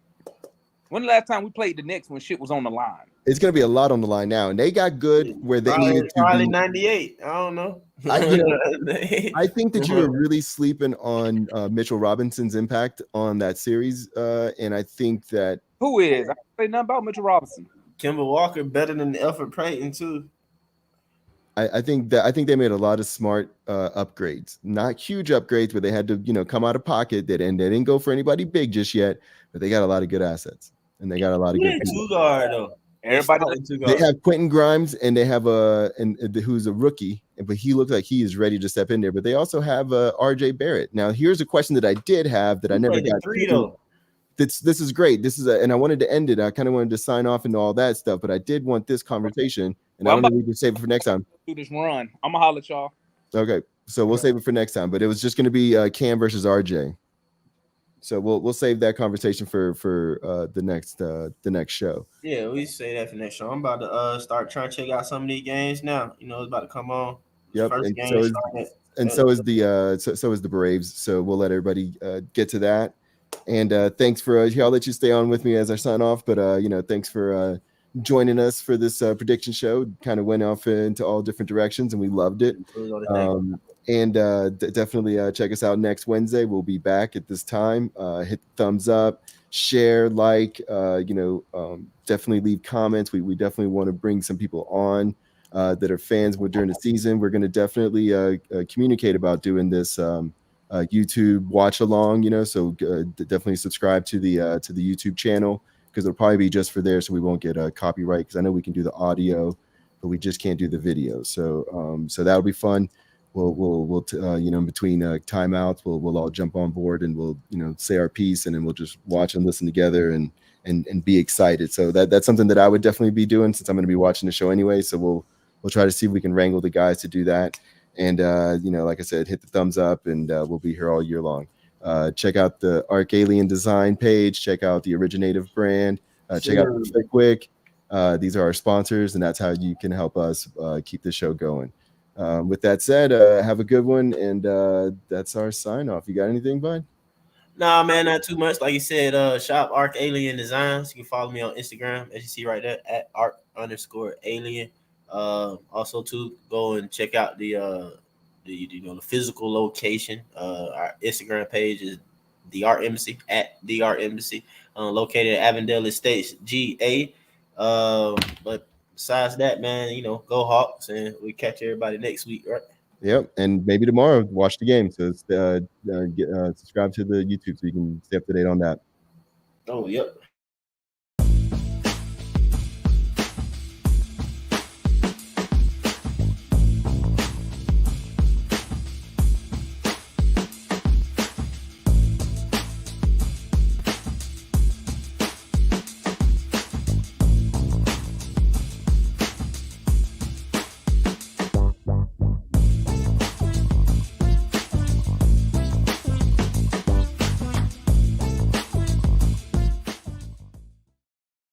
When the last time we played the Knicks when shit was on the line? It's gonna be a lot on the line now, and they got good where they needed to. Probably 98. I don't know. I think that you were really sleeping on Mitchell Robinson's impact on that series, and I think that who is? I don't say nothing about Mitchell Robinson. Kemba Walker better than Elfrid Payton too. I think they made a lot of smart upgrades, not huge upgrades, but they had to come out of pocket. They didn't go for anybody big just yet, but they got a lot of good assets, and they got a lot of good two guard though. Everybody, they have Quentin Grimes, and they have who's a rookie, but he looks like he is ready to step in there. But they also have RJ Barrett. Now, here's a question that I did have that I never got to. This is great. And I wanted to end it. I kind of wanted to sign off and all that stuff, but I did want this conversation, and I don't know if we can save it for next time. Do this run. I'm gonna holler at y'all. Okay, so we'll save it for next time. But it was just going to be Cam versus RJ. So we'll save that conversation for the next show. Yeah, we say that for next show. I'm about to start trying to check out some of these games now. It's about to come on. Yep, so is the Braves. So we'll let everybody get to that. And thanks for I'll let you stay on with me as I sign off. But thanks for joining us for this prediction show. Kind of went off into all different directions, and we loved it. And definitely check us out next Wednesday. We'll be back at this time. Hit the thumbs up, share, like, definitely leave comments. We definitely want to bring some people on that are fans during the season. We're going to definitely communicate about doing this YouTube watch along, so definitely subscribe to the YouTube channel, because it'll probably be just for there, so we won't get a copyright, because I know we can do the audio, but we just can't do the video. So that'll be fun. We'll in between timeouts, we'll all jump on board, and we'll say our piece, and then we'll just watch and listen together and be excited. So that's something that I would definitely be doing, since I'm going to be watching the show anyway. So we'll try to see if we can wrangle the guys to do that. And like I said, hit the thumbs up, and we'll be here all year long. Check out the Arc Alien design page. Check out the Originative brand. Check out Quick. These are our sponsors, and that's how you can help us keep the show going. With that said, have a good one, and that's our sign off. You got anything, bud? Nah, man, not too much. Like you said, shop Arc Alien Designs. You can follow me on Instagram, as you see right there, at @Arc_Alien. Also, too, go and check out the physical location. Our Instagram page is The Art Embassy, at The Art Embassy, located at Avondale Estates, GA. But besides that, man, go Hawks, and we catch everybody next week, right? Yep, and maybe tomorrow watch the game. So subscribe to the YouTube so you can stay up to date on that. Oh, yep.